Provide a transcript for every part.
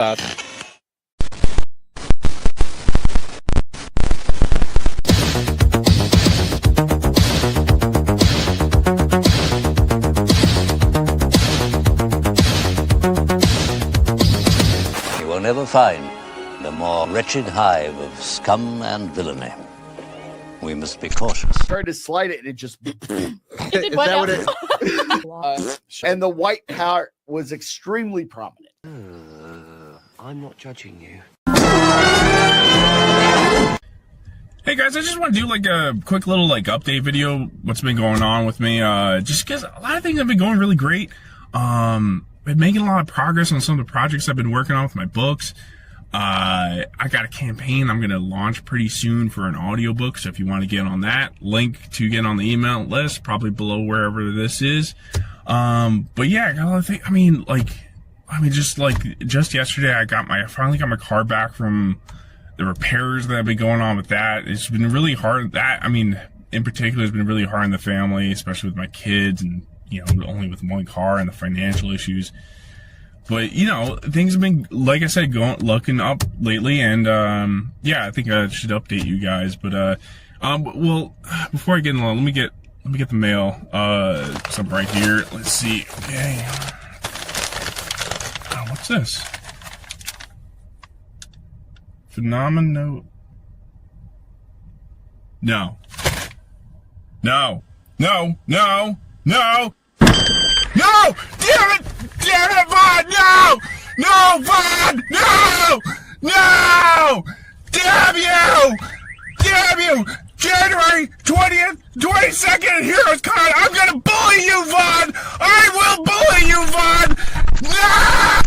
You will never find a more wretched hive of scum and villainy. We must be cautious. Tried to slide it and it just. Is did that what it? And the white part was extremely prominent. I'm not judging you. Hey guys, I just want to do like a quick little like update video. What's been going on with me? Just because a lot of things have been going really great. Been making a lot of progress on some of the projects I've been working on with my books. I got a campaign I'm going to launch pretty soon for an audiobook, so if you want to get on that, link to get on the email list, probably below wherever this is. But yeah, I got a lot of things. Just yesterday I finally got my car back from the repairs that have been going on with that. It's been really hard. In particular, it's been really hard on the family, especially with my kids and, only with one car and the financial issues. But, things have been, like I said, looking up lately, and, yeah, I think I should update you guys. But, well, before I get in, let me get the mail, some right here. Let's see. Okay. Oh, what's this? Phenomenal. No. No. No. No. No. No! Damn it! Damn it, Vaughn! No! No, Vaughn! No! No! Damn you! Damn you! January 20th, 22nd at Heroes Con! I'm gonna bully you, Vaughn! I will bully you, Vaughn! No!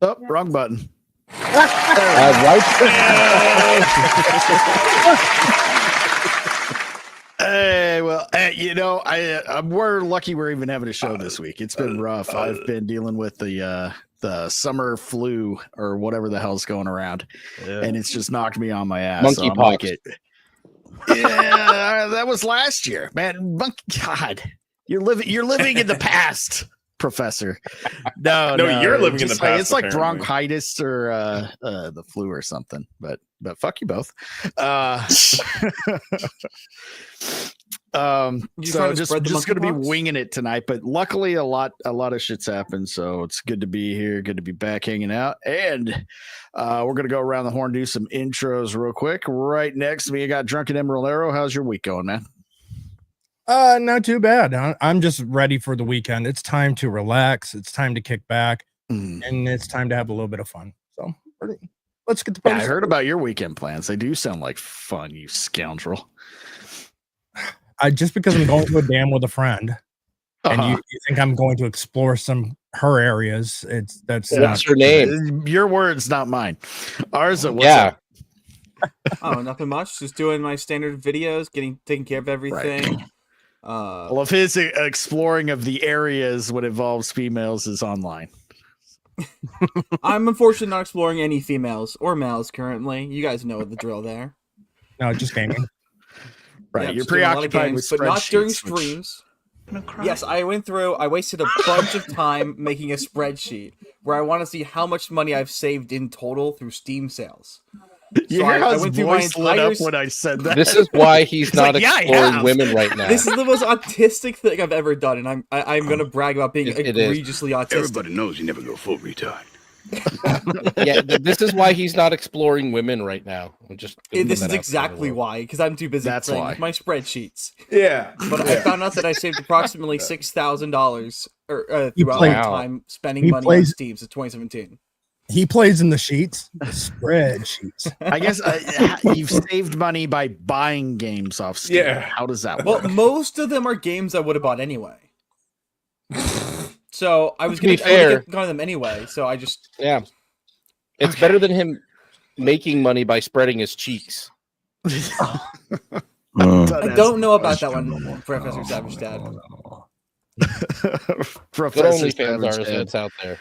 Oh, wrong button. Right. Hey, well, we're lucky we're even having a show this week. It's been rough. I've been dealing with the summer flu or whatever the hell's going around, and it's just knocked me on my ass. Monkeypox. Yeah, that was last year, man. God, you're living in the past. Professor. No, you're living in the past. It's like bronchitis or the flu or something. But fuck you both. So just gonna be winging it tonight. But luckily, a lot of shit's happened. So it's good to be here. Good to be back hanging out. And we're gonna go around the horn, do some intros real quick. Right next to me, I got Drunken Emeraldero. How's your week going, man? Not too bad. I'm just ready for the weekend. It's time to relax. It's time to kick back, and it's time to have a little bit of fun. So let's get the party. I heard about your weekend plans. They do sound like fun, you scoundrel. Just because I'm going to a dam with a friend, and you think I'm going to explore her areas. That's her name. Your words, not mine. Arza, what's up? Oh, nothing much. Just doing my standard videos, taking care of everything. Right. Well, if his exploring of the areas what involves females is online. I'm unfortunately not exploring any females or males currently. You guys know the drill there. No, just gaming. Right, you're preoccupied with but not during streams. Yes, I wasted a bunch of time making a spreadsheet where I want to see how much money I've saved in total through Steam sales. You hear how his voice lit up when I said that? This is why he's not exploring women right now. This is the most autistic thing I've ever done, and I'm going to brag about being egregiously autistic. Everybody knows you never go full retard. Yeah, this is why he's not exploring women right now. This is exactly why, because I'm too busy playing with my spreadsheets. Yeah, but I found out that I saved approximately $6,000 throughout my time spending money on Steam since 2017. He plays in the sheets, the spreadsheets. I guess you've saved money by buying games off Steam. Yeah, how does that work? Well, most of them are games I would have bought anyway. So I was going to get one of them anyway. So I just it's better than him making money by spreading his cheeks. I don't know about that one, Professor Savage Dad. Professor Savage Dad, it's out there.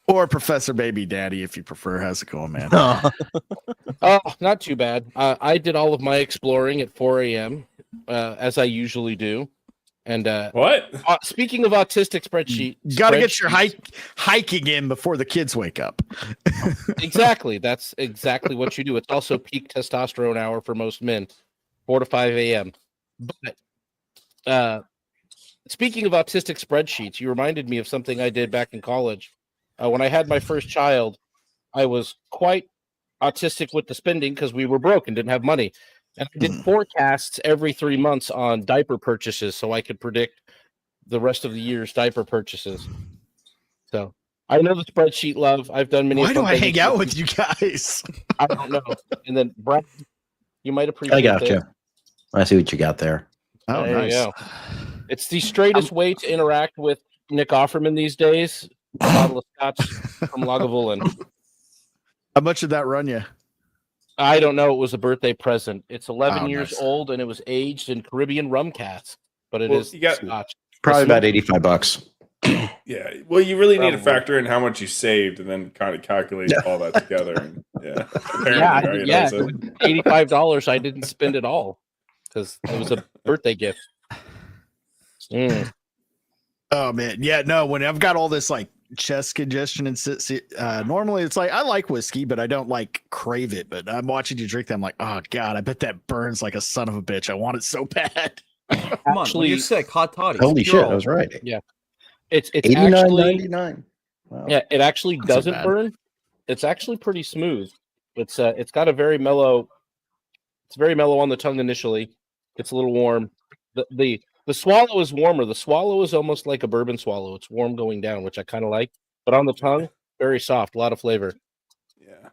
Or Professor Baby Daddy, if you prefer. How's it going, man? Oh, not too bad. I did all of my exploring at 4 a.m. As I usually do. And what? Speaking of autistic spreadsheet, you got to get your hiking in before the kids wake up. Exactly. That's exactly what you do. It's also peak testosterone hour for most men, 4 to 5 a.m. But speaking of autistic spreadsheets, you reminded me of something I did back in college. When I had my first child, I was quite autistic with the spending because we were broke and didn't have money. And I did forecasts every 3 months on diaper purchases so I could predict the rest of the year's diaper purchases. So I know the spreadsheet love. I've done many. Why do I hang out with you guys? I don't know. And then, Brad, you might appreciate I got you. I see what you got there. Oh, there nice. You go. It's the straightest way to interact with Nick Offerman these days. A bottle of scotch from Lagavulin. How much did that run you? I don't know. It was a birthday present. It's 11 years old, and it was aged in Caribbean rum casks. But it is scotch. Probably about $85. Yeah. Well, you really need to factor in how much you saved, and then kind of calculate all that together. And, $85. I didn't spend it all because it was a birthday gift. Oh man, yeah, no. When I've got all this like chest congestion and normally it's like I like whiskey, but I don't like crave it. But I'm watching you drink that, I'm like, oh god, I bet that burns like a son of a bitch. I want it so bad. Come on, when you're sick, hot toddy. Holy shit, I was right. Yeah, it's $89.99. Wow. Yeah, it actually doesn't burn. It's actually pretty smooth. It's got a very mellow. It's very mellow on the tongue initially. It's a little warm. The swallow is warmer. The swallow is almost like a bourbon swallow. It's warm going down, which I kind of like. But on the tongue, very soft, a lot of flavor. Yeah.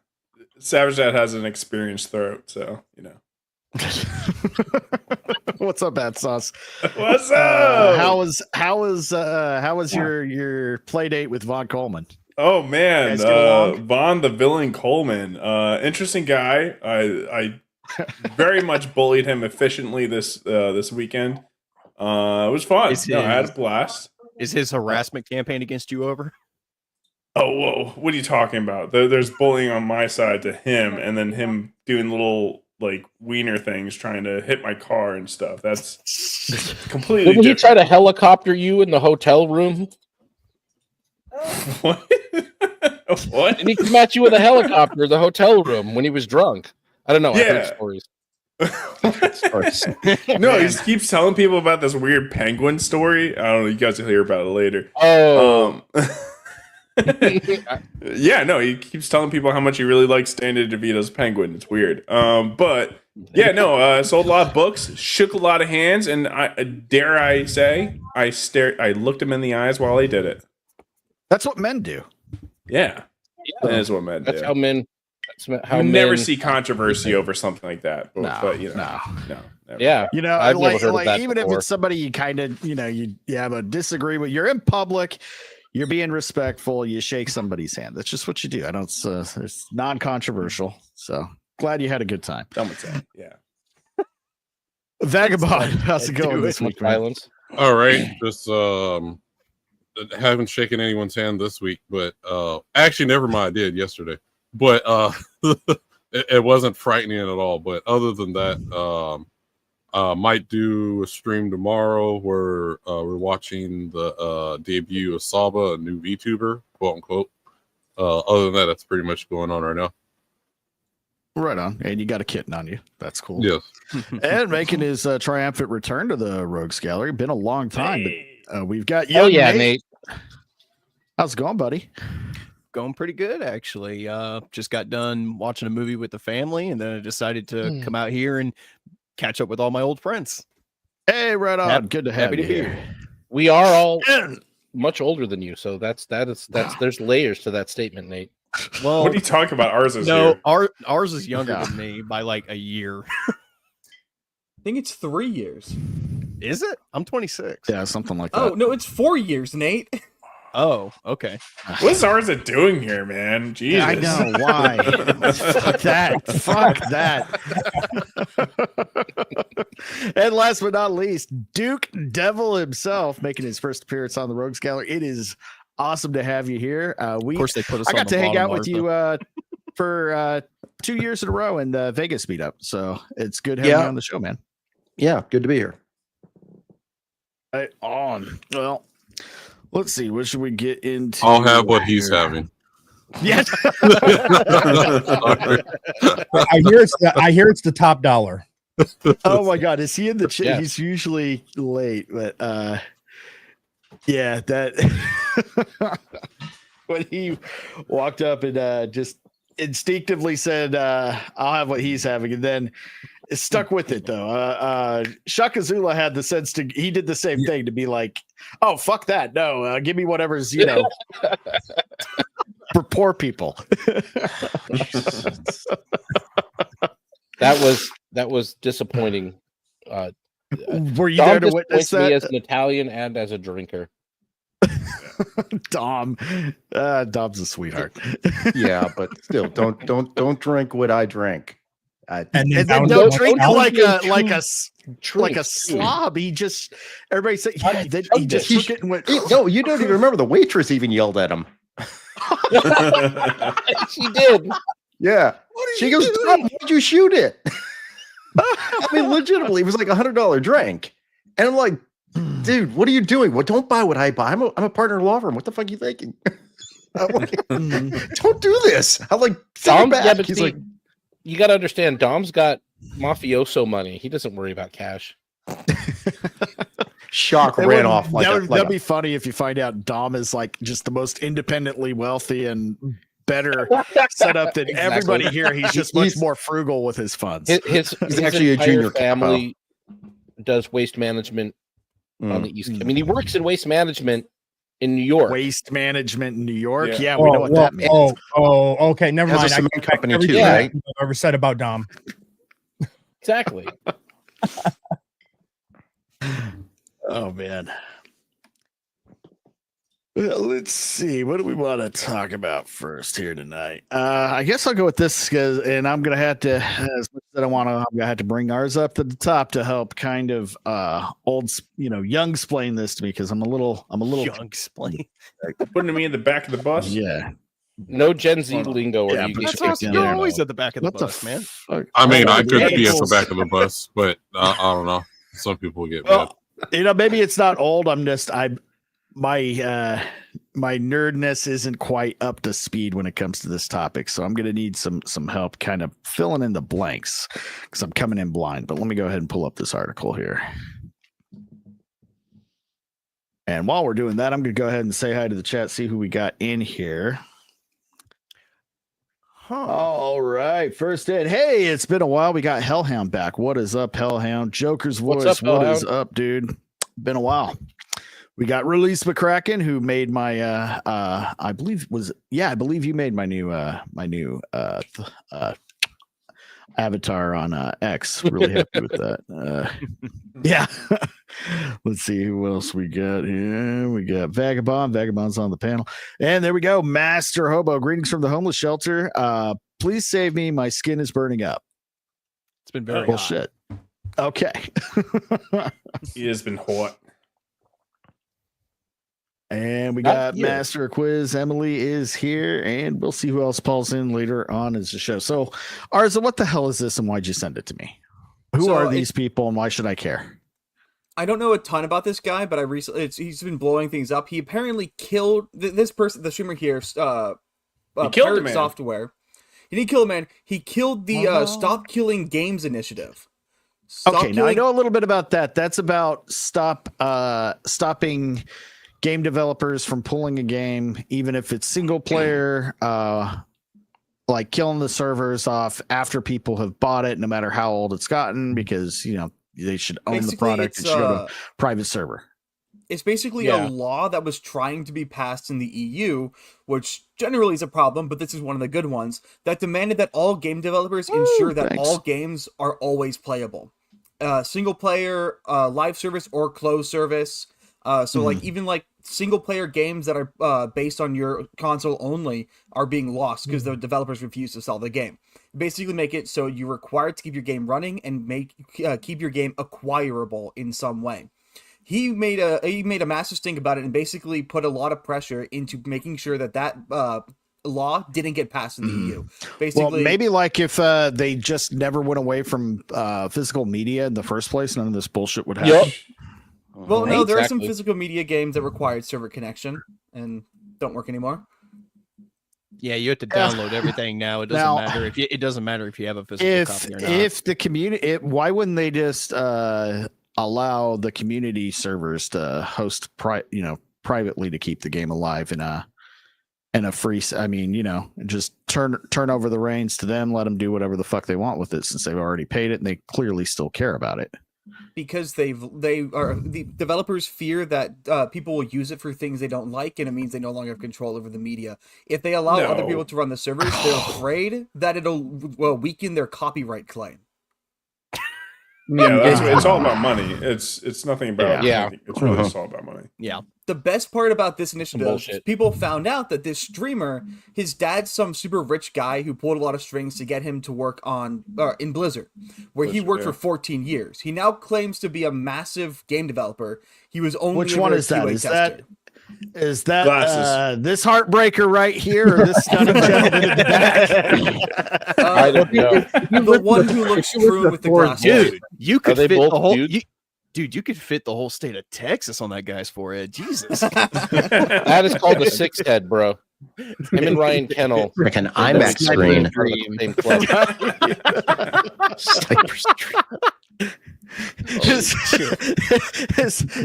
Savage Dad has an experienced throat, so, you know. What's up, Battsauce? What's up? How was your play date with Vaughn Coleman? Oh man, Vaughn the villain Coleman. Interesting guy. I very much bullied him efficiently this weekend. It was fun. I had a blast. Is his harassment campaign against you over? Oh, whoa. What are you talking about? There's bullying on my side to him, and then him doing little, like, wiener things, trying to hit my car and stuff. That's completely Didn't different. he try to helicopter you in the hotel room? What? What? And he came at you with a helicopter in the hotel room when he was drunk. I don't know. I heard stories. No, he keeps telling people about this weird penguin story. I don't know. You guys will hear about it later. Oh. Yeah, no, he keeps telling people how much he really likes Danny DeVito's penguin. It's weird. But yeah, no, sold a lot of books, shook a lot of hands, and dare I say, I looked him in the eyes while he did it. That's what men do. Yeah, that is what men do. That's how men. You never see controversy over something like that. But you know, no. Never. Yeah, you know, I've like never heard of that even before. if it's somebody you kind of, you have a disagreement. You're in public. You're being respectful. You shake somebody's hand. That's just what you do. I don't. It's non-controversial. So glad you had a good time. Done with that. Yeah. Vagabond, how's it going this week, man? All right, just haven't shaken anyone's hand this week, but actually, never mind. I did yesterday, but it wasn't frightening at all. But other than that, might do a stream tomorrow where we're watching the debut of Saba, a new VTuber, quote unquote. Other than that, that's pretty much going on right now. Right on. And you got a kitten on you. That's cool. Yes. And making his triumphant return to the Rogues Gallery. Been a long time, but we've got Oh yeah, Nate. How's it going, buddy? Going pretty good, actually. Just got done watching a movie with the family, and then I decided to come out here and catch up with all my old friends. Hey, right on. Good to have you be here. We are all much older than you, so that's there's layers to that statement, Nate. Well, what are you talking about? Ours is no, here. ours is younger than me by like a year. I think it's 3 years. Is it? I'm 26. Yeah, something like that. Oh no, it's 4 years, Nate. Oh, okay. What's Arza doing here, man? Jesus. I know why. Fuck that. Fuck that. And last but not least, Duke Devil himself making his first appearance on the Rogues Gallery. It is awesome to have you here. Of course, they put us. I got on the to hang bottom, out with Martha. you for 2 years in a row in the Vegas meetup. So it's good having you on the show, man. Yeah, good to be here. Right on. Well, let's see. What should we get into? I'll have what he's having. Yes. I hear it's the top dollar. Oh my God, is he in the chat? Yeah. He's usually late, but yeah, that when he walked up and just instinctively said, "I'll have what he's having," and then stuck with it though. Shaka Zula had the sense to. He did the same thing to be like, "Oh fuck that, no, give me whatever's for poor people." That was disappointing. Were you there to witness me that? as an Italian and as a drinker? Dom's a sweetheart. Yeah, but still, don't drink what I drink. And then don't drink like a slob. He just everybody said he just took it and went. No, you don't even remember the waitress even yelled at him. She did. Yeah, she goes, "Tom, why'd you shoot it?" I mean, legitimately, it was like $100 drink, and I'm like, "Dude, what are you doing? Well, don't buy what I buy. I'm a partner in a law firm. What the fuck are you thinking?" I'm like, "Don't do this." I'm like, Dom, back. yeah, but He's see, like, you got to understand, Dom's got mafioso money. He doesn't worry about cash. Shock ran off. That'd be funny if you find out Dom is like just the most independently wealthy and better set up than everybody here. He's just much more frugal with his funds. His actually a junior family does waste management on the East. I mean, he works in waste management in New York. Waste management in New York. Yeah, we know what that means. Okay, never mind. Has a cement company too, Yeah, right? I've ever said about Dom. Exactly. Oh man. Well, let's see. What do we want to talk about first here tonight? I guess I'll go with this and I'm gonna have to, as much as I'm gonna have to bring ours up to the top to help kind of young explain this to me because I'm a little Young explain. Putting me in the back of the bus. Yeah. No Gen Z lingo. Or you That's get awesome. You're always at the back of the bus, man. I mean, I could be at the back of the bus, but I don't know. Some people get mad. Maybe it's not old. my nerdness isn't quite up to speed when it comes to this topic, so I'm going to need some help kind of filling in the blanks because I'm coming in blind. But let me go ahead and pull up this article here. And while we're doing that, I'm going to go ahead and say hi to the chat, see who we got in here. All right, first in. Hey, it's been a while. We got Hellhound back. What is up, Hellhound? Joker's voice. What is up, dude? Been a while. We got Release McCracken, who made my I believe you made my new avatar on X. Really happy with that. Yeah. Let's see who else we got here. We got Vagabond. Vagabond's on the panel. And there we go. Master Hobo. Greetings from the homeless shelter. Please save me. My skin is burning up. It's been very bullshit. Okay. He has been hot. And we got Master Quiz. Emily is here, and we'll see who else calls in later on as the show. So, Arza, what the hell is this, and why'd you send it to me? Who are these people, and why should I care? I don't know a ton about this guy, but he's been blowing things up. He apparently killed this person, the streamer here. He killed the man. Software. He didn't kill a man. He killed the Stop Killing Games initiative. Now I know a little bit about that. That's about stopping game developers from pulling a game, even if it's single player, like killing the servers off after people have bought it, no matter how old it's gotten, because they should own the product. It should go to a private server. It's basically a law that was trying to be passed in the EU, which generally is a problem, but this is one of the good ones, that demanded that all game developers ensure that all games are always playable. Single player, live service, or closed service. Like even like single player games that are based on your console only are being lost because the developers refuse to sell the game. Basically make it so you're required to keep your game running and keep your game acquirable in some way. He made a massive stink about it and basically put a lot of pressure into making sure that law didn't get passed in the EU. Basically, maybe like if they just never went away from physical media in the first place, none of this bullshit would happen. Yep. Well, no, there are some physical media games that required server connection and don't work anymore. Yeah, you have to download everything now. It doesn't matter if you have a physical copy or not. If the community, why wouldn't they just allow the community servers to host privately to keep the game alive in a free? I mean, just turn over the reins to them, let them do whatever the fuck they want with it, since they've already paid it and they clearly still care about it. Because the developers fear that people will use it for things they don't like, and it means they no longer have control over the media. If they allow other people to run the servers, they're afraid that it'll weaken their copyright claim. Yeah, it's all about money. It's nothing about money. It's really just all about money. Yeah. The best part about this initiative is people found out that this streamer, his dad's some super rich guy who pulled a lot of strings to get him to work on in Blizzard, where he worked for 14 years. He now claims to be a massive game developer. He was only Which one is that? Is that this heartbreaker right here, or this stunning gentleman in the back? I don't know. The one who looks through with the glasses. Dude, you could fit the whole. Dude, you could fit the whole state of Texas on that guy's forehead. Jesus. That is called a six head, bro. Him and Ryan Kennel. Freaking IMAX screen.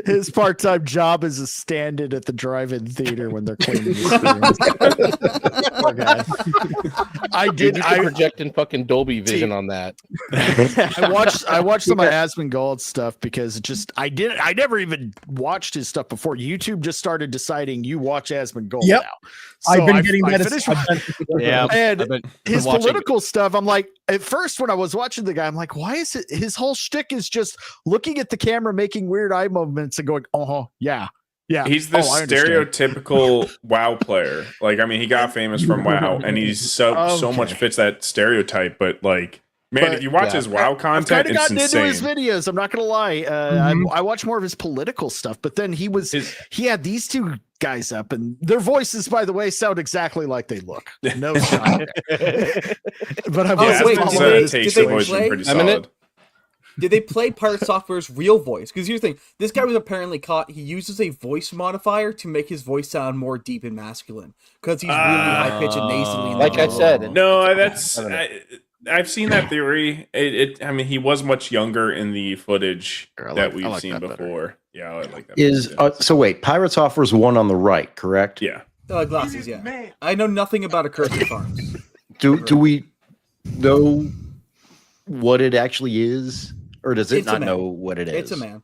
His part-time job is a stand-in at the drive-in theater when they're cleaning the I project in fucking Dolby Vision on that. I watched some of Asmongold's stuff because I never even watched his stuff before. YouTube just started deciding you watch Asmongold now. So I've been getting that. And his political stuff, I'm like, at first when I was watching the guy, I'm like, why is it his whole shtick is just looking at the camera, making weird eye movements and going, yeah. He's the stereotypical WoW player. Like, I mean, he got famous from WoW, and he's so much fits that stereotype. But like, man, if you watch his WoW content, it's insane. Into his videos. I'm not gonna lie. I watch more of his political stuff, but then he had these two guys up, and their voices, by the way, sound exactly like they look. No shot. But I was takes the voice pretty solid. did they play Pirate Software's real voice? Because here's the thing: this guy was apparently caught. He uses a voice modifier to make his voice sound more deep and masculine because he's really high pitched and nasally. Like I said, no, I've seen that theory. I mean, he was much younger in the footage that we've seen before. Yeah, I like that. So wait, Pirate Software's one on the right, correct? Yeah. Glasses, yeah. I know nothing about Accursed Farms. Do we know what it actually is, or does it not know what it is? It's a man.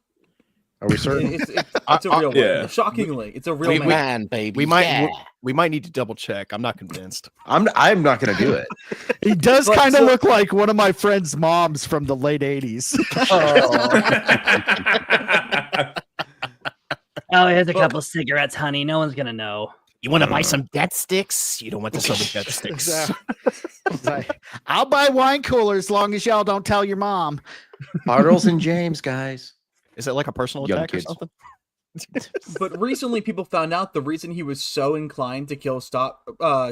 Are we certain? It's a real one. Shockingly, it's a real man, baby. We might need to double check. I'm not convinced. I'm not going to do it. He does kind of look like one of my friend's moms from the late 80s. Oh, here's a couple cigarettes, honey. No one's gonna know. You want to buy some death sticks? You don't want to sell the death sticks. I'll buy wine cooler as long as y'all don't tell your mom. Bartles and James, guys. Is it like a personal Young attack kids. or something? But recently, people found out the reason he was so inclined to stop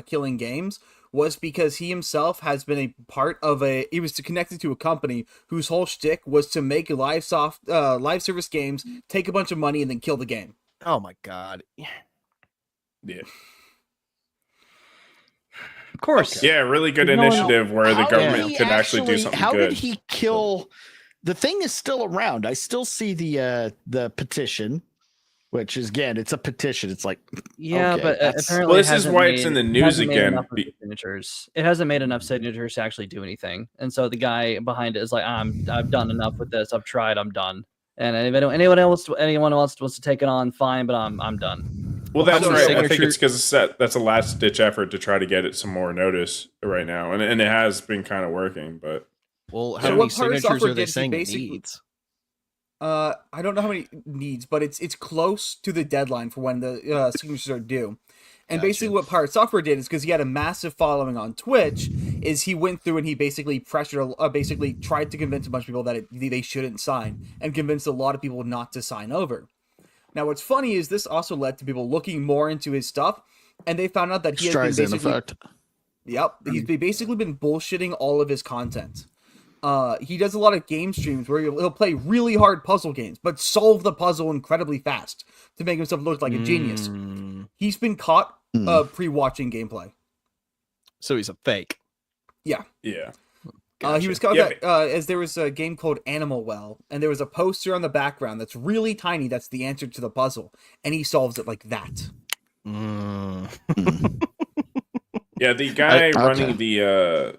killing games was because he himself has been a part of he was connected to a company whose whole shtick was to make live service games, take a bunch of money, and then kill the game. Oh my god. Yeah. Of course. Yeah, really good initiative where the government could actually do something how good. How did he kill? The thing is still around. I still see the petition, which is, again, it's a petition. It's like, yeah, okay, but apparently, well, this is why it's in the news again. Signatures. It hasn't made enough signatures to actually do anything, and so the guy behind it is like, I've done enough with this. I've tried. I'm done. And if anyone else wants to take it on, fine. But I'm done. Well, that's right. I think it's because that's a last ditch effort to try to get it some more notice right now, and it has been kind of working. But how many signatures are they saying it needs? I don't know how many needs, but it's close to the deadline for when the signatures are due. And basically what Pirate Software did is, because he had a massive following on Twitch, is he went through and he basically basically tried to convince a bunch of people that they shouldn't sign, and convinced a lot of people not to sign over. Now, what's funny is this also led to people looking more into his stuff, and they found out that he has been he's basically been bullshitting all of his content. He does a lot of game streams where he'll play really hard puzzle games, but solve the puzzle incredibly fast to make himself look like a genius. He's been caught pre-watching gameplay. So he's a fake. Yeah. Yeah. Gotcha. He was caught as there was a game called Animal Well, and there was a poster on the background that's really tiny that's the answer to the puzzle, and he solves it like that. Yeah, the guy running the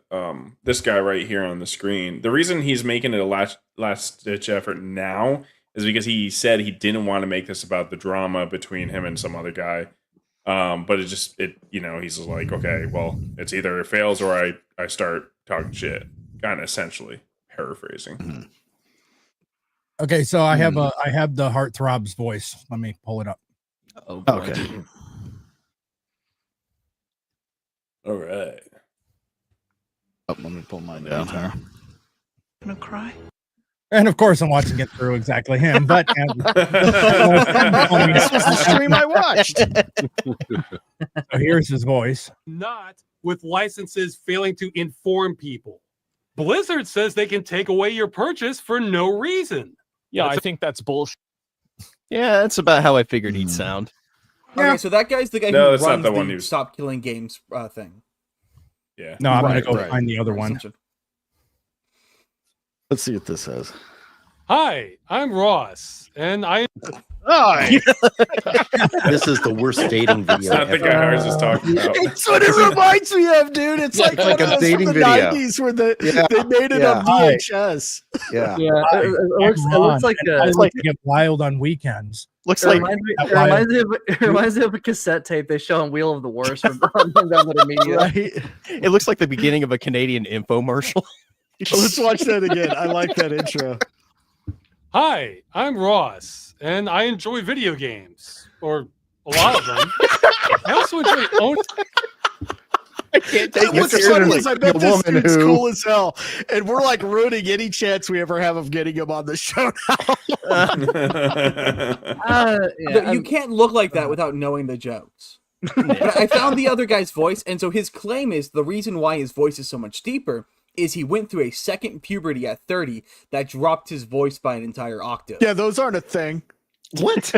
this guy right here on the screen, the reason he's making it a last ditch effort now is because he said he didn't want to make this about the drama between him and some other guy. But he's just like, okay, well, it's either it fails or I start talking shit. Kind of essentially paraphrasing. Okay, so I have the Heartthrob's voice. Let me pull it up. Oh, okay. All right. Oh, let me pull mine down here. Gonna cry. And of course, I'm watching it through exactly him. But this was the stream I watched. So here's his voice. Not with licenses failing to inform people. Blizzard says they can take away your purchase for no reason. Yeah, I think that's bullshit. Yeah, that's about how I figured he'd sound. Okay, so that guy's the guy who runs the Stop Killing Games thing. Yeah. No, I'm going to go find the other one. Let's see what this says. Hi, I'm Ross, and This is the worst dating video. That's not the guy ours is talking about. It's what it reminds me of, dude. It's like a dating from the video. 90s where they made it on VHS. Yeah. It looks like I like to get wild on weekends. Looks it like reminds me of a cassette tape they show on Wheel of the Worst from Downloader Media. Right? It looks like the beginning of a Canadian infomercial. Let's watch that again. I like that intro. Hi, I'm Ross, and I enjoy video games, or a lot of them. I also enjoy owning. I can't take What's funny is I bet this dude's cool as hell, and we're like ruining any chance we ever have of getting him on the show now. You can't look like that without knowing the jokes. But I found the other guy's voice, and so his claim is the reason why his voice is so much deeper is he went through a second puberty at 30 that dropped his voice by an entire octave. Yeah, those aren't a thing. What?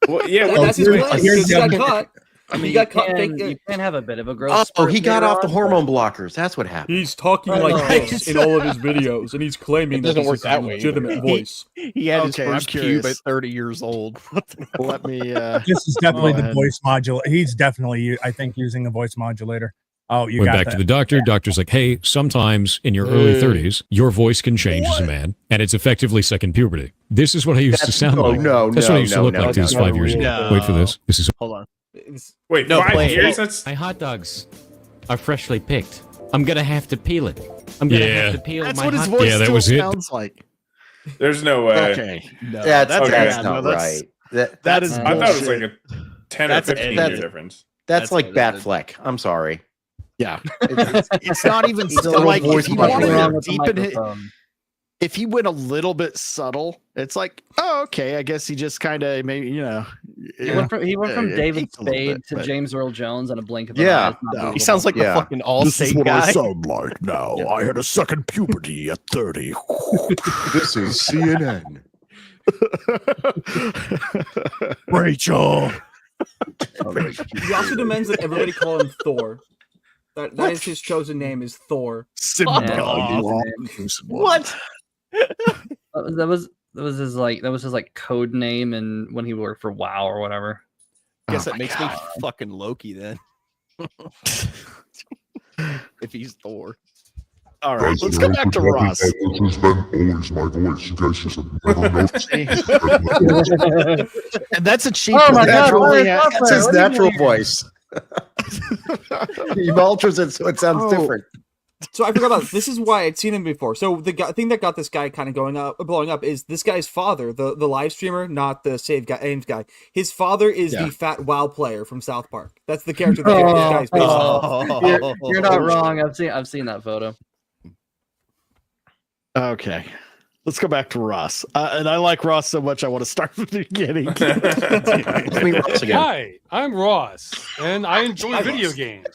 Well, yeah, That's his plan. He got caught. I mean, He got caught. you can have a bit of a growth. Oh, he got later off the on, hormone blockers. That's what happened. He's talking like this in all of his videos, and he's claiming It that doesn't work this is that a way legitimate either. voice. He had his Okay, I'm first pube curious. at 30 years old. Let me. This is definitely go the ahead. voice modulator. He's definitely, I think, using a voice modulator. Oh, you Went got back that. to the doctor. Doctor's like, hey, sometimes in your early 30s, your voice can change as a man, and it's effectively second puberty. This is what I used to sound like. That's what I used to look like. This is 5 years ago. Wait for this. This is. Hold on. Wait, No, 5 play it. years? That's My hot dogs are freshly picked. I'm gonna have to peel it. I'm gonna have to peel That's my what his hot voice Yeah, that still was it. sounds like. there's no way. Okay. No, Okay. that's not No, that's- right. That is. I thought it was like bullshit. a 10 That's- or 15 year that's- difference. That's like edited. Bat Fleck. I'm sorry. Yeah, it's not even Still still like voice if you modulator. wanted to deepen it. If he went a little bit subtle, it's like, oh, okay, I guess he just kind of maybe He went from it David peaked a little Spade bit, to but- James Earl Jones in a blink of an Yeah. eye. It's not No. He believable. sounds like Yeah. the fucking Allstate guy. sound like now. I had a second puberty at 30. This is CNN. Rachel. He also demands that everybody call him Thor. That is his chosen name is Thor. What? That was his like code name, and when he worked for WoW or whatever. Guess Oh that my makes God. me fucking Loki then. If he's Thor. All right, let's go back to Ross. This has been always my voice. You guys just have never noticed. And that's a cheap. Oh my God, Larry That's Cutler, his what are you natural doing? voice. He alters it so it sounds different. So I forgot about this. This is why I'd seen him before. So the thing that got this guy kind of blowing up, is this guy's father, the live streamer, not the Save guy, Ames guy. His father is the fat WoW player from South Park. That's the character that this guy's based on. You're not wrong. I've seen that photo. Okay, let's go back to Ross. And I like Ross so much, I want to start from the beginning. Hi, I'm Ross, and I enjoy video games,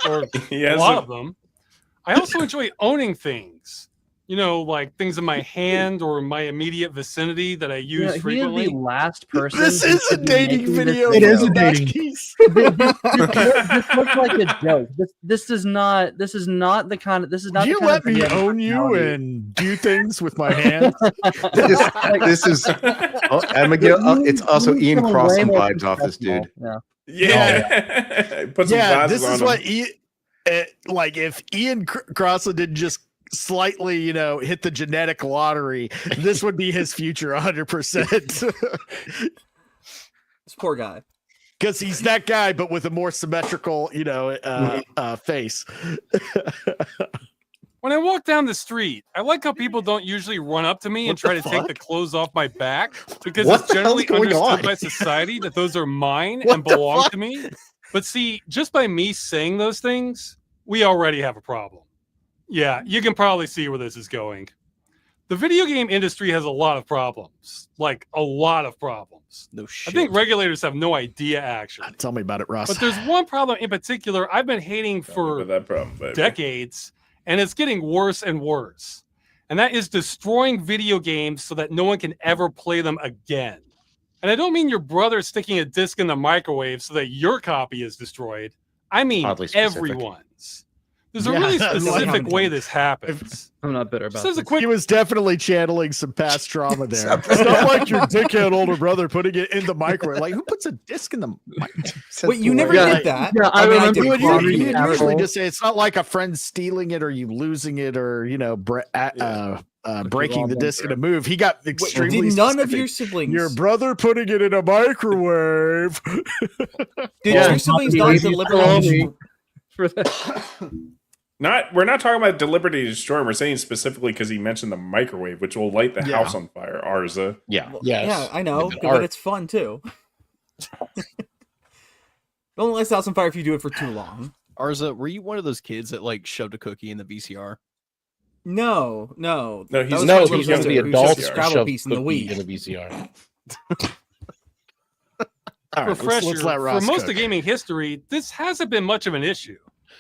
or a lot of them. I also enjoy owning things. Like things in my hand or my immediate vicinity that I use He is frequently. the last person. This is a dating video. It is a dating. This looks like a joke. This is not the kind of. This is not. Do you the kind let of me video own you and do things with my hands? This is. I'm gonna get. It's also Ian Crossing vibes off this dude. Yeah. Put some glasses This is on what him. like if Ian Crossland didn't just slightly, hit the genetic lottery, this would be his future 100%. This poor guy. Because he's that guy, but with a more symmetrical, face. When I walk down the street, I like how people don't usually run up to me and try to take the clothes off my back, because What it's the generally hell's going understood on? by society that those are mine What and the belong fuck? to me. But see, just by me saying those things, we already have a problem. Yeah, you can probably see where this is going. The video game industry has a lot of problems, like a lot of problems. No shit. I think regulators have no idea, actually. Tell me about it, Ross. But there's one problem in particular I've been hating for that problem, baby. decades, and it's getting worse and worse. And that is destroying video games so that no one can ever play them again. And I don't mean your brother sticking a disc in the microwave so that your copy is destroyed. I mean Oddly specific. everyone's. There's a really specific way this happens. I'm not bitter about Just as a this. quick He was definitely channeling some past trauma there. It's not like your dickhead older brother putting it in the microwave. Like, who puts a disc in the microwave? Wait, you never did that? Yeah, I mean, remember did. You you would usually asshole. just say it's not like a friend stealing it or you losing it or breaking the disc in a move. He got extremely Did none of specific. your siblings? Your brother putting it in a microwave. Did your siblings die deliberately? For that. We're not talking about deliberately destroying. We're saying specifically because he mentioned the microwave, which will light the house on fire. Arza. Yeah. Yeah, I know, but it's fun too. It only lights the house on fire if you do it for too long. Arza, were you one of those kids that like shoved a cookie in the VCR? No. No, That he's was no, my he's little one of sister the who adults shoved a Scrabble piece in the Wii. in the VCR. All right, refresher, let's let for Ross most cook. of gaming history, this hasn't been much of an issue.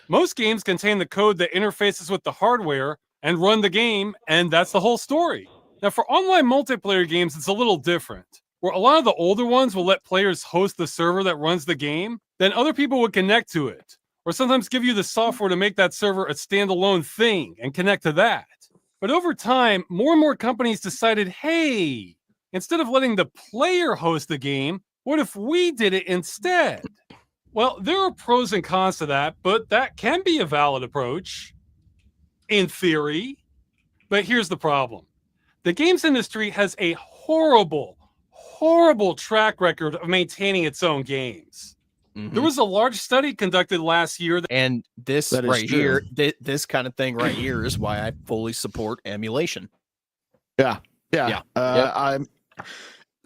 Most games contain the code that interfaces with the hardware, and run the game, and that's the whole story. Now, for online multiplayer games, it's a little different, where a lot of the older ones will let players host the server that runs the game, then other people would connect to it, or sometimes give you the software to make that server a standalone thing and connect to that. But over time, more and more companies decided, hey, instead of letting the player host the game, what if we did it instead? Well, there are pros and cons to that, but that can be a valid approach in theory. But here's the problem. The games industry has a horrible track record of maintaining its own games. There was a large study conducted last year. And this right here, this kind of thing right here is why I fully support emulation. Yeah.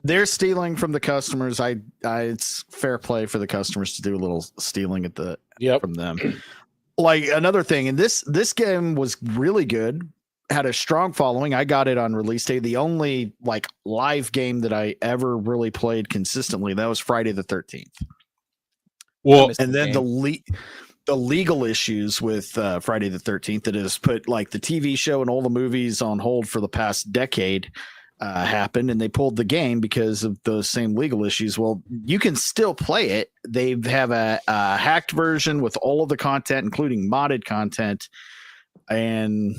They're stealing from the customers. It's fair play for the customers to do a little stealing from them. Like another thing, and this game was really good, had a strong following. I got it on release day. The only like live game that I ever really played consistently, that was Friday the 13th. Well, and then the legal issues with Friday the 13th that has put like the TV show and all the movies on hold for the past decade happened, and they pulled the game because of those same legal issues. Well, you can still play it. They have a hacked version with all of the content, including modded content, and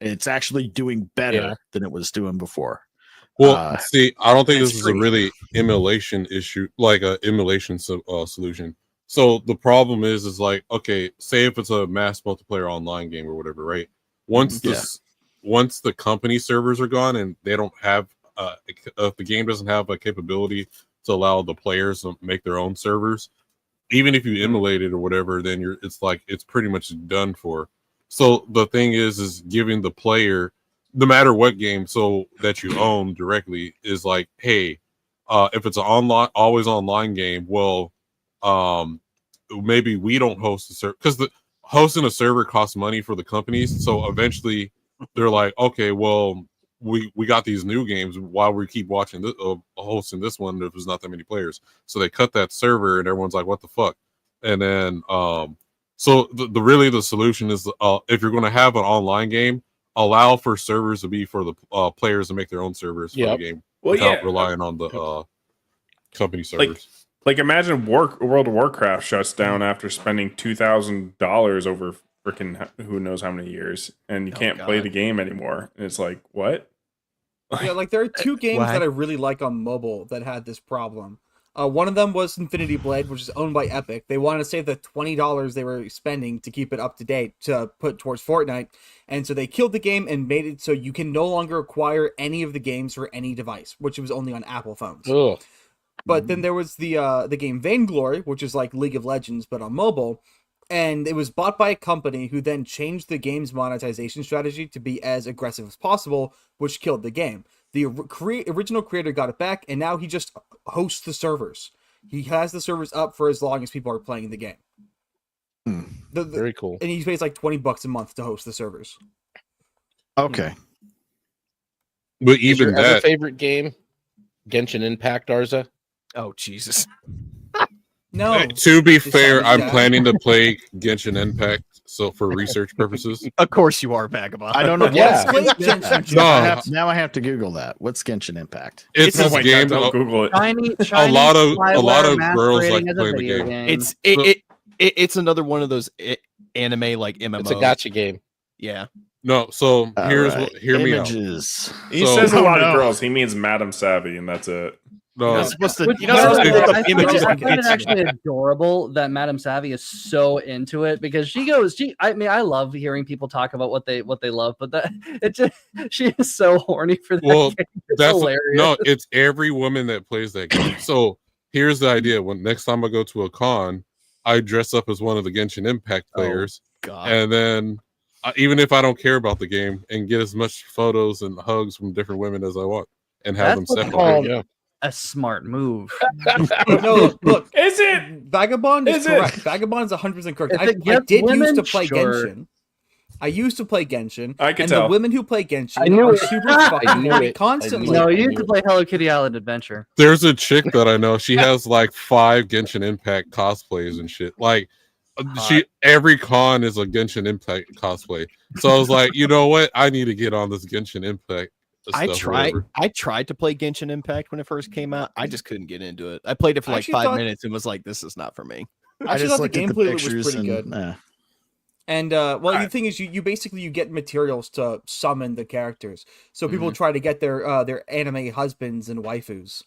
it's actually doing better than it was doing before. Well, see, I don't think this is a really emulation issue, like a emulation solution. So the problem is like, okay, say if it's a mass multiplayer online game or whatever, right? Once the company servers are gone and they don't have, if the game doesn't have a capability to allow the players to make their own servers, even if you emulate it or whatever, then it's pretty much done for. So the thing is giving the player, no matter what game that you own directly, is like, hey, if it's an always online game, well, maybe we don't host the server, because hosting a server costs money for the companies. So eventually they're like, okay, well, we got these new games. Why we keep watching this, hosting this one if there's not that many players? So they cut that server, and everyone's like, what the fuck? And then so the solution is if you're going to have an online game, allow for servers to be for the players to make their own servers for the game without relying on the company servers. Like imagine World of Warcraft shuts down after spending $2,000 over freaking who knows how many years, and you can't play the game anymore. And it's like, what? Yeah, like there are two games that I really like on mobile that had this problem. One of them was Infinity Blade, which is owned by Epic. They wanted to save the $20 they were spending to keep it up to date to put towards Fortnite. And so they killed the game and made it so you can no longer acquire any of the games for any device, which was only on Apple phones. Ugh. But then there was the game Vainglory, which is like League of Legends, but on mobile. And it was bought by a company who then changed the game's monetization strategy to be as aggressive as possible, which killed the game. The original creator got it back, and now he just hosts the servers. He has the servers up for as long as people are playing the game. Very cool. And he pays like $20 a month to host the servers. Okay. But even your favorite game, Genshin Impact, Arza? Oh, Jesus. No. To be fair, I'm planning to play Genshin Impact, so for research purposes. Of course you are, Vagabond. I don't know. Yeah. Now I have to Google that. What's Genshin Impact? It's this game. Google it. A lot of girls like playing the game. It's another one of those anime like MMO. It's a gacha game. Yeah. No, so hear me out. He says a lot of girls. He means Madam Savvy, and that's it. No, I find it actually adorable that Madam Savvy is so into it, because I love hearing people talk about what they love, but she is so horny for that. Well, game. It's that's hilarious. No, it's every woman that plays that game. So here's the idea: when next time I go to a con, I dress up as one of the Genshin Impact players, and then even if I don't care about the game, and get as much photos and hugs from different women as I want, and have them separate. A smart move. No, look. Is it? Vagabond is correct. Vagabond is 100% correct. I did used to play Genshin. I used to play Genshin. I can tell. The women who play Genshin are super fucking horny constantly. No, you need to play Hello Kitty Island Adventure. There's a chick that I know. She has like 5 Genshin Impact cosplays and shit. Like, Every con is a Genshin Impact cosplay. So I was like, you know what? I need to get on this Genshin Impact. I tried to play Genshin Impact when it first came out. I just couldn't get into it. I played it for like 5 minutes and was like, this is not for me. I actually thought the gameplay was pretty good. And the thing is, you basically get materials to summon the characters. So people try to get their anime husbands and waifus.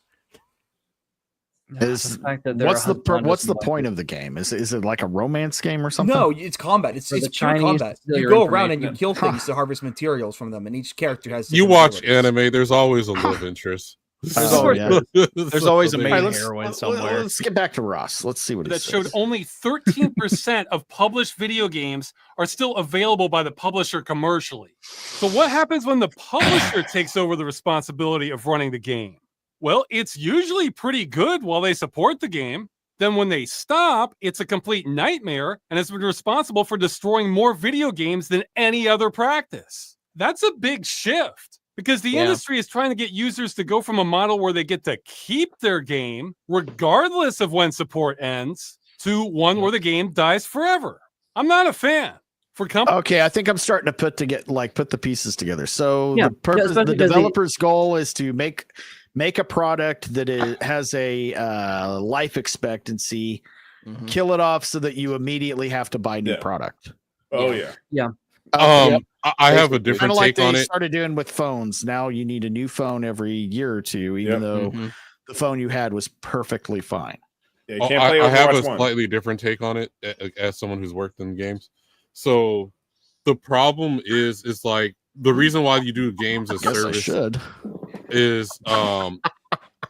What's the point of the game? Is it like a romance game or something? No, it's combat. It's pure combat. You go around and you kill things to harvest materials from them, and each character has. You watch anime. There's always a love interest. There's always a main heroine somewhere. Let's get back to Ross. Let's see what that showed. Only 13% of published video games are still available by the publisher commercially. So what happens when the publisher takes over the responsibility of running the game? Well, it's usually pretty good while they support the game. Then when they stop, it's a complete nightmare and has been responsible for destroying more video games than any other practice. That's a big shift because the industry is trying to get users to go from a model where they get to keep their game regardless of when support ends to one where the game dies forever. I'm not a fan. Okay, I think I'm starting to put the pieces together. So the developer's goal is to make a product that has a life expectancy, kill it off so that you immediately have to buy new product. Oh yeah. I have a different take on it. Started doing with phones. Now you need a new phone every year or two, even though the phone you had was perfectly fine. Yeah, you can't play I have a Overwatch 1. slightly different take on it as someone who's worked in games. So the problem is like the reason why you do games as service is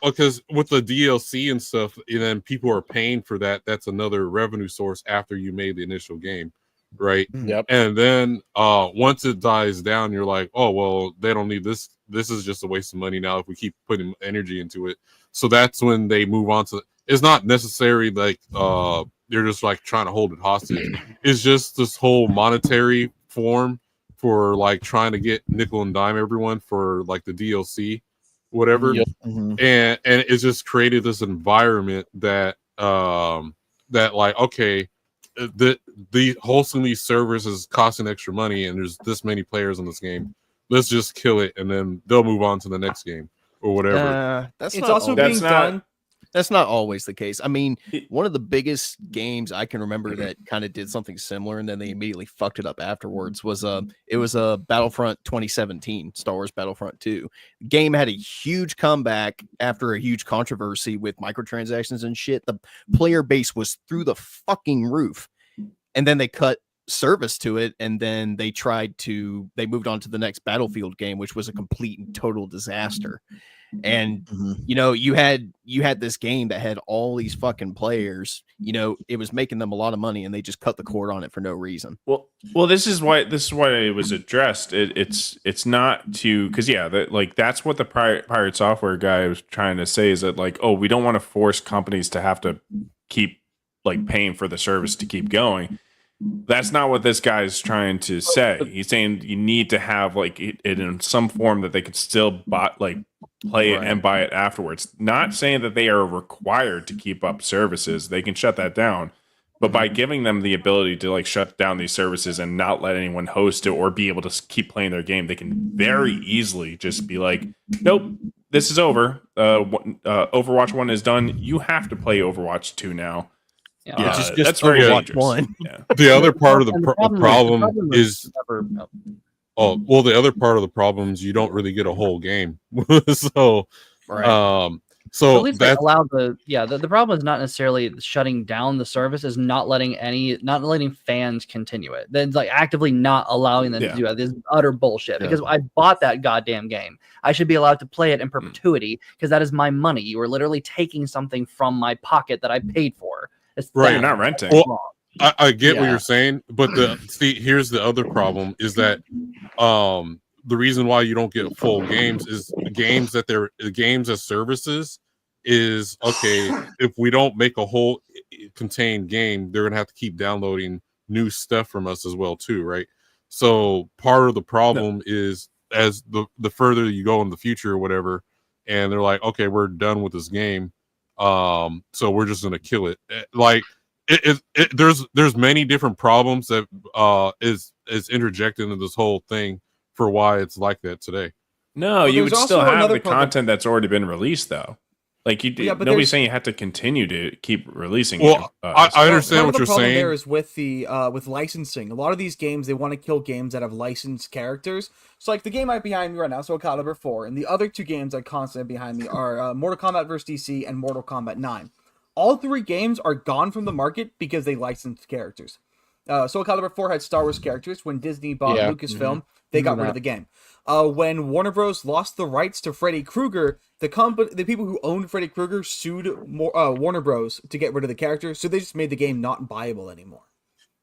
because with the DLC and stuff, and then people are paying for that. That's another revenue source after you made the initial game, right? Yep. And then once it dies down, you're like, oh well, they don't need this. This is just a waste of money now if we keep putting energy into it. So that's when they move on to. It's not necessarily like they're just like trying to hold it hostage. It's just this whole monetary form for like trying to get nickel and dime everyone for like the DLC, whatever. And it's just created this environment that that like, okay, the hosting these servers is costing extra money and there's this many players in this game. Let's just kill it and then they'll move on to the next game or whatever. That's not always the case. I mean, one of the biggest games I can remember that kind of did something similar and then they immediately fucked it up afterwards was it was a Battlefront 2017, Star Wars Battlefront 2. The game had a huge comeback after a huge controversy with microtransactions and shit. The player base was through the fucking roof. And then they cut service to it and then they moved on to the next Battlefield game, which was a complete and total disaster. And you know, you had this game that had all these fucking players, you know, it was making them a lot of money and they just cut the cord on it for no reason. Well, this is why it was addressed. It's not to, because that's what the Pirate Software guy was trying to say, is that like, oh, we don't want to force companies to have to keep like paying for the service to keep going. That's not what this guy is trying to say. He's saying you need to have like it in some form that they could still play it and buy it afterwards. Not saying that they are required to keep up services. They can shut that down. But by giving them the ability to like shut down these services and not let anyone host it or be able to keep playing their game, they can very easily just be like, nope, this is over. Overwatch 1 is done. You have to play Overwatch 2 now. Just that's very Overwatch dangerous. 1. Yeah. The other part of the problem is the other part of the problem is you don't really get a whole game. So So at least they allow the problem is not necessarily shutting down the service, is not letting fans continue it. Then like actively not allowing them to do it. This is utter bullshit because I bought that goddamn game. I should be allowed to play it in perpetuity because that is my money. You are literally taking something from my pocket that I paid for. You're not renting. Well, I get what you're saying, but here's the other problem is that the reason why you don't get full games is games as services is okay. If we don't make a whole contained game, they're gonna have to keep downloading new stuff from us as well too, right? So part of the problem is as the further you go in the future or whatever, and they're like, okay, we're done with this game, so we're just gonna kill it. Like there's many different problems that is interjected into this whole thing for why it's like that today. No, Well, you there's would still also have another the problem. content that's already been released, though. Like but nobody's there's- saying you have to continue to keep releasing. Well, I understand Part what of the you're problem saying. there is with the with licensing. A lot of these games, they want to kill games that have licensed characters. So like the game I have behind me right now, Soul Calibur 4, and the other two games I constantly have behind me are Mortal Kombat vs. DC and Mortal Kombat 9. All three games are gone from the market because they licensed characters. Soul Calibur 4 had Star Wars characters. When Disney bought Lucasfilm, they got rid of the game. When Warner Bros. Lost the rights to Freddy Krueger, the people who owned Freddy Krueger sued Warner Bros. To get rid of the character, so they just made the game not viable anymore.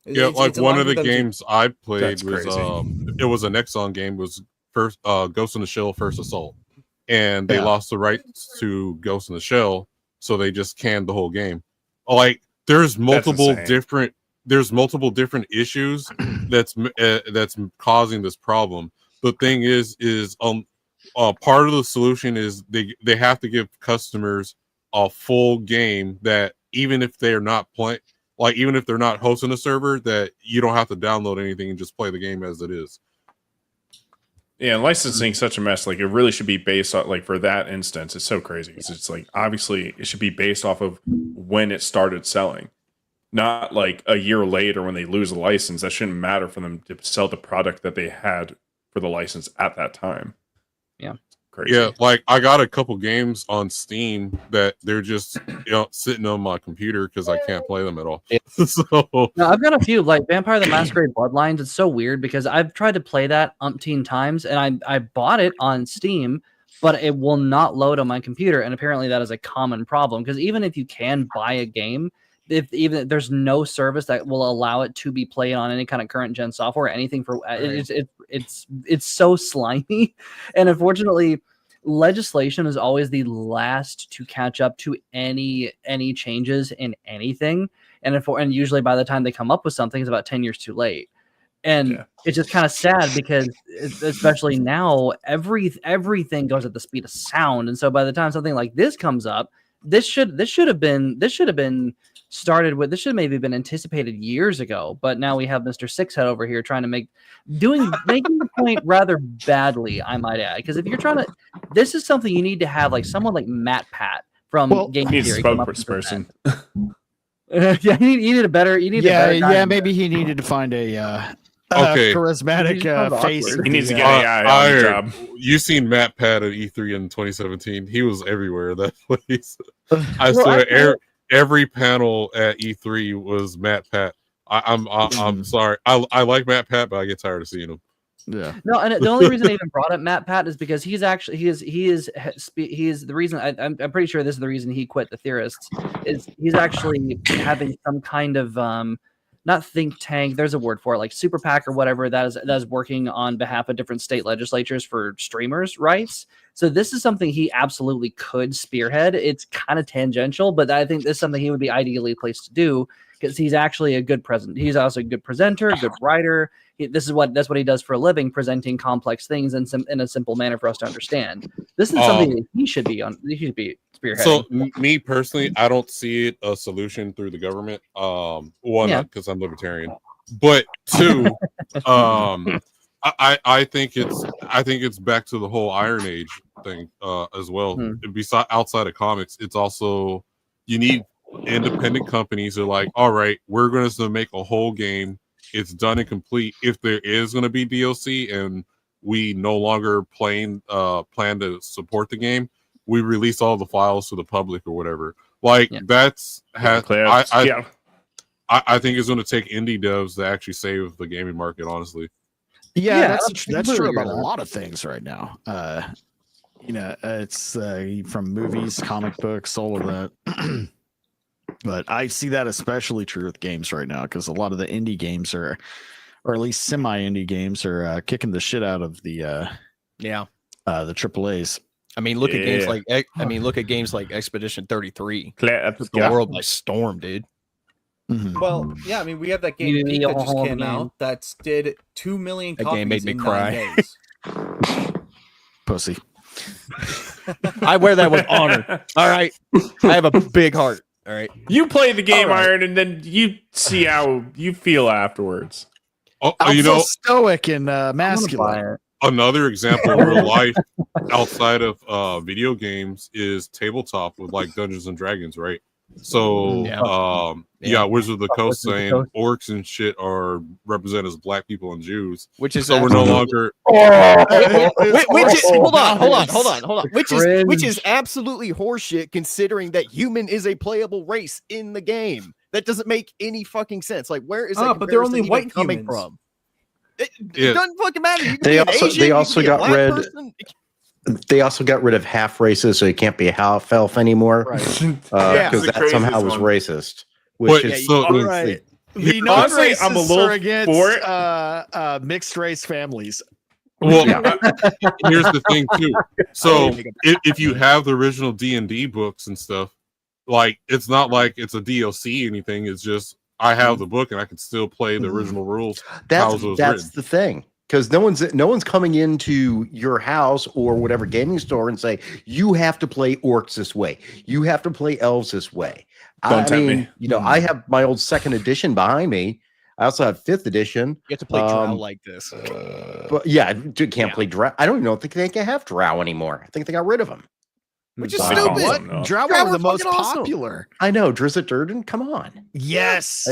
It's one of the games I played That's was crazy. it was a Nexon game, was first Ghost in the Shell First Assault, and they lost the rights to Ghost in the Shell, so they just canned the whole game. Like there's multiple different different issues that's causing this problem. The thing is part of the solution is they have to give customers a full game that even if they're not playing, like even if they're not hosting a server, that you don't have to download anything and just play the game as it is. Yeah, and licensing is such a mess. Like it really should be based on, like for that instance, it's so crazy. It's like obviously it should be based off of when it started selling, not like a year later when they lose a license. That shouldn't matter for them to sell the product that they had for the license at that time. Yeah. Crazy. Yeah, like I got a couple games on Steam that they're just sitting on my computer because I can't play them at all. So no, I've got a few like Vampire the Masquerade Bloodlines. It's so weird because I've tried to play that umpteen times and I bought it on Steam, but it will not load on my computer. And apparently that is a common problem because even if you can buy a game, if there's no service that will allow it to be played on any kind of current gen software, anything for it's so slimy, and unfortunately, legislation is always the last to catch up to any changes in anything, and usually by the time they come up with something, it's about 10 years too late, and it's just kind of sad because especially now everything goes at the speed of sound, and so by the time something like this comes up, this should have been started with. This should maybe been anticipated years ago, but now we have Mr. Sixhead over here trying to making the point rather badly, I might add. Because if you're trying to, this is something you need to have like someone like Matt Pat from Game Theory. Spokesperson. Yeah, you need a better. You need a better guy. Maybe he needed to find a Okay. charismatic face. He needs to get AI on the job. You seen Matt Pat at E3 in 2017? He was everywhere. That place. I swear, every panel at E3 was Matt Pat. I'm sorry. I like Matt Pat, but I get tired of seeing him. Yeah. No, and the only reason I even brought up Matt Pat is because he is the reason. I'm pretty sure this is the reason he quit the Theorists. Is he's actually having some kind of not think tank. There's a word for it, like super PAC or whatever. That is working on behalf of different state legislatures for streamers' rights. So this is something he absolutely could spearhead. It's kind of tangential, but I think this is something he would be ideally placed to do because he's actually a good presenter. He's also a good presenter, a good writer. That's what he does for a living, presenting complex things in a simple manner for us to understand. This is something that he should be spearheading. So me personally, I don't see it a solution through the government. One, because I'm libertarian, but two, I think it's back to the whole Iron Age thing as well. Besides, outside of comics, it's also you need independent companies who are like, all right, we're going to make a whole game. It's done and complete. If there is going to be DLC and we no longer plan to support the game, we release all the files to the public or whatever. Like I think it's going to take indie devs to actually save the gaming market. Honestly, that's true about a lot of things right now. It's from movies, comic books, all of that. But I see that especially true with games right now because a lot of the indie games or at least semi-indie games are kicking the shit out of the AAAs. I mean, look at games like Expedition 33. Took the world by storm, dude. Mm-hmm. Well, yeah, I mean, we have that game Peak that just came out that did 2 million copies. That game made me in cry. 9 days. Pussy. I wear that with honor. All right, I have a big heart. All right. You play the game, All right. Iron, and then you see how you feel afterwards. Oh, I'm you so know, stoic and masculine. another example in real life outside of video games is tabletop with like Dungeons and Dragons, right? So Wizard of the Coast saying orcs and shit are represented as black people and Jews, which is so we're no longer hold on. Which is absolutely horseshit considering that human is a playable race in the game. That doesn't make any fucking sense. Like, where is that? But they're only white coming humans. from? It doesn't fucking matter. You can They be an also Asian, they you also can be a got black rid. person. They also got rid of half races, so you can't be a half elf anymore, because that somehow was racist. Which is so all right. The Honestly, I'm a non-racists little are against for it. mixed race families. Well, here's the thing too. So if you have the original D&D books and stuff, like it's not like it's a DLC or anything. It's just I have the book and I can still play the original rules. That's the thing. Because no one's coming into your house or whatever gaming store and say you have to play orcs this way, you have to play elves this way. Don't tempt me. You know, I have my old 2nd edition behind me. I also have 5th edition. You have to play drow like this. But yeah, dude can't play drow. I don't even think they can have drow anymore. I think they got rid of them. Which is stupid. What? Drow were the most popular. I know. Drizzt Do'Urden, come on. Yes.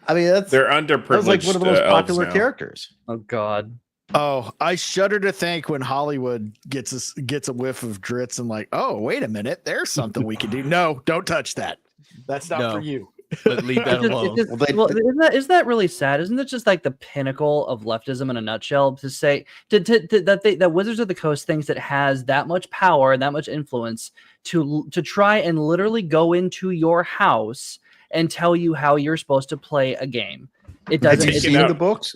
I mean, they're underprivileged. That was like one of the most popular now. characters. Oh God. Oh, I shudder to think when Hollywood gets a whiff of Drizzt and like, oh, wait a minute, there's something we can do. No, don't touch that. That's not for you. But leave that alone. Isn't that really sad? Isn't it just like the pinnacle of leftism in a nutshell to say that Wizards of the Coast thinks it has that much power and that much influence to try and literally go into your house and tell you how you're supposed to play a game? It doesn't. Have you seen the books?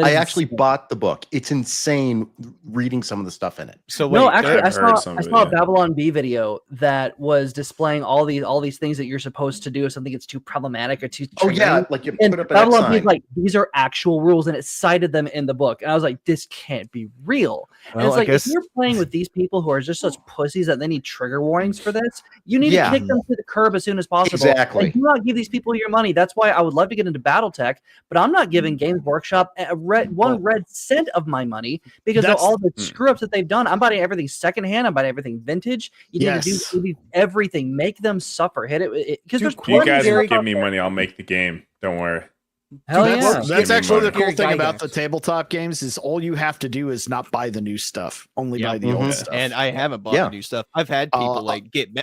I actually bought the book. It's insane reading some of the stuff in it. So no, actually, I saw a Babylon Bee video that was displaying all these things that you're supposed to do if something gets too problematic or too. Like you and put up Babylon Bee is like, these are actual rules, and it cited them in the book. And I was like, this can't be real. And it's like, if you're playing with these people who are just such pussies that they need trigger warnings for this, you need to kick them to the curb as soon as possible. Exactly. And do not give these people your money. That's why I would love to get into BattleTech, but I'm not giving Games Workshop one red cent of my money because of all the screw ups that they've done. I'm buying everything secondhand. I'm buying everything vintage. You need to do everything. Make them suffer. Hit it because there's you guys give me money. I'll make the game. Don't worry. Hell yeah. That's actually the cool thing about the tabletop games is all you have to do is not buy the new stuff, only buy the old stuff. And I haven't bought the new stuff. I've had people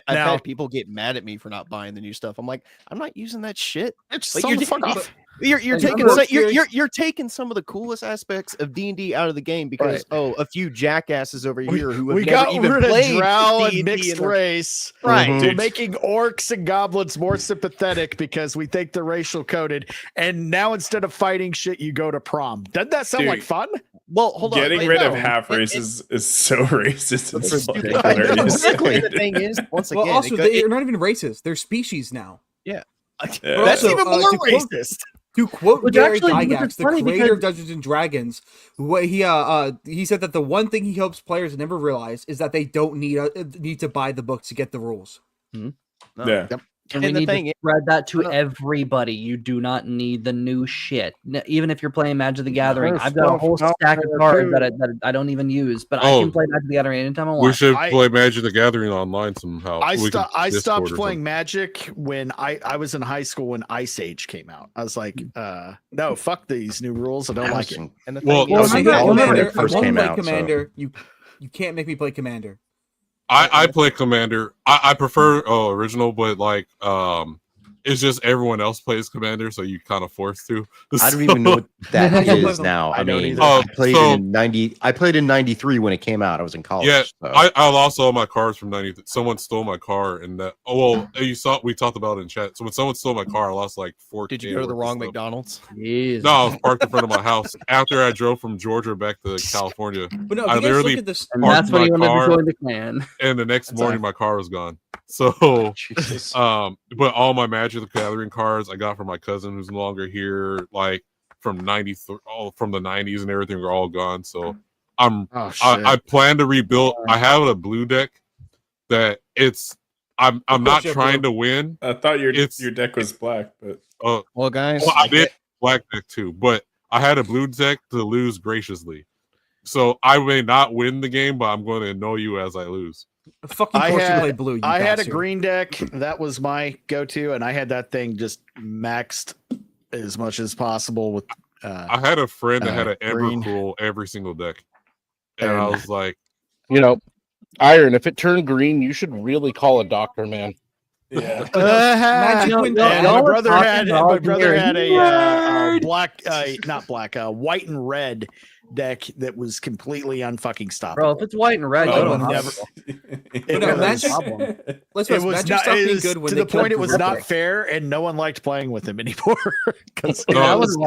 had people get mad at me for not buying the new stuff. I'm like, I'm not using that shit. It's like, so fuck off. You're taking some of the coolest aspects of D&D out of the game because a few jackasses over here who have never even played drow and D&D mixed race. Right. We're making orcs and goblins more sympathetic because we think they're racial coded. And now instead of fighting shit, you go to prom. Doesn't that sound like fun? Well, hold on. Getting rid of half races is so racist. It's stupid. hilarious. The thing is, once again, also they're not even races; they're species now. Yeah, that's even more racist. To quote Gary actually, Gygax, the creator of Dungeons and Dragons, he said that the one thing he hopes players never realize is that they don't need to buy the book to get the rules. Mm-hmm. Yeah. And we need to spread that to everybody. You do not need the new shit. Even if you're playing Magic the Gathering, I've got a whole stack of cards that I don't even use, but I can play Magic the Gathering anytime I want. We should play Magic the Gathering online somehow. I stopped playing Magic when I was in high school when Ice Age came out. I was like, no, fuck these new rules. I don't like it. And the Commander, you can't make me play Commander. I play Commander. I prefer original, but like it's just everyone else plays Commander, so you kind of forced to. I don't even know what that is now. I mean, I played in 90. I played in 93 when it came out. I was in college. Yeah, so. I lost all my cards from 90. Someone stole my car, and that. Oh well, you saw we talked about it in chat. So when someone stole my car, I lost like 4. Did you go to the wrong McDonald's? Jeez. No, I was parked in front of my house after I drove from Georgia back to California. But no, I literally that's when you wanted to join the clan. And the next morning, my car was gone. So, but all my Magic the Gathering cards I got from my cousin who's no longer here, like from from the 90s and everything, are all gone. So I plan to rebuild. I have a blue deck that it's I'm not trying to win. I thought your deck was black, but well, guys, I did black deck too, but I had a blue deck to lose graciously. So I may not win the game, but I'm going to annoy you as I lose. Fucking I course you play blue. I had a green deck. That was my go-to, and I had that thing just maxed as much as possible with. I had a friend that had an green. Evercool every single deck, and I was like, Iron. If it turned green, you should really call a doctor, man. Yeah. My brother had a black, white and red deck that was completely unfucking stoppable. Bro, if it's white and red, Oh, go to never. Let's It was not, stuff it being was good when to they the point killed it was Ripper. not fair, and no one liked playing with him anymore. I wouldn't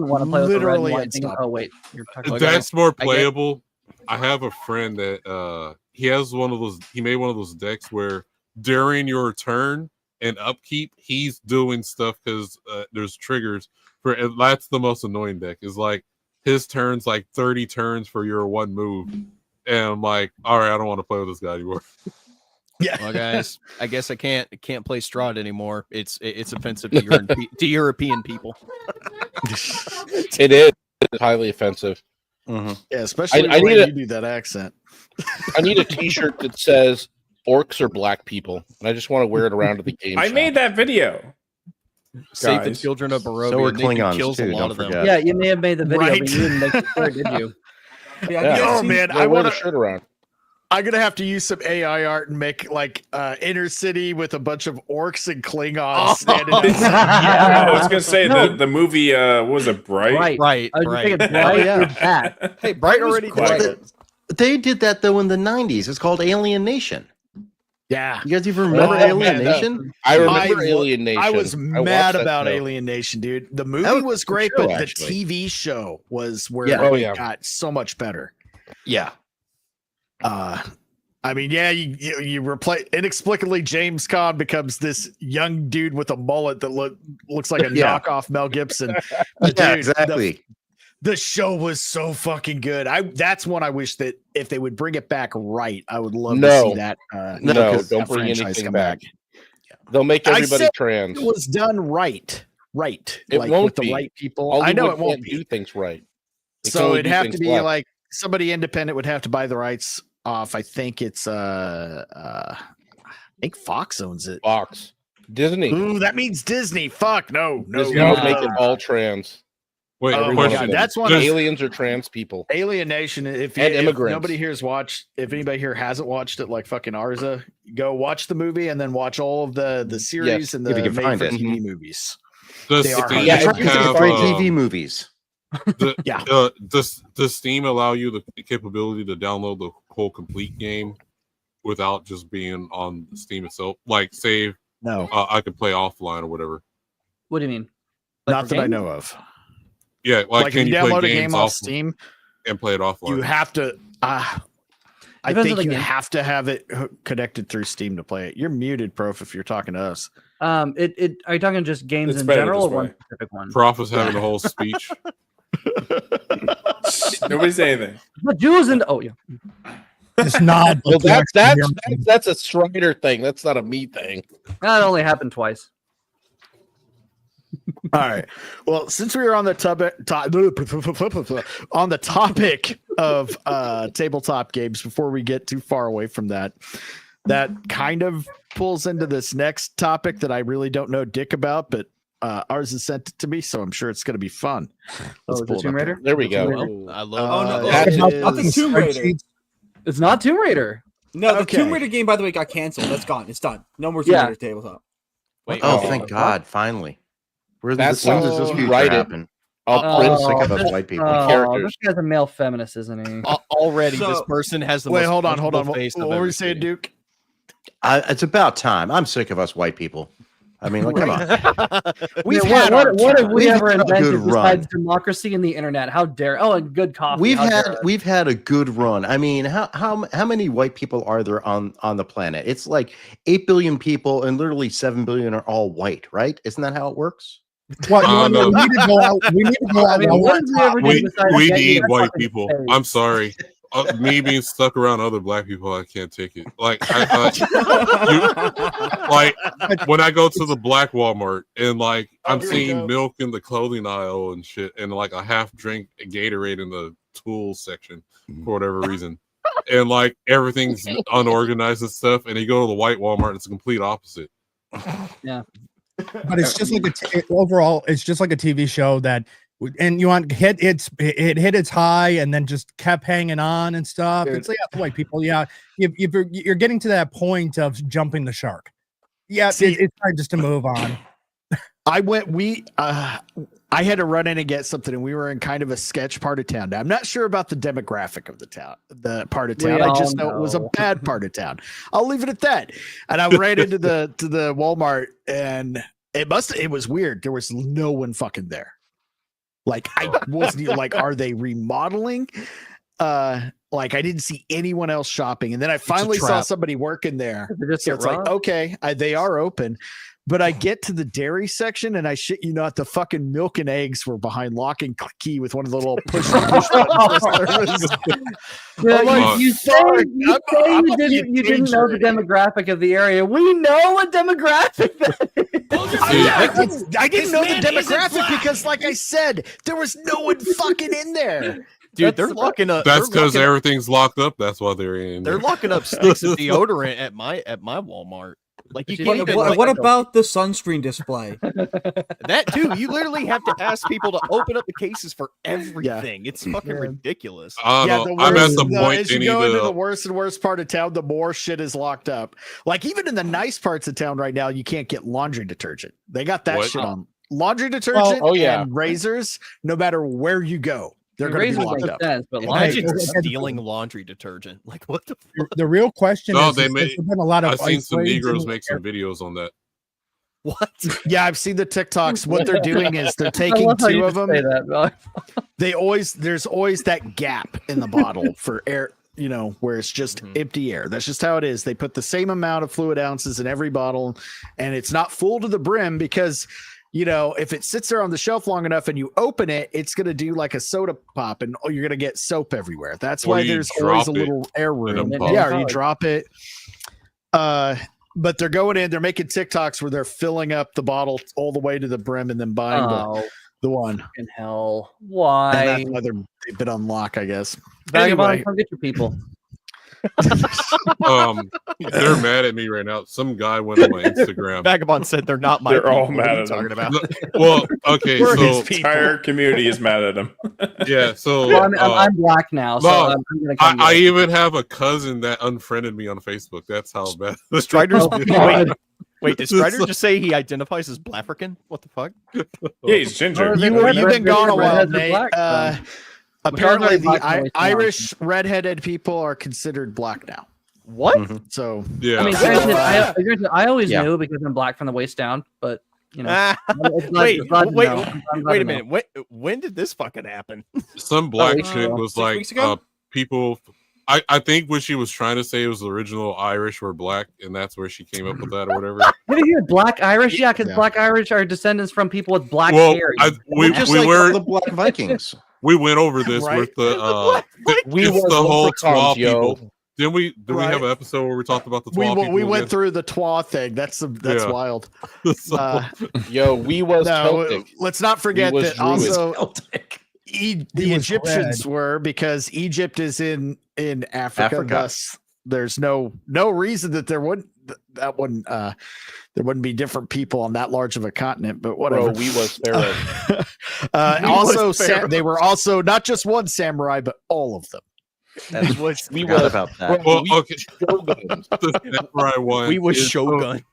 want to play with the red and literally white thing. unstoppable. Oh wait, you're talking about that's more playable. I have a friend that he has one of those. He made one of those decks where during your turn and upkeep, he's doing stuff because there's triggers for. And that's the most annoying deck. Is like his turns like 30 turns for your one move, and I'm like, all right, I don't want to play with this guy anymore. Yeah, well, guys, I guess I can't play Strahd anymore. It's offensive to European people. It is highly offensive. Yeah, especially I when need you do that accent. I need a T-shirt that says "Orcs are black people," and I just want to wear it around to the game. I made that video. Save the Guys. children of Barovia. So are Nathan Klingons kills too, a lot don't of them. forget. Yeah, you may have made the video, Right. but you didn't make the shirt, did you? Oh man, I wear want the to. shirt around. I'm gonna have to use some AI art and make like inner city with a bunch of orcs and Klingons standing outside. Yeah, I was gonna say the movie. What was it, Bright? Right. I was thinking Bright with that. Hey, Bright was already quiet. did it. They did that though in the 90s. It's called Alien Nation. Yeah, You guys even remember Oh, Alien man, Nation? I remember I- Alien Nation. I was watched mad that about show. Alien Nation, dude. The movie was was a good great, show, but actually. the TV show was where Yeah. Oh, it yeah. got so much better. Yeah. I mean, yeah, you replace inexplicably James Caan becomes this young dude with a mullet that looks like a Yeah. knockoff Mel Gibson. But Yeah, dude, exactly. The show was so fucking good. That's one I wish that if they would bring it back right, I would love to see that. No, that don't bring franchise anything come back. They'll make I everybody said trans. It was done right. It like won't with be. the right people. Hollywood I know it won't can't be. do things right. They can So only it'd do have to things be black. like somebody independent would have to buy the rights off. I think it's I think Fox owns it. Fox, Disney. Ooh, that means Disney. Fuck no. Disney would make it all trans. Wait, Oh my question. God, that's one. Aliens are trans people. Alien Nation. If And immigrants. nobody here's watched, if anybody here hasn't watched it, like fucking Arza, go watch the movie and then watch all of the series Yes, and if the you can made find for it. TV movies. Does They are Steam Yeah, Try to have, find TV movies. Yeah. Does Steam allow you the capability to download the whole complete game without just being on Steam itself? Like, say, No, I could play offline or whatever. What do you mean? Like not for that I games? know of. Yeah, like, Like can if you you play download a games game off off Steam, and play it offline? you have to. I Depends on think the you game. have to have it connected through Steam to play it. You're muted, Prof, if you're talking to us. Are you talking just games It's in better general or this one way. specific one? Prof was having a whole speech. Nobody say anything. The Jews and oh yeah. It's not. Well, that's a Strider thing. That's not a me thing. That only happened twice. All right. Well, since we were on the topic of tabletop games, before we get too far away from that kind of pulls into this next topic that I really don't know dick about, but ours is sent it to me, so I'm sure it's going to be fun. Let's Is pull it it Tomb up Raider? here. There we go. Oh, I love Oh no, that not the is- Tomb Raider. It's not Tomb Raider. No, the Okay. Tomb Raider game, by the way, got canceled. That's gone. It's done. No more Tomb Yeah. Raider tabletop. Wait, Oh, okay. thank God! Finally, when That's does this so future right. happen? I'll I'm print sick of us this- white people. Oh, characters. this guy's a male feminist, isn't he? Already, this So- person has the Wait, most hold on. comfortable What face I've were ever you saying, seen. Duke? It's about time. I'm sick of us white people. I mean, like, come on. We've We've had our what have time. we We've ever had a invented good besides run. democracy and the internet? How dare? Oh, and good coffee. We've How had dare us. we've had a good run. I mean, how many white people are there on the planet? It's like 8 billion people, and literally 7 billion are all white, right? Isn't that how it works? What, no. we need to go out. We need to go out. I mean, on what one did we ever top. do besides We get you need to white fucking people. space? I'm sorry. me being stuck around other black people, I can't take it. Like, when I go to the black Walmart and like I'm seeing milk in the clothing aisle and shit, and like a half drink Gatorade in the tools section for whatever reason, and like everything's unorganized and stuff, and you go to the white Walmart, and it's the complete opposite. Yeah, but it's just like overall, it's just like a TV show that. And you want hit its high and then just kept hanging on and stuff. Dude. It's like the white people, yeah. You're getting to that point of jumping the shark. Yeah, it's time just to move on. I had to run in and get something, and we were in kind of a sketch part of town. Now, I'm not sure about the demographic of the part of town. I just know it was a bad part of town. I'll leave it at that. And I ran into the Walmart, and it was weird. There was no one fucking there. Like I wasn't like, are they remodeling? Like I didn't see anyone else shopping, and then I finally saw somebody working there. So it's like, okay, they are open, but I get to the dairy section, and I shit you not, the fucking milk and eggs were behind lock and key with one of the little push buttons. You didn't know the demographic of the area. We know what demographic that is. I didn't know the demographic because, like I said, there was no one fucking in there. Dude, they're locking up. That's because everything's locked up. That's why they're in. They're locking up sticks of deodorant at my Walmart. Like you can't even, what about the sunscreen display? That too. You literally have to ask people to open up the cases for everything. It's fucking ridiculous. I'm at the point as you go into the worst and worst part of town, the more shit is locked up. Like even in the nice parts of town right now, you can't get laundry detergent. They got that shit on laundry detergent and razors. No matter where you go, they're going to be locked up. But imagine stealing laundry detergent. Like what the fuck? The real question is, there's been a lot of I've seen some Negroes make some videos on that. What? Yeah, I've seen the TikToks. What they're doing is they're taking two of them. There's always that gap in the bottle for air, where it's just empty air. That's just how it is. They put the same amount of fluid ounces in every bottle, and it's not full to the brim because if it sits there on the shelf long enough and you open it, it's going to do like a soda pop and you're going to get soap everywhere. That's why there's always a little air room. Yeah, or you drop it. But they're going in, they're making TikToks where they're filling up the bottle all the way to the brim and then buying the one. In hell. Why? And that's why they've been on lock, I guess. Vagabond, come get your people. They're mad at me right now. Some guy went on my Instagram. Vagabond said they're not my They're people. all mad at him. Talking about? Well, okay, so his entire community is mad at him. Yeah, so well, I'm black now, so I'm gonna come I even have a cousin that unfriended me on Facebook. That's how bad the Strider's. Wait, did Strider just say he identifies as Blafrican? What the fuck? Yeah, he's ginger. You've been gone a while, Nate. Apparently, the Irish redheaded people are considered black now. What? So yeah, I mean, granted, I always knew because I'm black from the waist down, but wait a minute. When did this fucking happen? Some black chick was like, people. I think what she was trying to say was the original Irish were black, and that's where she came up with that or whatever. Did you hear black Irish? Yeah, because black Irish are descendants from people with black hair. We were the Black Vikings. We went over this with the whole TWA people. Didn't we? Did we have an episode where we talked about the TWA people? We went through the TWA thing. That's wild. Let's not forget that also the Egyptians were, because Egypt is in Africa. Thus, there's no reason that there wouldn't be different people on that large of a continent. But whatever. We was Pharaoh. They were also not just one samurai, but all of them. That's what we were about that. Well, okay. The samurai one. We was Shogun.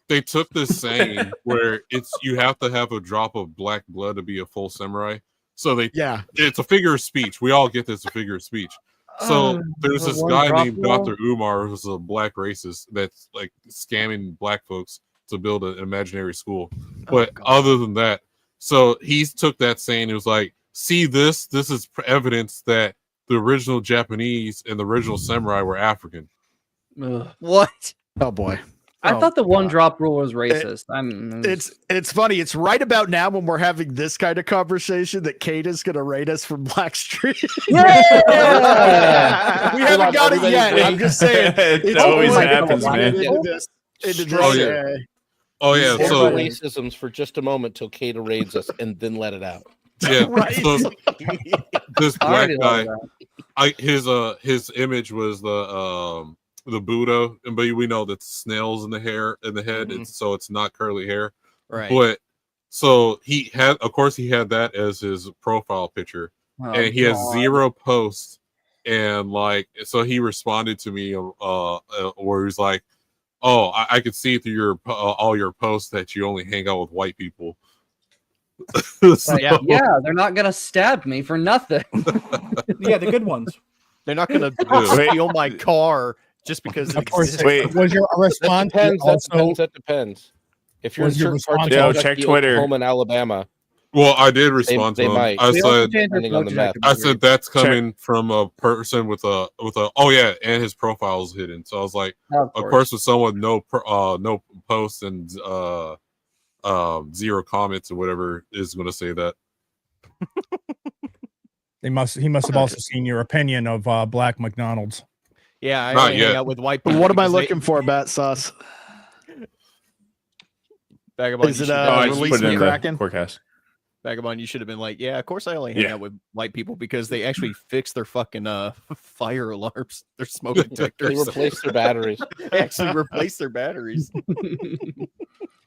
They took this saying where you have to have a drop of black blood to be a full samurai. So it's a figure of speech. We all get this, a figure of speech. So there's this guy named Dr. Umar who's a black racist that's like scamming black folks to build an imaginary school. But other than that, so he took that saying, it was like, see this is evidence that the original Japanese and the original samurai were African. What? Oh boy. I thought the one drop rule was racist. It's funny. It's right about now when we're having this kind of conversation that Kate is going to rate us from Blackstreet. Yeah! We haven't got it yet. I'm just saying. It always happens, man. Oh yeah, Hold so the racisms for just a moment till Kata raids us, and then let it out. yeah, Right. so this I black already love guy, that. his image was the Buddha, but we know that snails in the hair in the head, so it's not curly hair, Right. But so he had that as his profile picture, and he has 0 posts, and like so he responded to me where he's like, "Oh, I could see through your all your posts that you only hang out with white people." So- yeah, they're not gonna stab me for nothing. Yeah, the good ones. They're not gonna steal my car just because it Of course, exists. was your response That depends. If you're in Was your certain parts response- of check Kentucky, Twitter. Oklahoma, and Alabama, Well, I did respond they to him. might. I They also said, changed their depending on the map. I said that's coming from a person with a oh yeah, and his profile is hidden. So I was like, Of of course. course, with someone no posts and 0 comments or whatever is going to say that. He must have also seen your opinion of Black McDonald's. Yeah, I Not only hang yet. out with white people. What am I because they- looking for, Battsauce? Vagabond, Is you it should- I just release put it me in the Kraken? forecast. Vagabond, you should have been like, yeah, of course I only hang out with white people because they actually fix their fucking fire alarms, their smoke detectors. They replace their batteries. They actually replace their batteries.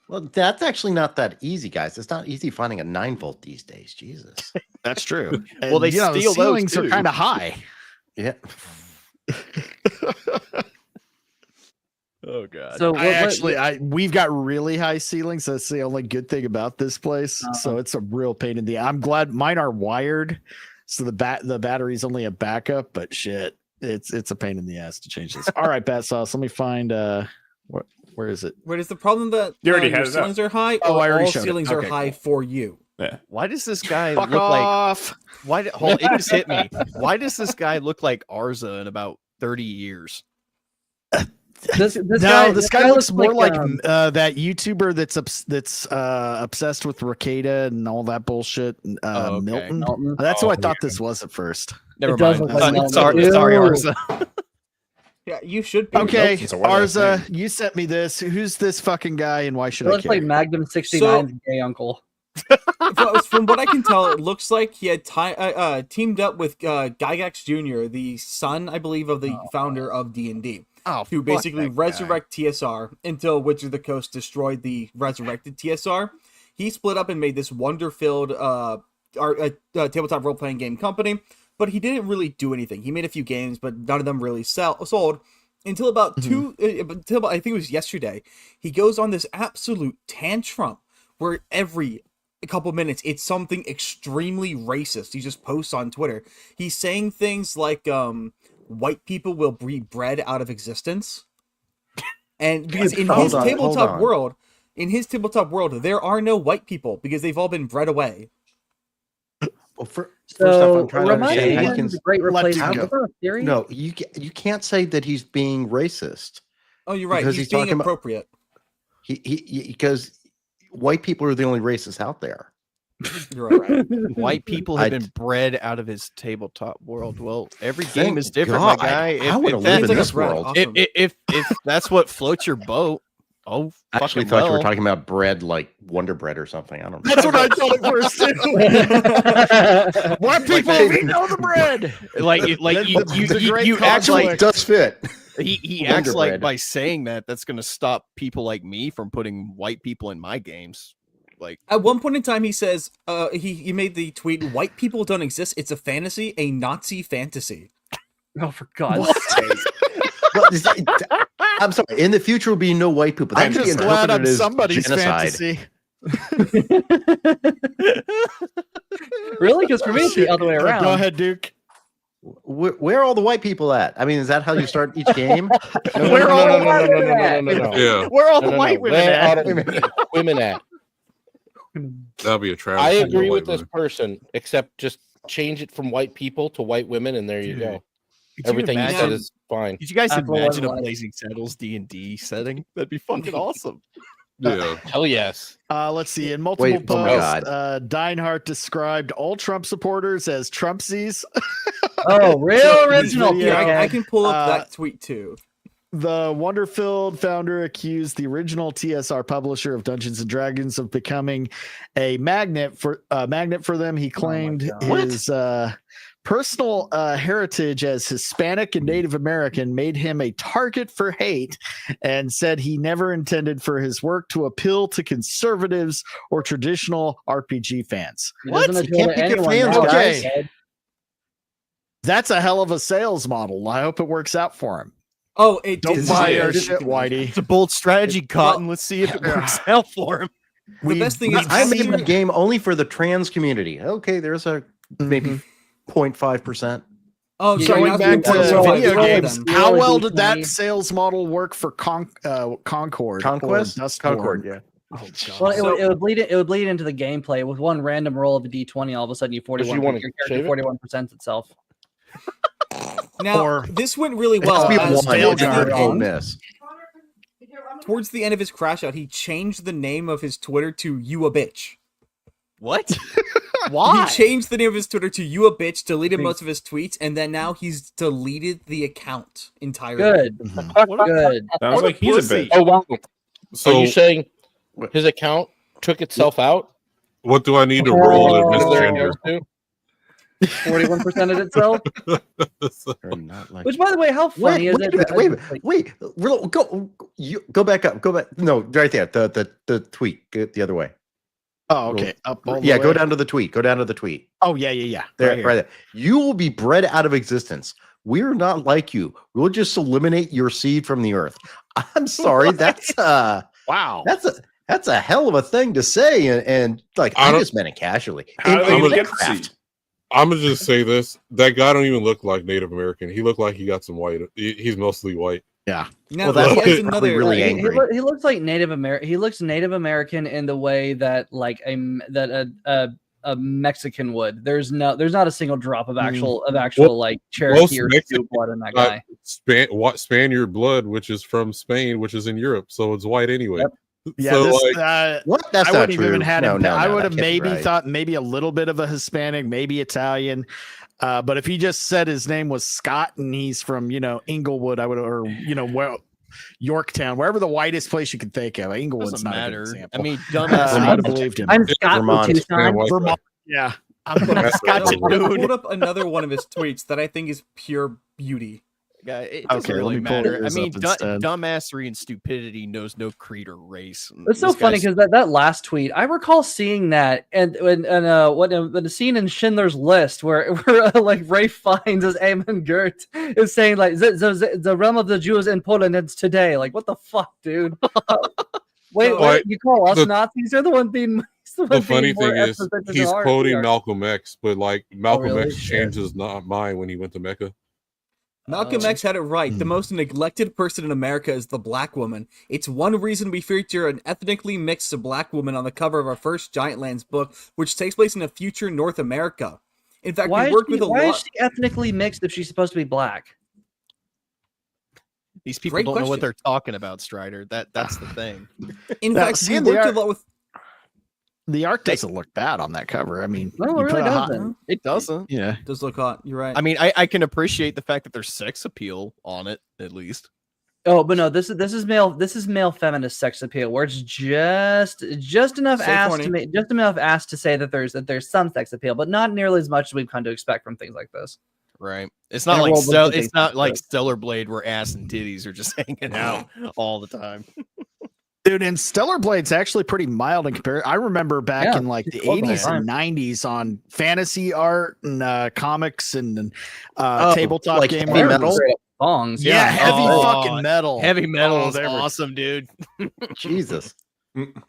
Well, that's actually not that easy, guys. It's not easy finding a 9-volt these days. Jesus. That's true. Well, they And, the steal those, ceilings are too. kind of high. Yeah. Oh god. So we've got really high ceilings. That's the only good thing about this place. So it's a real pain in the. I'm glad mine are wired, so the battery's only a backup. But shit, it's a pain in the ass to change this. All right, Battsauce. Let me find where is it? What is the problem that You already your had it up. ceilings are high? Oh, or I already all showed it. ceilings Okay, are high for you. Yeah. Why does this guy Fuck look off. like it just hit me. Why does this guy look like Arza in about 30 years? This guy looks more like that YouTuber that's obsessed with Ricada and all that bullshit. okay. Milton. That's who I thought this was at first. Never It does mind. look like Milton. Sorry, Ew. Arza. Yeah, you should be. Okay, Milton's a weird Arza, thing. you sent me this. Who's this fucking guy and why should It I looks care? like Magnum 69's gay uncle. From what I can tell, it looks like he had teamed up with Gygax Jr., the son, I believe, of the founder of D&D. To basically resurrect TSR until Wizard of the Coast destroyed the resurrected TSR. He split up and made this wonder-filled tabletop role-playing game company, but he didn't really do anything. He made a few games, but none of them really sold until about I think it was yesterday. He goes on this absolute tantrum where every couple minutes it's something extremely racist. He just posts on Twitter. He's saying things like white people will be bred out of existence. And because in his tabletop world, there are no white people because they've all been bred away. Well, first So, off, I'm trying to remind me understand how you again, can the Great Replacement. go. Is there a theory? No, you can't say that he's being racist. Oh, you're right. Because He's he's being talking about- appropriate. Because white people are the only racists out there. You're right. White people have been bred out of his tabletop world. Well, every game Thank is different, God. my guy. I wanna live in this world. If that's what floats your boat, I actually thought you were talking about bread like Wonder Bread or something. I don't know. That's what I thought at first too. White people eat all the bread. You actually It does fit. He Wonder acts like Bread. by saying that's going to stop people like me from putting white people in my games. Like At one point in time, he says, he made the tweet, "White people don't exist. It's a fantasy, a Nazi fantasy." Oh, for God's sake. I'm sorry. In the future, will be no white people. That I'm could be just glad I'm interpreted as somebody's genocide. fantasy. Really? Because for me, it's the other way around. Go ahead, Duke. Where are all the white people at? I mean, is that how you start each game? Where are all the white women at? Yeah, Where are all the white women Where at? are the women at? that'd be a travesty. I to agree white with this women. person, except just change it from white people to white women, and there you go. Everything you said is fine. Could you guys After imagine a one life. Blazing Saddles D&D setting? That'd be fucking awesome. Yeah. Hell yes. Let's see. In multiple Wait, oh my posts, Deinhardt described all Trump supporters as Trumpsies. Oh, real original. video, I can pull up that tweet too. The Wonderfield founder accused the original TSR publisher of Dungeons and Dragons of becoming a magnet for them. He claimed his personal heritage as Hispanic and Native American made him a target for hate, and said he never intended for his work to appeal to conservatives or traditional RPG fans. What? You can't pick your fans, guys. That's a hell of a sales model. I hope it works out for him. Oh, it Don't did. buy our shit, Whitey. It's a bold strategy, Cotton. Let's see if it works out for him. The best thing is, I made the game only for the trans community. Okay, there's a maybe 0.5%. Oh, sorry. Going back to video games, how well did that sales model work for Concord? Conquest? Concord, yeah. Oh, well, it would bleed it. It would bleed into the gameplay with one random roll of a D20. All of a sudden, you 41% itself. Now, this went really well. Towards the end of his crash out, he changed the name of his Twitter to "You a Bitch." What? Why? He changed the name of his Twitter to "You a Bitch," deleted most of his tweets, and then now he's deleted the account entirely. Good. Good. Sounds like he's a bitch. Oh wow. So are you saying his account took itself out? what do I need to roll in misgender? 41% of itself. Which, by the way, how funny is it? Wait. Go back up. Go back. No, right there. The tweet. Go the other way. Oh, okay. Up. Yeah, go down to the tweet. Go down to the tweet. Oh, yeah. There, right there. You will be bred out of existence. We're not like you. We'll just eliminate your seed from the earth. I'm sorry. That's wow. That's a hell of a thing to say, and like I just meant it casually. I'm gonna just say this: that guy don't even look like Native American. He looked like he got some white. He's mostly white. Yeah. Now, well, that's another really angry. He looks like Native American. He looks Native American in the way that like a Mexican would. There's not a single drop of actual like Cherokee or Sioux blood in that guy. Spaniard blood, which is from Spain, which is in Europe, so it's white anyway. Yep. Yeah, so, what? That's I not wouldn't true. even had him. I would have maybe right. thought maybe a little bit of a Hispanic, maybe Italian. But if he just said his name was Scott and he's from Inglewood, I would, or Yorktown, wherever the whitest place you could think of. Inglewood's not a good example. I mean, I would have believed him. I'm Scott from Tucson. Vermont. Yeah. I'm gonna put up another one of his tweets that I think is pure beauty. Yeah, it doesn't really matter. I mean, dumbassery and stupidity knows no creed or race. It's so funny because that last tweet, I recall seeing that, and the scene in Schindler's List where like Rafe Fiennes as Amon Gert is saying like the realm of the Jews in Poland it's today. Like what the fuck, dude? Wait, you call us Nazis? You're the one being. The funny thing is, he's quoting Malcolm X, but like Malcolm X changed his mind when he went to Mecca. Malcolm X had it right. The most neglected person in America is the black woman. It's one reason we feature an ethnically mixed black woman on the cover of our first Giant Lands book, which takes place in a future North America. In fact, we worked with a lot. Why is she ethnically mixed if she's supposed to be black? These people don't know what they're talking about, Strider. That's the thing. In fact, we worked a lot with. The art doesn't look bad on that cover. I mean, no, it really doesn't. It doesn't. Yeah, it does look hot. You're right. I mean, I can appreciate the fact that there's sex appeal on it, at least. Oh, but no, this is male feminist sex appeal, where it's just enough ass to say that there's some sex appeal, but not nearly as much as we've come to expect from things like this. Right. It's not like Stellar Blade where ass and titties are just hanging out all the time. Dude, and Stellar Blade's actually pretty mild in comparison. I remember back in like the 80s and 90s on fantasy art and comics and tabletop like game heavy metal songs. Yeah, heavy fucking metal. Heavy metal is awesome, dude. Jesus.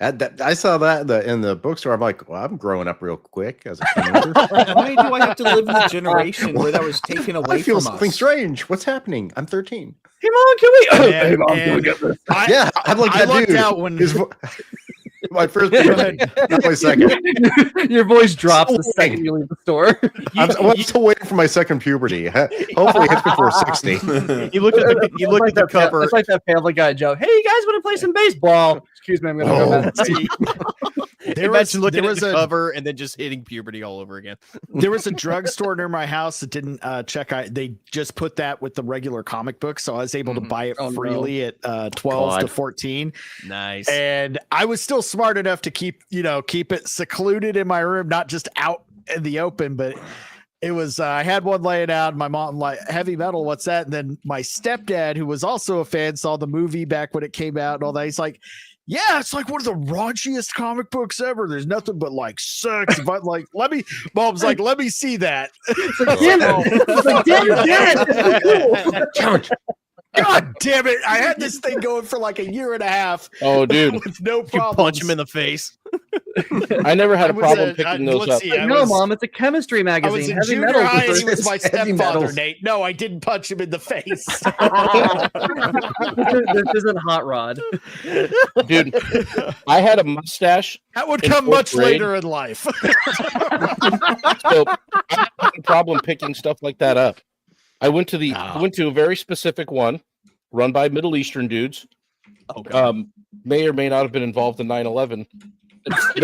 I saw that in the bookstore. I'm like, well, I'm growing up real quick as a teenager. Why do I have to live in the generation where that was taken away from us? I feel something strange. What's happening? I'm 13. Hey, Mom, can we? Hey, Mom, can we get this? I'm like that dude. Out when My first puberty, not my second. Your voice drops the second you leave the store. I'm still waiting for my second puberty. Hopefully, it hits before 60. You look at the cover. It's like that Family Guy joke. Hey, you guys want to play some baseball? Excuse me, I'm gonna go back to sleep. Imagine looking at the cover and then just hitting puberty all over again. There was a drugstore near my house that didn't check. They just put that with the regular comic book, so I was able to buy it freely at 12 to 14. Nice. And I was still smart enough to keep it secluded in my room, not just out in the open. But it was I had one laying out. And my mom like, heavy metal, what's that? And then my stepdad, who was also a fan, saw the movie back when it came out and all that. He's like, yeah, it's like one of the raunchiest comic books ever. There's nothing but like sex, but like, Mom's like, let me see that. God damn it. I had this thing going for like a year and a half. Oh, dude. With no You problem. punch him in the face. I never had a problem picking those up. No, Mom, it's a chemistry magazine. I was in Heavy junior metal. high and he was my Heavy stepfather, metals. Nate. No, I didn't punch him in the face. This isn't Hot Rod. Dude, I had a mustache. That would in come fourth much grade. later in life. So I had a problem picking stuff like that up. I went to a very specific one run by Middle Eastern dudes. May or may not have been involved in 9/11. They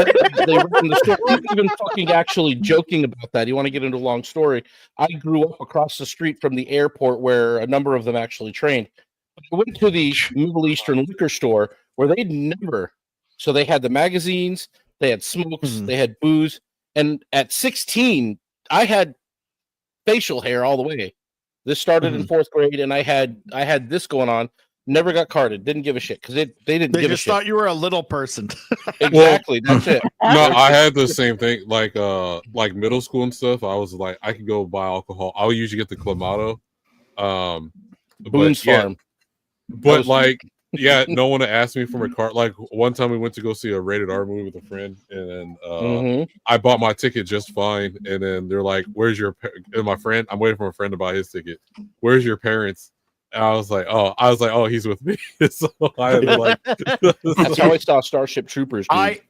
were in the store. I'm even fucking actually joking about that. You want to get into a long story? I grew up across the street from the airport where a number of them actually trained. I went to the Middle Eastern liquor store where they'd never. So they had the magazines, they had smokes, they had booze, and at 16, I had facial hair all the way. This started in fourth grade, and I had this going on. Never got carded. Didn't give a shit because they didn't They give a just shit. thought you were a little person. Exactly. That's it. No, I had the same thing. Like middle school and stuff. I was like, I could go buy alcohol. I would usually get the Clamato. Boone's Farm. But like, yeah, no one asked me for my card. Like one time we went to go see a rated R movie with a friend, and then I bought my ticket just fine. And then they're like, "Where's your?" And my friend, I'm waiting for my friend to buy his ticket. Where's your parents? And I was like, oh, he's with me. So I had to like. That's how I saw Starship Troopers. Dude.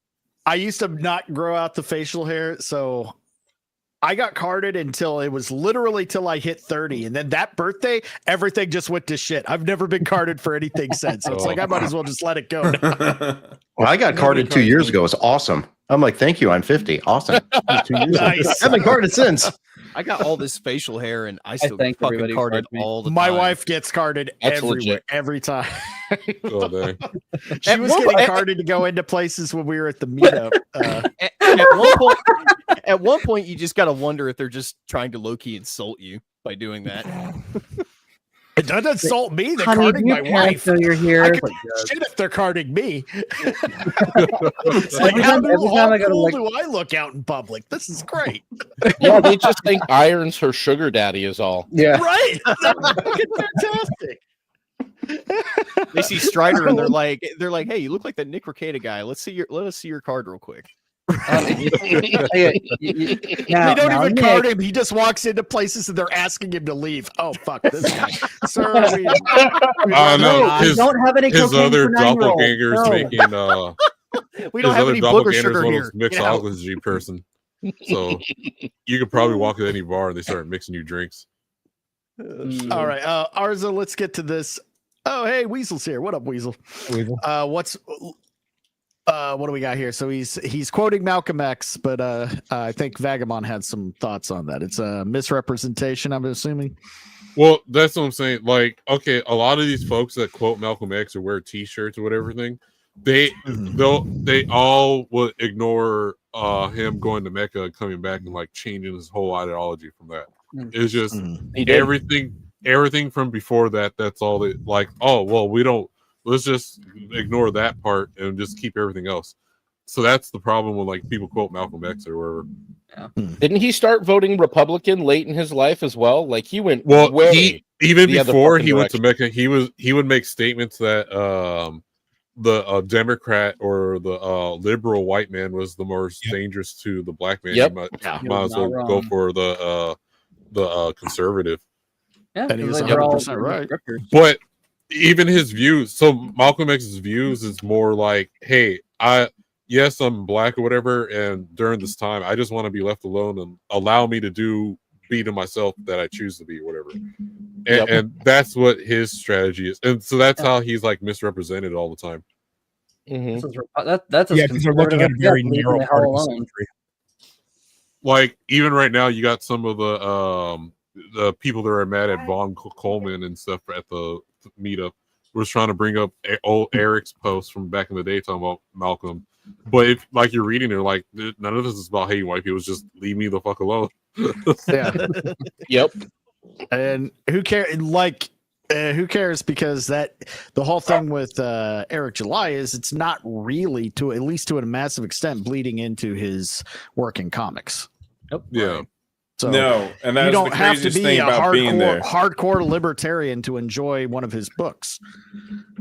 I used to not grow out the facial hair, so I got carded until it was literally till I hit 30. And then that birthday, everything just went to shit. I've never been carded for anything since. So it's like I might as well just let it go. Well, I got carded 2 years ago. It's awesome. I'm like, thank you. I'm 50. Awesome. 2 years Nice. ago. I haven't carded since. I got all this facial hair and I still thank fucking everybody who carded carded me. all the My time. wife gets carded That's everywhere, legit. every time. Oh, dang. She At was one getting point- carded to go into places when we were at the meetup. At one point, you just got to wonder if they're just trying to low key insult you by doing that. It doesn't insult me. They're Honey, carding do my your parents wife. know you're here? I It's could like, give shit if they're carding me. It's Every like, how time I go to, cool like- do I look out in public? This is great. Yeah, they just think Iron's her sugar daddy is all. Yeah. Right? That's fucking fantastic. They see Strider and they're like, hey, you look like that Nick Rekieta guy. Let us see your card real quick. They don't even card him. He just walks into places and they're asking him to leave. Oh, fuck this guy. Sir, I know I don't have any his cocaine other for 9-year-olds. doppelgangers No. making We don't his have other any booger doppelganger's sugar one here. of those Get out. mixology person. So you could probably walk to any bar and they start mixing you drinks. all right. Arza, let's get to this. Oh, hey, Weasel's here. What up, Weasel? What do we got here? So he's quoting Malcolm X, but I think Vagabond had some thoughts on that. It's a misrepresentation, I'm assuming. Well, that's what I'm saying. Like, okay, a lot of these folks that quote Malcolm X or wear T-shirts or whatever thing, they all would ignore him going to Mecca and coming back and like changing his whole ideology from that. It's just everything from before that. That's all they like. Oh well, let's just ignore that part and just keep everything else. So that's the problem when like people quote Malcolm X or wherever. Yeah. Didn't he start voting Republican late in his life as well? Like he went even the other before fucking he went to direction. Mecca, he would make statements that the Democrat or the liberal white man was the most dangerous to the black man. Yep. You might He as was well not go wrong. for the conservative. Yeah, And he was like they're all 100% right. scripters. But even his views, so Malcolm X's views is more like, hey, yes, I'm black or whatever, and during this time, I just want to be left alone and allow me to be to myself that I choose to be, whatever. And that's what his strategy is, and so that's how he's like misrepresented all the time. That's because they're looking at a very narrow part of the country. Like even right now, you got some of the people that are mad at Vaughn Coleman and stuff at the meetup. Was trying to bring up old Eric's post from back in the day talking about Malcolm, but if like you're reading it, like none of this is about hating white people. It's just leave me the fuck alone. Yeah. Yep. And who cares? Like, who cares? Because the whole thing with Eric July is it's not really at least to a massive extent bleeding into his work in comics. Nope. Yeah. So no, and that's you don't the have to craziest be thing a about being there. hardcore libertarian to enjoy one of his books.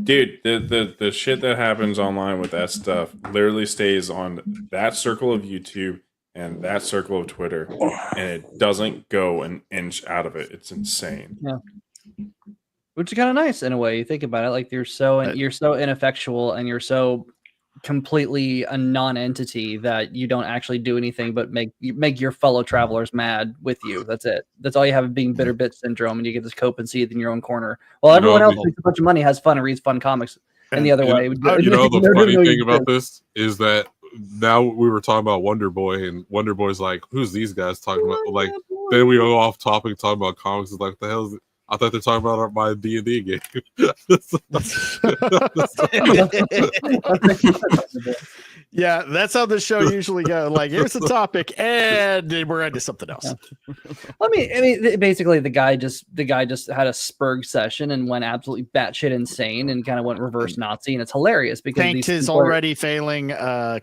Dude, the shit that happens online with that stuff literally stays on that circle of YouTube and that circle of Twitter, and it doesn't go an inch out of it. It's insane. Yeah. Which is kind of nice in a way. You think about it, like you're so ineffectual and you're so completely a non-entity that you don't actually do anything but make your fellow travelers mad with you. That's it. That's all you have, being bitter bit syndrome, and you get this cope and seethe in your own corner. Well, everyone else makes a bunch of money, has fun, and reads fun comics. And the other way, you know, the funny thing about this is that now we were talking about Wonder Boy, and Wonder Boy's like, "Who's these guys talking about?" Like, then we go off topic talking about comics. It's like, what the hell is it? I thought they're talking about my D&D game. Yeah, that's how the show usually goes. Like, here's the topic, and we're into something else. Yeah. I mean, basically, the guy just had a Spurg session and went absolutely batshit insane and kind of went reverse Nazi, and it's hilarious because thanked his already failing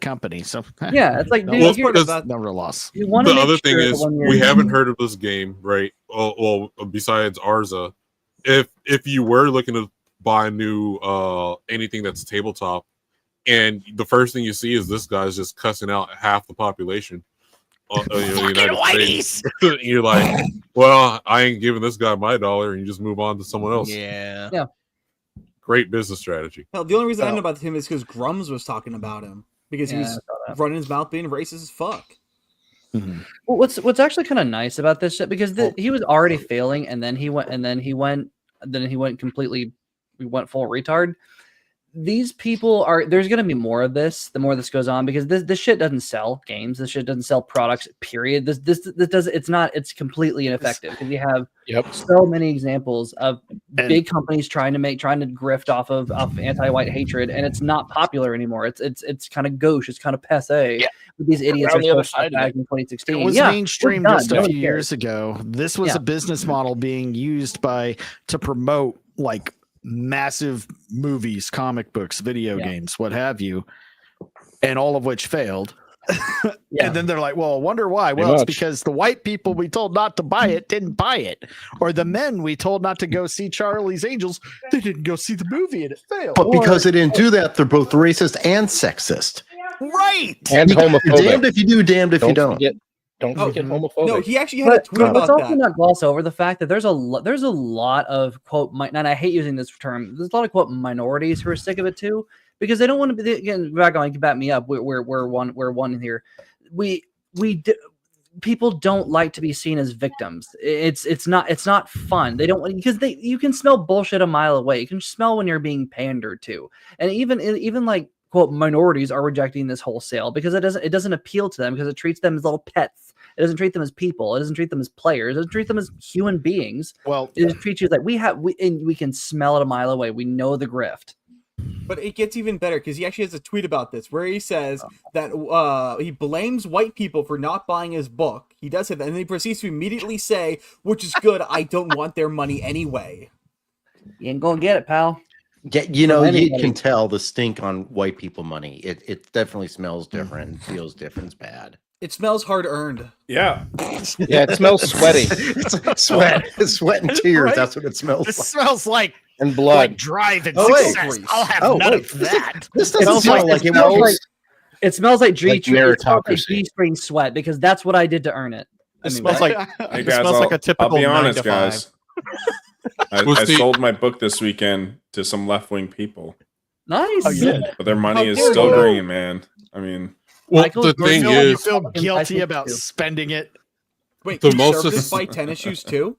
company. So yeah, it's like no real loss. The other thing is we haven't heard of this game, right? Well, besides Arza, if you were looking to buy new anything that's tabletop, and the first thing you see is this guy's just cussing out half the population, United States. You're like, well, I ain't giving this guy my $1, and you just move on to someone else. Yeah. Great business strategy. Hell, the only reason I know about him is because Grums was talking about him because he was running his mouth being racist as fuck. Mm-hmm. Well, what's actually kind of nice about this shit, because he was already failing, and then he went completely, we went full retard. These people there's going to be more of this the more this goes on, because this shit doesn't sell games. This shit doesn't sell products, period. This does, it's completely ineffective, because you have so many examples of big companies trying to grift off of anti-white hatred, and it's not popular anymore. It's kind of gauche, it's kind of passe. Yeah. These idiots are the other side back in 2016. It was mainstream just a few years ago. This was a business model being used to promote like massive movies, comic books, video games, what have you, and all of which failed. And then they're like, well, I wonder why. Well, it's because the white people we told not to buy it didn't buy it, or the men we told not to go see Charlie's Angels, they didn't go see the movie and it failed. But because they didn't do that, they're both racist and sexist, right? And homophobic. You're damned if you do, damned if you don't. Don't forget homophobic. No, he actually had a tweet about let's that. also not gloss over the fact that there's a lot of quote, and I hate using this term, there's a lot of quote minorities who are sick of it too, because they don't want to be, again, Vagabond, you can back me up. We're one here. People don't like to be seen as victims. It's not fun. They don't, because you can smell bullshit a mile away. You can smell when you're being pandered to, and even like quote minorities are rejecting this wholesale because it doesn't appeal to them, because it treats them as little pets. It doesn't treat them as people. It doesn't treat them as players. It doesn't treat them as human beings. Well, it treats you like we can smell it a mile away. We know the grift. But it gets even better, because he actually has a tweet about this where he says that he blames white people for not buying his book. He does say that, and then he proceeds to immediately say, which is good, I don't want their money anyway. You ain't gonna get it, pal. Yeah, you can tell the stink on white people money. It definitely smells different, feels different, it's bad. It smells hard earned. Yeah. Yeah, it smells sweaty. Sweat and tears. Right? That's what it smells It like. smells like and blood. Like drive and success. I'll have none of that. This doesn't smell like it was. It smells like meritocracy. G-string sweat, because that's what I did to earn it. It smells like hey guys, like a typical. I'll be honest, guys. I sold my book this weekend to some left-wing people. Nice. Oh, yeah. But their money is dare still you. green, man. I mean, Well, Michael, the you're thing still- is, You feel Fucking guilty Tyson about too. spending it. Wait, The conservatives most- buy tennis shoes too?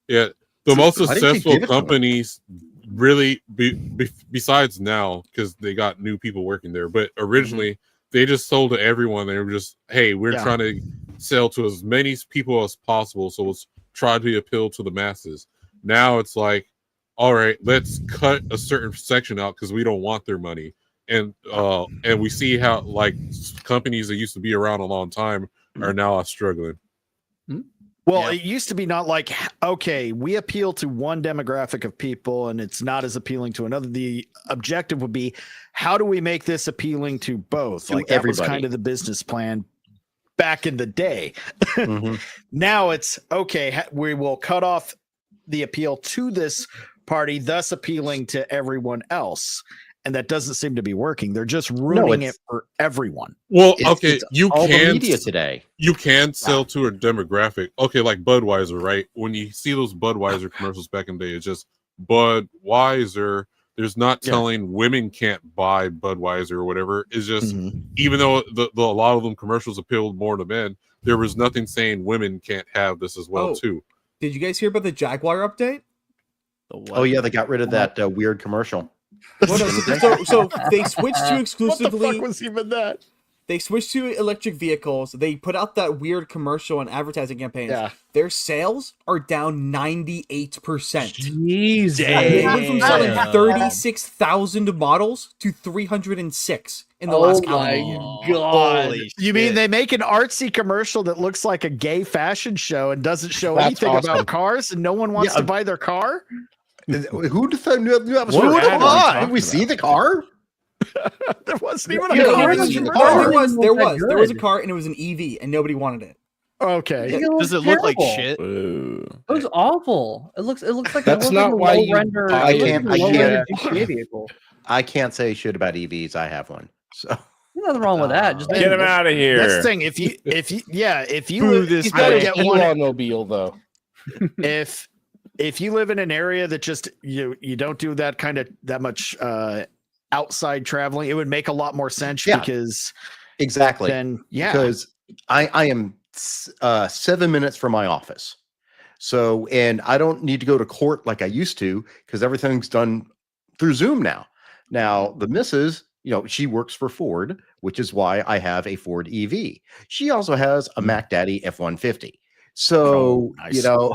yeah, the most why didn't you successful give it to them? companies really, besides now, because they got new people working there, but originally they just sold to everyone. They were just, hey, we're Yeah. trying to sell to as many people as possible, so let's try to appeal to the masses. Now it's like, all right, let's cut a certain section out because we don't want their money. And we see how like companies that used to be around a long time are now struggling. Well, it used to be not like, okay, we appeal to one demographic of people and it's not as appealing to another. The objective would be, how do we make this appealing to both? To Like that was everybody. kind of the business plan back in the day. Mm-hmm. Now it's, okay, we will cut off the appeal to this party, thus appealing to everyone else. And that doesn't seem to be working. They're just ruining it for everyone. Well, It's- okay, it's you all the can media today. You can sell to a demographic. Okay, like Budweiser, right? When you see those Budweiser commercials back in the day, it's just Budweiser. There's not telling women can't buy Budweiser or whatever. It's just even though a lot of them commercials appealed more to men, there was nothing saying women can't have this as well too. Did you guys hear about the Jaguar update? Oh yeah, they got rid of that weird commercial. So they switched to exclusively. What the fuck was even that? They switched to electric vehicles. They put out that weird commercial and advertising campaigns. Yeah. Their sales are down 98%. Jesus. They went from selling 36,000 models to 306 in the last calendar year. God. You mean they make an artsy commercial that looks like a gay fashion show and doesn't show That's anything awesome. about cars and no one wants to buy their car? Who knew that was What who ad are we Have talking we seen the car? There wasn't even Yeah, a car. there was a car and it was an EV and nobody wanted it. Okay. Does it look like shit? It looks awful. It looks like That's a not why low you render. buy it looks it. like a I low-render can't- GTA vehicle. I can't say shit about EVs. I have one. So There's nothing wrong with that. Just Get him out of here. That's the thing. If you Boo live, this he's guy. gotta He's get got an one. automobile though. If you live in an area that just you don't do that much outside traveling, it would make a lot more sense because exactly. then because I am 7 minutes from my office. So, and I don't need to go to court like I used to because everything's done through Zoom now. Now, the missus, she works for Ford, which is why I have a Ford EV. She also has a Mac Daddy F-150. So, nice. So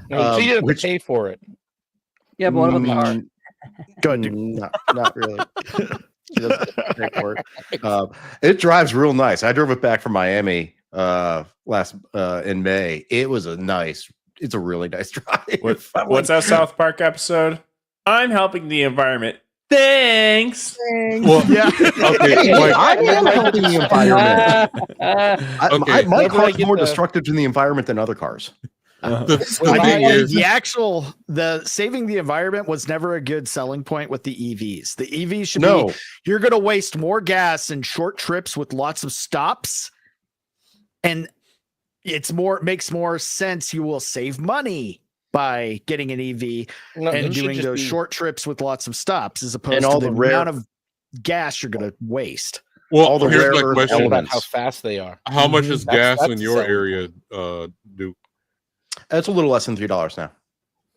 you didn't have to pay for it. Yeah, but what about the car? Good. Not really. She doesn't pay for it. It drives real nice. I drove it back from Miami last in May. It's a really nice drive. What's that South Park episode? I'm helping the environment. Thanks. Well, yeah. Okay, I am helping the environment. Okay. My car's more destructive to the environment than other cars. The saving the environment was never a good selling point with the EVs. The EVs should be, you're going to waste more gas in short trips with lots of stops. And it makes more sense. You will save money by getting an EV and doing those short trips with lots of stops as opposed to the amount of gas you're going to waste. Well, all the here's rare my earth question. elements. How fast they are. How much is gas That's in the your selling area, Duke? It's a little less than $3 now.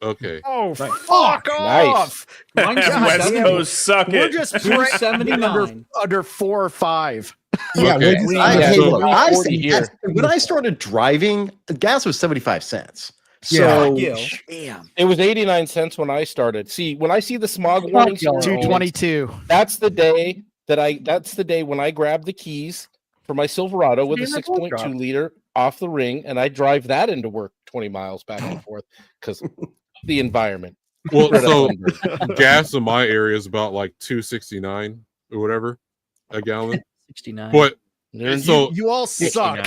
Okay. Oh, fuck off! West Coast suck We're it. just praying under 4 or 5. Yeah, Okay. when So- I started driving, the gas was 75 cents. Yeah. So, Damn. It was 89 cents when I started. See, when I see the smog warnings, 222. That's the day when I grab the keys for my Silverado with a 6.2 liter off the ring, and I drive that into work 20 miles back and forth because the environment. Well, so gas in my area is about like $2.69 or whatever a gallon. 69. But So you all suck.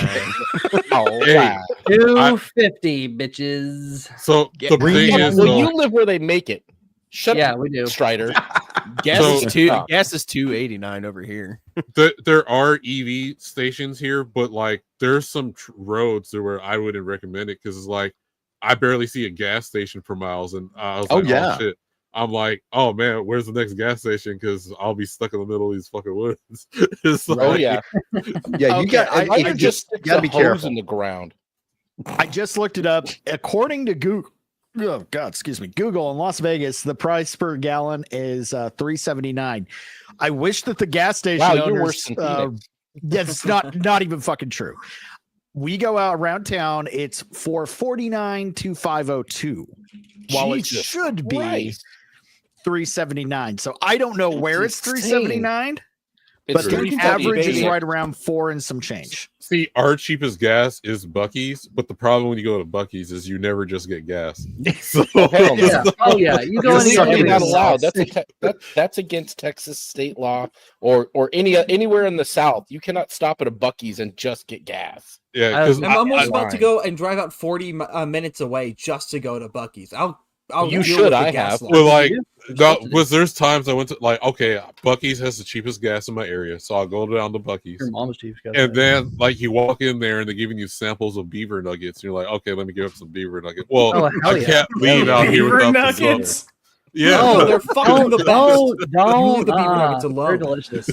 Oh, Hey, wow. 250 bitches. So the thing is, well, you live where they make it. Shut Yeah, up, we do. Strider. Gas So- is $2.89 over here. there are EV stations here, but like there's some roads where I wouldn't recommend it because it's like I barely see a gas station for miles, and I was like, oh shit. I'm like, oh man, where's the next gas station? Because I'll be stuck in the middle of these fucking woods. It's like, Oh yeah, Yeah, you got. I just gotta be hose careful. in the ground. I just looked it up. According to Google, oh God, excuse me, Google in Las Vegas, the price per gallon is $3.79. I wish that the gas station Wow, owners, you're worse than Phoenix. that's not even fucking true. We go out around town, it's $4.49 to $5.02, while it Jesus should be Christ. $3.79. So I don't know where it's $3.79, It's but the $3.50, average is baby. right around $4 and some change. see, our cheapest gas is Buc-ee's, but the problem when you go to Buc-ee's is you never just get gas. So, hell no. Yeah. Oh yeah, you go You're in legally there. not allowed. That's against Texas state law or anywhere in the South. You cannot stop at a Buc-ee's and just get gas. yeah, because I'm almost about to go and drive out 40 minutes away just to go to Buc-ee's. I'll You deal should, with the I gas have. law. well, like, there's times I went to like, okay, Buc-ee's has the cheapest gas in my area, so I'll go down to Buc-ee's. Your mom's cheap. And then, like, you walk in there and they're giving you samples of beaver nuggets. And you're like, okay, let me give up some beaver nuggets. Well, Oh, hell I yeah. can't leave out here Beaver without nuggets? the Yeah, No, they're fucking the best. Don't, Leave the beaver nuggets they're alone. delicious.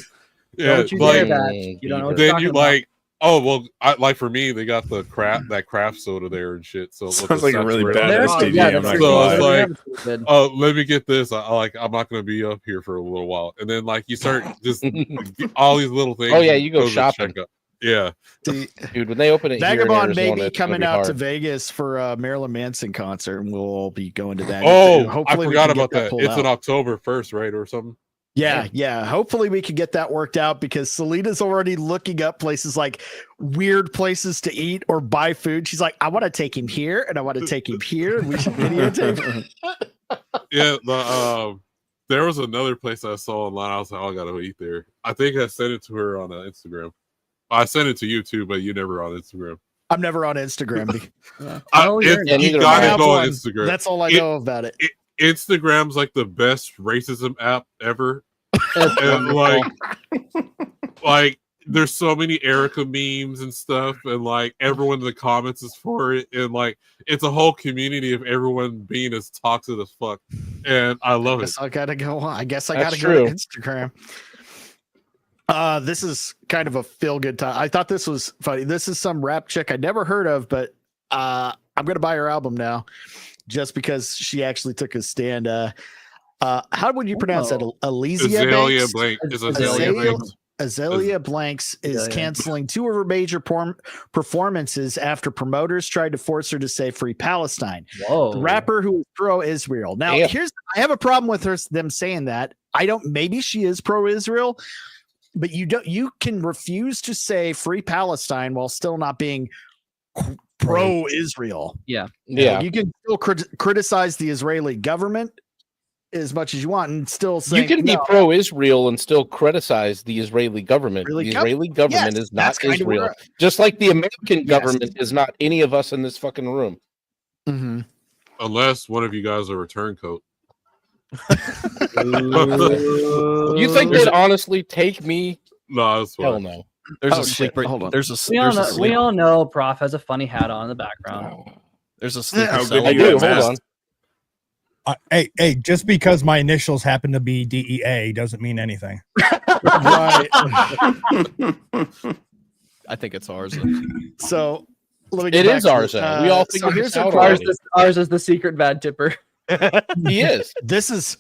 yeah. Don't you Like, dare that. You don't know what then you're you talking about. like, oh well, like for me, they got the craft soda there and shit. So Sounds like a really bad They're- STD. yeah, I'm not they're- gonna lie. So they're it's like, good. oh, let me get this. I'm not going to be up here for a little while, and then like you start just all these little things. Oh, yeah, you go to shopping. check out. Yeah, Dude, when they open it here in Vagabond Arizona, may be it's gonna coming be out to hard. Vegas for a Marilyn Manson concert, and we'll all be going to that. Oh, I Hopefully we forgot can get about that. pulled It's out. on October 1st, right, or something. Yeah. Hopefully we can get that worked out because Selena's already looking up places like weird places to eat or buy food. She's like, I want to take him here and I want to take him here, and we should videotape. Yeah, there was another place I saw online. I was like, oh, I gotta eat there. I think I sent it to her on Instagram. I sent it to you too, but you never on Instagram. I'm never on Instagram. You gotta go on Instagram. That's all I know about it. Instagram's like the best racism app ever, and like there's so many Erica memes and stuff, and like everyone in the comments is for it, and like it's a whole community of everyone being as toxic as fuck, and I love it. I gotta go on. I guess I That's gotta go true. to Instagram. This is kind of a feel good time. I thought this was funny. This is some rap chick I never heard of, but I'm gonna buy her album now just because she actually took a stand. How would you pronounce that? Elysia Azalea Banks? Blank is Azalea Blanks. Azalea Blanks is canceling 2 of her major performances after promoters tried to force her to say "Free Palestine." Whoa. The rapper who is pro-Israel. Now, Damn. I have a problem with them saying that. Maybe she is pro-Israel, but you can refuse to say "Free Palestine" while still not being pro-Israel. Yeah. Yeah. You can still criticize the Israeli government as much as you want and still say You can be pro-Israel and still criticize the Israeli government. Really? The Israeli government Yes, is not that's kind of Israel. where- Just like the American government is not any of us in this fucking room. Mm-hmm. Unless one of you guys are a turncoat. You think they'd honestly take me? No, that's Hell fine. no. There's Oh, a shit. sleeper. Hold on. There's a. We all There's a know, we sleeper. all know Prof has a funny hat on in the background. There's a sleeper How cell. good I you do. at Hold math? on. Hey, just because my initials happen to be DEA doesn't mean anything. Right. I think it's ours. So let me get It back is to ours. We all so figured here's this the out part. already. Ours is the secret bad tipper. He is. This is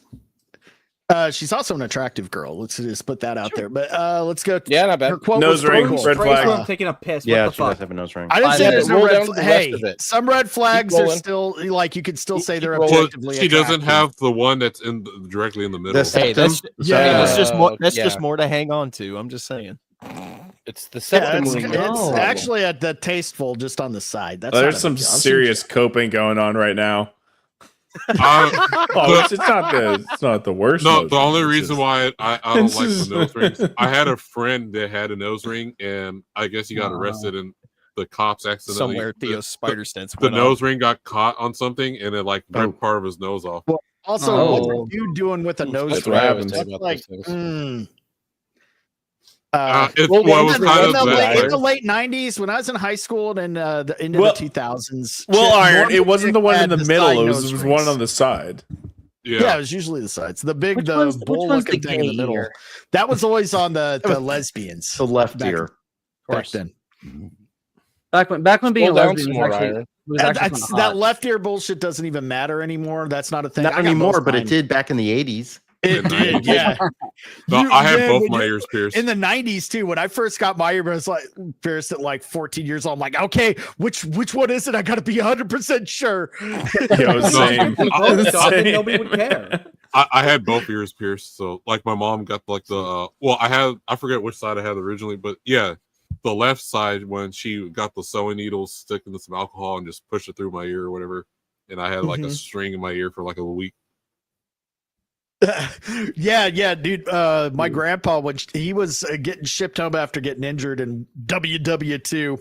she's also an attractive girl. Let's just put that out there. But let's go. Yeah, not bad. Her quote Nose was pretty ring, cool. red flag. I'm taking a piss. Yeah, What she the does fuck? have a nose ring. I didn't say Yeah, there's but no roll red down flag. the rest Hey, of it. some red flags are going. still like you could still say they're rolling. Well, objectively she doesn't attractive. have the one that's directly in the middle. Hey, that's Yeah. just more. That's Yeah. just more to hang on to. I'm just saying. It's the Yeah, septum it's, ring. it's problem. actually at the tasteful just on the side. That's There's not a some big deal. serious coping going on right now. I- Oh, it's not the worst. No, nose the ring. only It's reason just- why I don't This like is- the nose rings, I had a friend that had a nose ring, and I guess he got arrested, and the cops accidentally Somewhere Theo's spider stents. the went nose off. ring got caught on something, and it like ripped part of his nose off. Well, also, Oh. what are you doing with a nose That's ring? what happens. That's about like, those things. It well, was in, kind of in the bad. late 90s, when I was in high school and into Well- the 2000s. Well, shit, Iron, normal it wasn't the one in had the side middle. It nose was rings. one on the side. Yeah, it was usually the sides. The big, Which the one's the bull-looking thing in the gay middle. ear? That was always on the lesbians. The left back, ear. back then. Back when being a Scroll down lesbian some was more, actually, Iron. was actually kinda That hot. left ear bullshit doesn't even matter anymore. That's not a thing. Not I got anymore, both but it mine. did back in the 80s. It did, yeah. No, I had man, both when my you- ears pierced. in the 90s too. When I first got my ears like pierced at like 14 years old, I'm like, okay, which one is it? I got to be 100% sure. Yo, same. Nobody would care. I had both ears pierced, so like my mom got like the I forget which side I had originally, but yeah, the left side when she got the sewing needles stick into some alcohol and just pushed it through my ear or whatever, and I had like a string in my ear for like a week. yeah, dude. My grandpa, when he was getting shipped home after getting injured in WW2,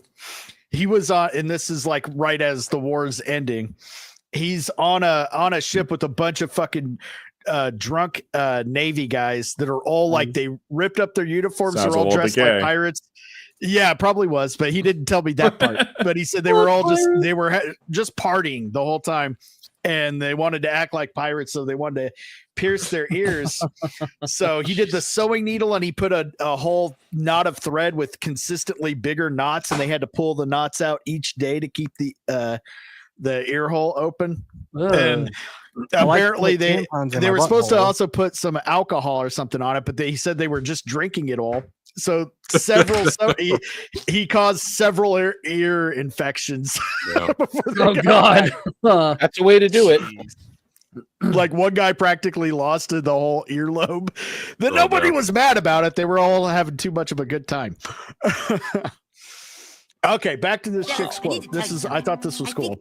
he was on, and this is like right as the war's ending. He's on a ship with a bunch of fucking drunk Navy guys that are all like they ripped up their uniforms. Sounds They're a all little dressed bit like gay. pirates. Yeah, it probably was, but he didn't tell me that part. But he said they were all just partying the whole time, and they wanted to act like pirates, so they wanted to pierce their ears. So he did the sewing needle, and he put a whole knot of thread with consistently bigger knots, and they had to pull the knots out each day to keep the ear hole open. And apparently they were supposed to also put some alcohol or something on it, but he said they were just drinking it all. So he caused several ear infections. Yeah. Oh God, that's a way to do it. Like one guy practically lost the whole earlobe. Then nobody was mad about it. They were all having too much of a good time. Okay, back to this chick's quote. I thought this was cool.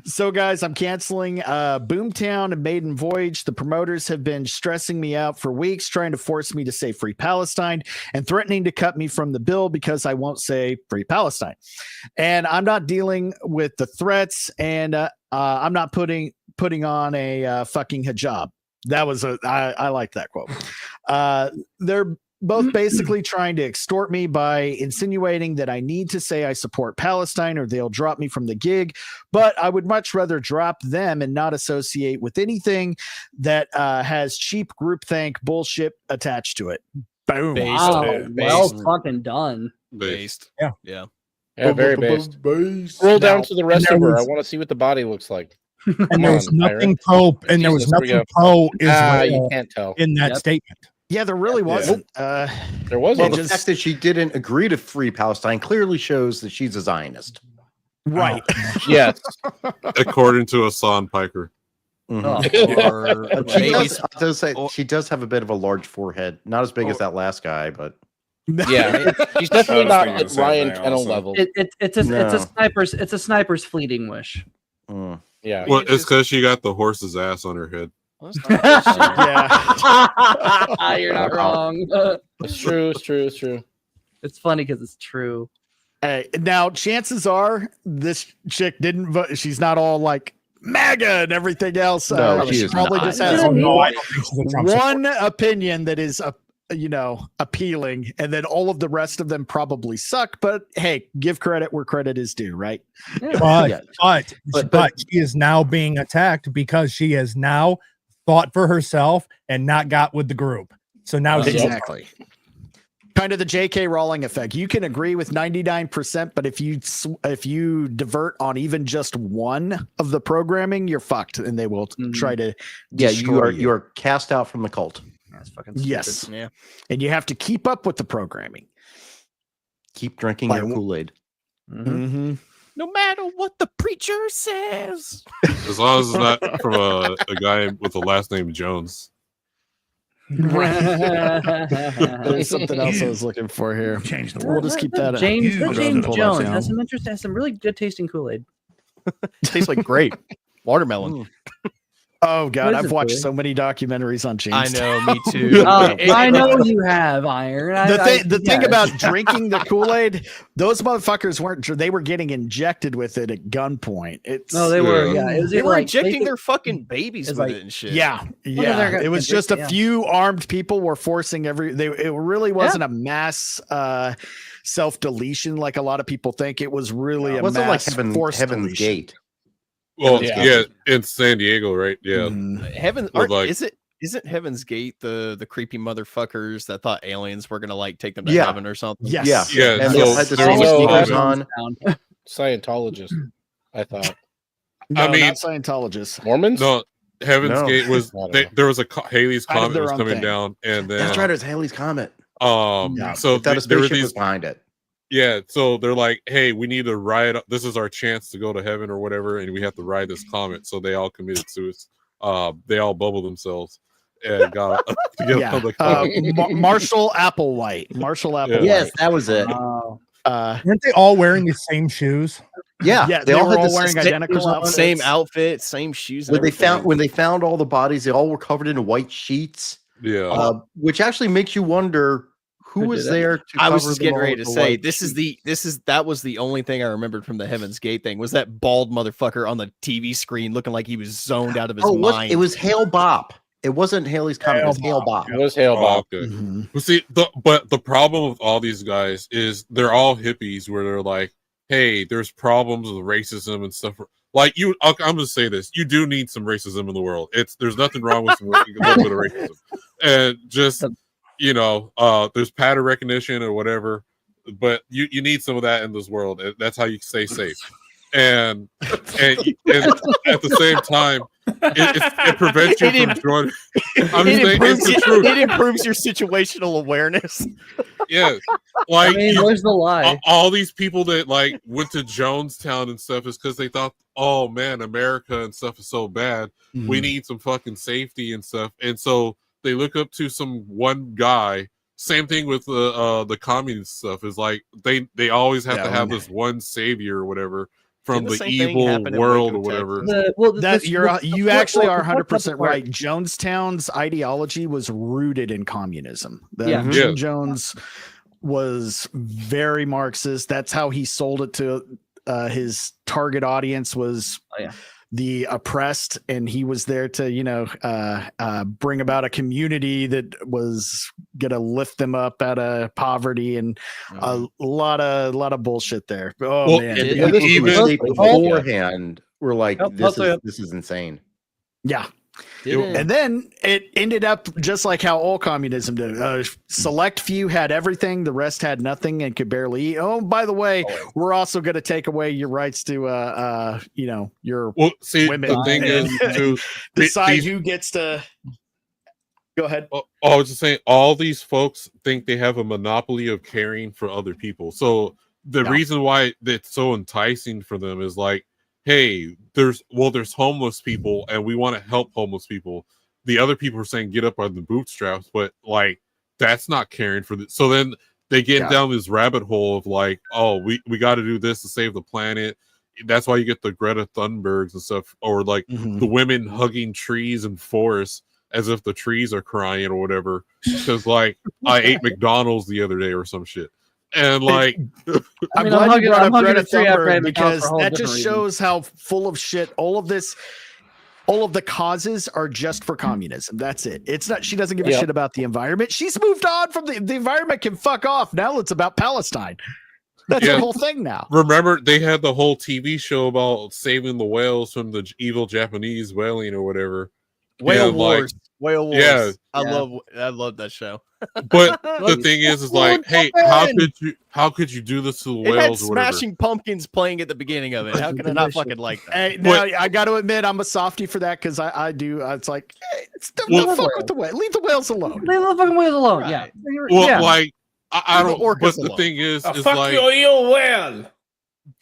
So guys, I'm canceling Boomtown and Maiden Voyage. The promoters have been stressing me out for weeks, trying to force me to say Free Palestine and threatening to cut me from the bill because I won't say Free Palestine. And I'm not dealing with the threats, and I'm not putting on a fucking hijab. That was I like that quote. They're both basically trying to extort me by insinuating that I need to say I support Palestine or they'll drop me from the gig. But I would much rather drop them and not associate with anything that has cheap groupthink bullshit attached to it. Boom. Wow. Well fucking done. Based. Yeah. Yeah, very based. Scroll down to the rest of her. I want to see what the body looks like. And there was nothing pro, and there was nothing pro Israel you can't tell in that statement. Yeah, there really wasn't. There wasn't. Well, the fact that she didn't agree to free Palestine clearly shows that she's a Zionist. Right. Yes. According to Hassan Piker. She does have a bit of a large forehead. Not as big as that last guy, but yeah, she's definitely not at Ryan Kennel level. It's a sniper's fleeting wish. Yeah. Well, it's because she got the horse's ass on her head. Yeah. You're not wrong. It's true. It's true. It's true. It's funny because it's true. Hey, now chances are this chick didn't vote. She's not all like MAGA and everything else. No, she probably not. just has No, one opinion that is appealing, and then all of the rest of them probably suck. But hey, give credit where credit is due, right? But she is now being attacked because she has now fought for herself and not got with the group. So now exactly. Kind of the J.K. Rowling effect. You can agree with 99%, but if you divert on even just one of the programming, you're fucked, and they will try to destroy you are cast out from the cult. That's fucking stupid. Yes. Yeah. And you have to keep up with the programming. Keep drinking your Kool-Aid. Mm-hmm. No matter what the preacher says. As long as it's not from a guy with the last name Jones. There's something else I was looking for here. Change the We'll world. just keep that. James Pull that Jones down. has some really good tasting Kool-Aid. Tastes like grape. Watermelon. Oh God, What is I've it, watched Billy? so many documentaries on James. I know, me too. I know you have, Iron. The thing about drinking the Kool-Aid, those motherfuckers they were getting injected with it at gunpoint. No, they were. Yeah, it was They were like, injecting their fucking babies with it and shit. Yeah. It was just a few armed people were forcing it really wasn't a mass self-deletion like a lot of people think. It was really It a wasn't like mass forced Heaven's deletion. Gate. Well, yeah, in San Diego, right? Yeah. Heaven, With, like, isn't Heaven's Gate the creepy motherfuckers that thought aliens were gonna like take them to Yeah. heaven or something? Yes. Yeah. And So they had the there same was sneakers comment- on. Scientologist, I thought. No, I mean, not Scientologists. Mormons? No, Heaven's No. Gate was I don't they, know. there was a Haley's Kind of Comet their was own coming thing. down, and then That's right. It was Haley's Comet. Yeah. so That a there were spaceship these was behind it. Yeah, so they're like, hey, we need to ride. This is our chance to go to heaven or whatever, and we have to ride this comet. So they all committed suicide. They all bubbled themselves and got to get on the comet. Marshall Applewhite. Marshall Applewhite. Yes, that was it. Weren't they all wearing the same shoes? Yeah, Yeah, they all were had all the wearing same- identical outfits. Same outfit, same shoes. And when they found all the bodies, they all were covered in white sheets. Yeah, which actually makes you wonder who was did that? there to I was cover just them getting all ready with to the say white that was the only thing I remembered from the Heaven's Gate thing was that bald motherfucker on the TV screen looking like he was zoned out of his mind. It was Hale Bop. It wasn't Haley's Comet. It was Hale Bop. It was Hale Bob. Okay. Mm-hmm. Well, see, but the problem with all these guys is they're all hippies, where they're like, hey, there's problems with racism and stuff. Like I'm gonna say this: you do need some racism in the world. There's nothing wrong with a little bit of racism, and just there's pattern recognition or whatever, but you need some of that in this world. That's how you stay safe. And at the same time, it prevents you from joining. I'm just saying, it's the truth. It improves your situational awareness. Yeah, like I mean, where's the lie? All these people that like went to Jonestown and stuff is because they thought, oh man, America and stuff is so bad. Mm-hmm. We need some fucking safety and stuff, and so they look up to some one guy. Same thing with the communist stuff. Is like they always have to have this one savior or whatever from the evil world or whatever. You actually are 100% right. Jonestown's ideology was rooted in communism. Jim Jones was very Marxist. That's how he sold it to his target audience was the oppressed, and he was there to bring about a community that was gonna lift them up out of poverty, and a lot of bullshit there. Oh man, even beforehand we're like, this is insane. Yeah. And then it ended up just like how all communism did. Select few had everything, the rest had nothing and could barely eat. Oh, by the way, we're also going to take away your rights to, your women. The thing is, to decide who gets to. Go ahead. I was just saying, all these folks think they have a monopoly of caring for other people. So the reason why it's so enticing for them is like, hey, there's homeless people and we want to help homeless people. The other people are saying get up on the bootstraps, but like that's not caring for this. So then they get down this rabbit hole of like, oh, we got to do this to save the planet. That's why you get the Greta Thunbergs and stuff, or like the women hugging trees and forests as if the trees are crying or whatever. Because like I ate McDonald's the other day or some shit. And like, I'm glad you brought up Greta Thunberg because that just shows how full of shit all of the causes are just for communism. That's it. It's not. She doesn't give a shit about the environment. She's moved on from the environment. Can fuck off. Now it's about Palestine. That's the whole thing now. Remember, they had the whole TV show about saving the whales from the evil Japanese whaling or whatever. Whale Wars. Whale Wars. Yeah. I love that show. But the thing is like, hey, how could you do this to the whales? It had or whatever? Smashing Pumpkins playing at the beginning of it. How can I not fucking like that? Hey, now I got to admit, I'm a softie for that because I do. It's like, hey, don't fuck with the whale. Leave the whales alone. Leave the fucking whales alone. Yeah. Well, like I don't. But the thing is fuck like you, whale.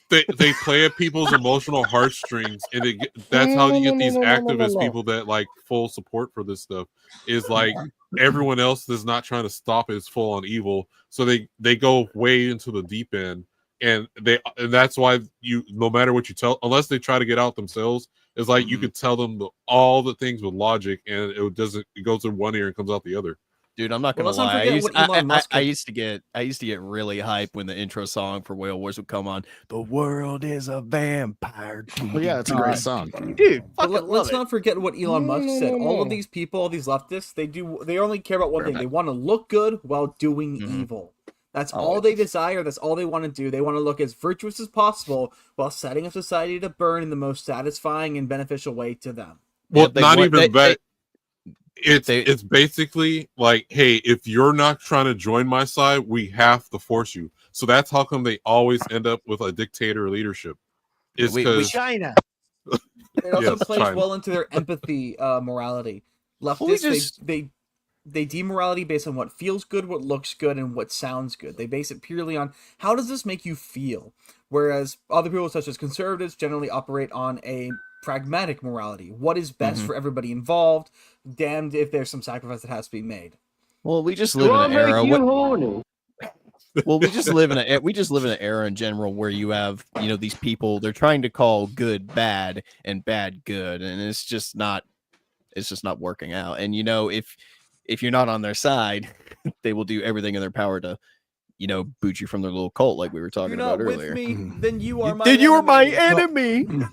They play at people's emotional heartstrings, and that's how you get these activist people that like full support for this stuff. Is like everyone else is not trying to stop it; it's full on evil, so they go way into the deep end, and that's why you, no matter what you tell, unless they try to get out themselves, it's like you could tell them all the things with logic, and it goes in one ear and comes out the other. Dude, I'm not gonna lie. I used to get really hyped when the intro song for Whale Wars would come on. The world is a vampire. Well, yeah, it's a great song, dude. Let's not forget what Elon Musk said. All of these people, all these leftists, they only care about one thing. They want to look good while doing evil. That's all they desire. That's all they want to do. They want to look as virtuous as possible while setting up society to burn in the most satisfying and beneficial way to them. Well, it's basically like, hey, if you're not trying to join my side, we have to force you. So that's how come they always end up with a dictator leadership. It's because China. It also plays well into their empathy morality. Leftists, they demorality based on what feels good, what looks good, and what sounds good. They base it purely on how does this make you feel? Whereas other people, such as conservatives, generally operate on a pragmatic morality. What is best for everybody involved? Damned if there's some sacrifice that has to be made. Well, we just live in an era. Well, we just live in an era in general where you have, these people, they're trying to call good bad and bad good, and it's just not working out. And if you're not on their side, they will do everything in their power to boot you from their little cult, like we were talking about earlier. With me, then you are my then you are my enemy. enemy.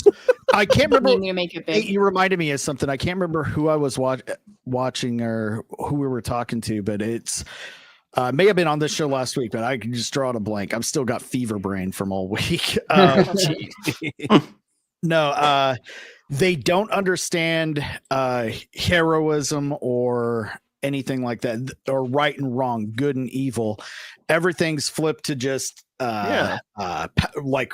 I can't remember. You reminded me of something. I can't remember who I was watching or who we were talking to, but it's may have been on this show last week, but I can just draw it a blank. I've still got fever brain from all week. No, they don't understand heroism or anything like that, or right and wrong, good and evil. Everything's flipped to just like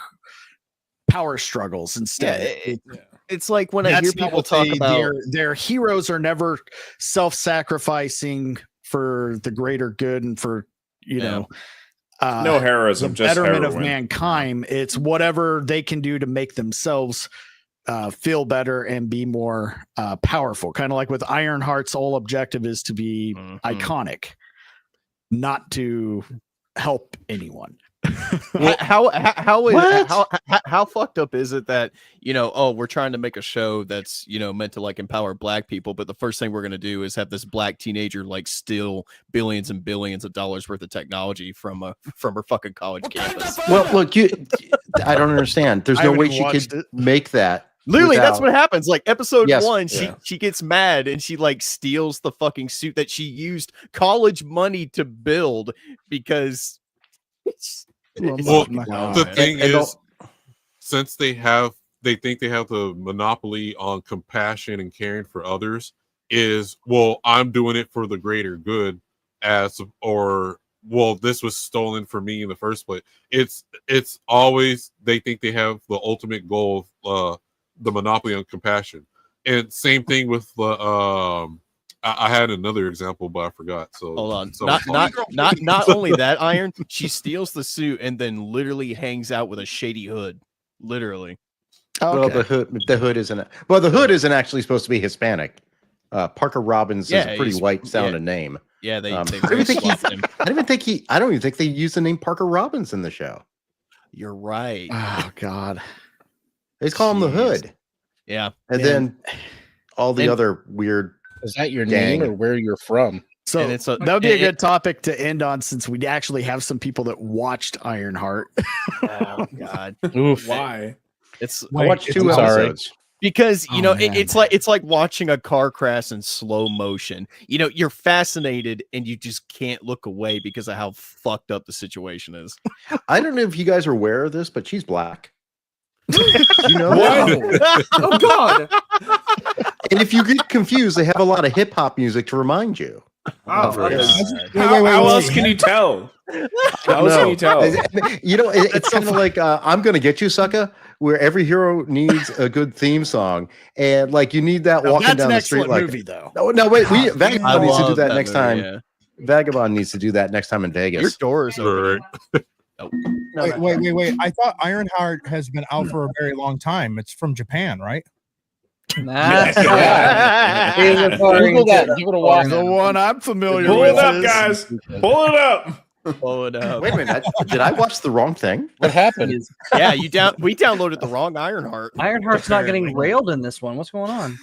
power struggles instead. It's like when I hear people talk about their heroes are never self-sacrificing for the greater good and for no heroism, the just betterment heroin. of mankind. It's whatever they can do to make themselves feel better and be more powerful. Kind of like with Ironheart's whole objective is to be iconic, not to help anyone. Well, how fucked up is it that we're trying to make a show that's meant to like empower black people, but the first thing we're going to do is have this black teenager like steal billions and billions of dollars worth of technology from her fucking college campus. Well, look, I don't understand. There's no way she could make that. Literally, that's what happens. Like episode 1, she gets mad and she like steals the fucking suit that she used college money to build because. The thing is, since they think they have the monopoly on compassion and caring for others, I'm doing it for the greater good, this was stolen from me in the first place. It's always they think they have the ultimate goal of the monopoly on compassion. And same thing with the I had another example, but I forgot. So hold on. So not only that, Iron, she steals the suit and then literally hangs out with a shady hood. Literally. Okay. Well, the hood isn't. Well, the hood isn't actually supposed to be Hispanic. Parker Robbins is a pretty white sounding name. Yeah, they I don't even think they use the name Parker Robbins in the show. You're right. Oh God. They call him the Hood. Yeah. And then all the other weird. Is that your name or where you're from? So that would be a good topic to end on, since we actually have some people that watched Ironheart. Oh God. Oof. Why? I watched 2 episodes. Because it's like watching a car crash in slow motion. You're fascinated and you just can't look away because of how fucked up the situation is. I don't know if you guys are aware of this, but she's black. You know what? Oh God. And if you get confused, they have a lot of hip hop music to remind you. How else can you tell? How else can you tell? It's kind of like I'm Gonna Get You, Sucker, where every hero needs a good theme song, and like you need that walking down the street. Like movie, though. No, wait, Vagabond needs to do that next time. Yeah. Vagabond needs to do that next time in Vegas. Your door is open. Wait. I thought Ironheart has been out for a very long time. It's from Japan, right? Google that. Give it a watch. The one I'm familiar Pull with. It up, guys. Pull it up. Pull it up. Wait a minute. Did I watch the wrong thing? What happened? Yeah, we downloaded the wrong Ironheart. Ironheart's not getting railed in this one. What's going on?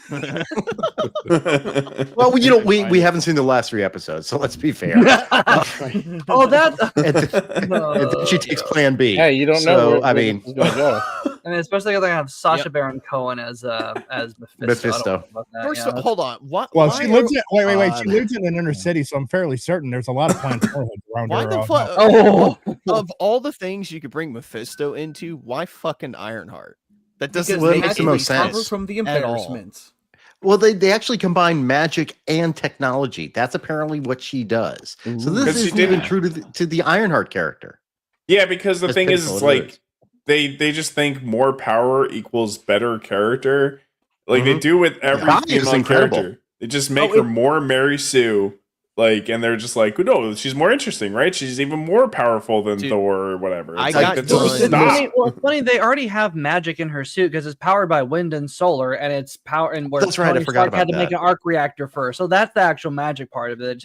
Well, we haven't seen the last 3 episodes, so let's be fair. Oh, that. And she takes Plan B. Hey, you don't know. I mean, go. And especially if they have Sacha Baron Cohen as Mephisto. First of all, hold on. What? Well, she lives in wait. She lives in an inner city, so I'm fairly certain there's a lot of planned foreheads around Why her. the fuck? Of all the things you could bring Mephisto into, why fucking Ironheart? That doesn't make the most sense from the at all. embarrassment. Well, they actually combine magic and technology. That's apparently what she does. So this isn't even true to the Ironheart character. Yeah, because the thing is, it's like they just think more power equals better character. Like they do with every female character. They just make her more Mary Sue. Like, and they're just like, no, she's more interesting, right? She's even more powerful than Thor or whatever. It's it's funny. They already have magic in her suit because it's powered by wind and solar, and it's power. And where That's right, I forgot Stark had about to make an arc reactor first, so that's the actual magic part of it.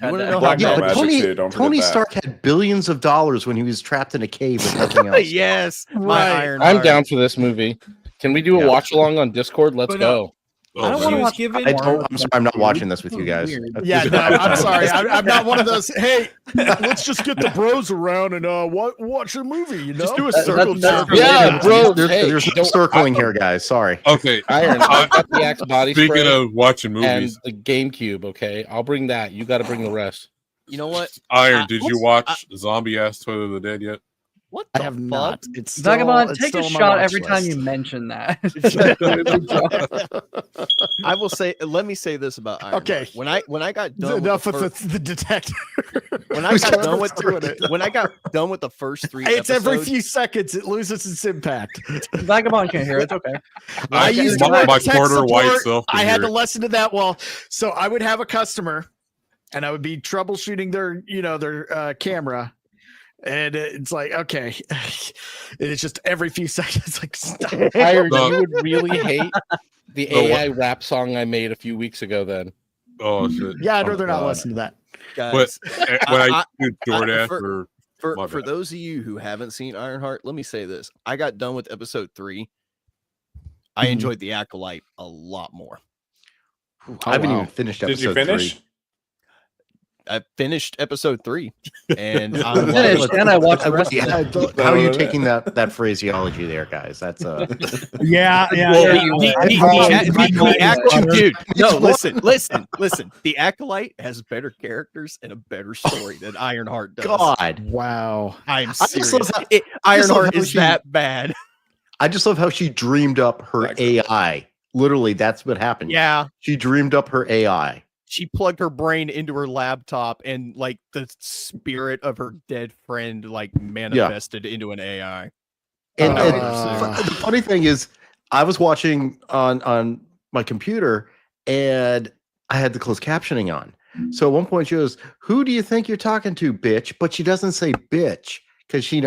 Tony Stark had billions of dollars when he was trapped in a cave with nothing else. Yes, I'm down for this movie. Can we do a watch along on Discord? Let's go. I don't want to watch. I'm sorry, I'm not watching this with you guys. Yeah, no, I'm sorry. I'm not one of those. Hey, let's just get the bros around and watch a movie. You know, just do a circle. Yeah, bro. There's no circling here, guys. Sorry. Okay, Iron. I've got the Axe body spray. Speaking of watching movies, and the GameCube. Okay, I'll bring that. You got to bring the rest. You know what? Iron, did you watch Zombie Ass Toilet of the Dead yet? What I have not. It's Vagabond, take a shot every time you mention that. I will say. Let me say this about Iron. Okay. When I got done enough with the detective. When I got done with the first 3 it's episodes, every few seconds it loses its impact. Vagabond can't hear it. It's okay. I used to work my tech quarter white support. self. I had to listen to that. Well, so I would have a customer, and I would be troubleshooting their camera. And it's like, okay, it's just every few seconds, like, stop. Iron, you would really hate the AI rap song I made a few weeks ago then. Oh, shit. Yeah, I'd rather not listen to that. Guys, but when I do DoorDash for those of you who haven't seen Ironheart, let me say this. I got done with episode 3. I enjoyed The Acolyte a lot more. I haven't even finished episode 3. Did you finish? I finished episode 3, and I'm finished, and I watched the rest. How are you taking that phraseology there, guys? That's yeah. Dude, no, listen. The Acolyte has better characters and a better story than Ironheart does. God, wow, I'm serious. Ironheart is that bad. I just love how she dreamed up her AI. Literally, that's what happened. Yeah, she dreamed up her AI. She plugged her brain into her laptop, and like the spirit of her dead friend like manifested into an AI. And the funny thing is, I was watching on my computer, and I had the closed captioning on. So at one point she goes, "Who do you think you're talking to, bitch?" But she doesn't say bitch because she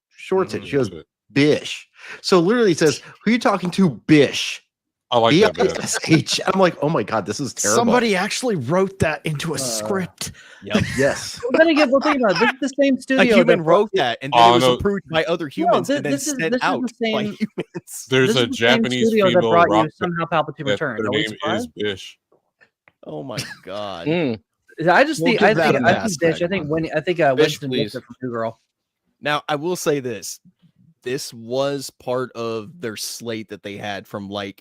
shorts it. She goes bish. So literally it says, "Who are you talking to, bish?" I like that. I'm like, oh my god, this is terrible. Somebody actually wrote that into a script. Yep. Yes. Well, then again, think about it. This is the same studio. A human wrote that, and then it was approved by other humans, and then this sent out by humans. There's a Japanese female that brought rock you somehow Palpatine Return. Their name is Bish. Oh my god. I think Winston gets it from New Girl. Now I will say this: this was part of their slate that they had from a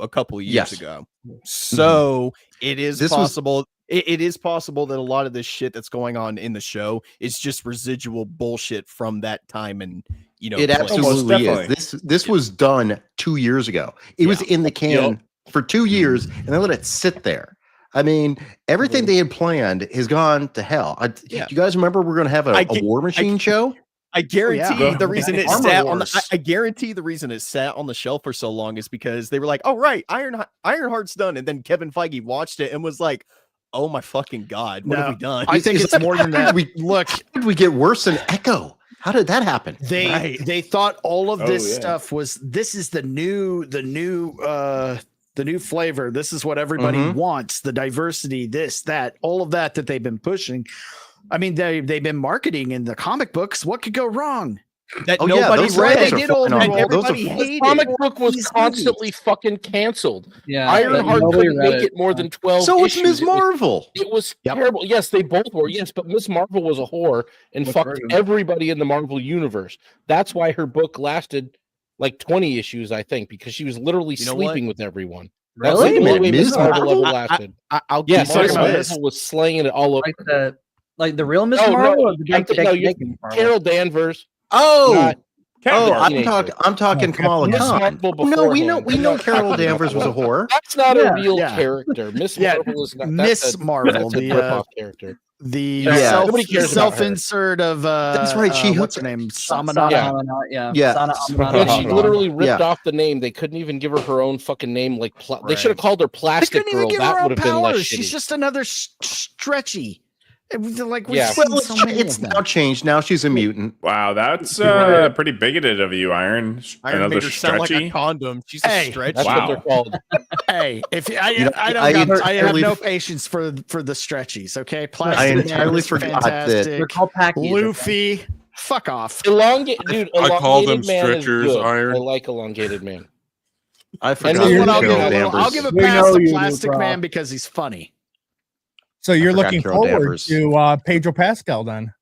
couple of years ago. So it is possible. It is possible that a lot of this shit that's going on in the show is just residual bullshit from that time, and it absolutely is. This was done 2 years ago. It was in the can for 2 years, and they let it sit there. I mean, everything they had planned has gone to hell. Do you guys remember we're going to have a War Machine show? I guarantee the reason it sat on I guarantee the reason it sat on the shelf for so long is because they were like, "Oh right, Ironheart's done," and then Kevin Feige watched it and was like, "Oh my fucking god, what have we done?" I think it's more than that. How did we get worse than Echo? How did that happen? They thought all of this stuff was the new flavor. This is what everybody wants. The diversity, this, that, all of that they've been pushing. I mean, they've been marketing in the comic books. What could go wrong? That nobody read. They did all everybody hated. The comic book was constantly fucking canceled. Yeah, Ironheart couldn't make it more than 12 So it's issues. Ms. Marvel. It was terrible. Yes, they both were. Yes, but Ms. Marvel was a whore and fucked everybody in the Marvel universe. That's why her book lasted like 20 issues, I think, because she was literally sleeping with everyone. Really? That's like the only way Ms. Ms. Marvel ever Marvel? lasted. I'll Yeah, keep Ms. talking about Marvel was slaying it all over. Like the real Miss No, Marvel no, or the I'm thinking- no, Dick you- Carol Danvers. Oh, not I'm talking Kamala Miss Khan. Marvel Oh, no, we know beforehand. Carol Danvers was a whore. That's not a Yeah, real yeah. character. Miss Yeah, Marvel is not Miss Marvel, That's a the, rip-off character. The Nobody cares about her. self-insert of That's right, she what's her name? Samanata. She literally ripped off the name. They couldn't even give her her own fucking name. Like they should have called her Plastic Girl. That would have been less shitty. She's just another stretchy. Like It's now changed. Now she's a mutant. Wow, that's pretty bigoted of you, Iron. Iron Another made her sound like a stretchy. condom. She's Hey, a stretch. That's what they're called. Hey, if I have no patience for the stretchies. Okay, Plastic I Man entirely is forgot fantastic. that- They're called packages. Luffy, fuck off. Dude, I call them elongated man is stretchers, good. Iron. I like elongated man. I And forgot. this one I'll Carol give Danvers. a pass to Plastic Man because he's funny. So you're forgot looking Carol forward Danvers. to Pedro Pascal then?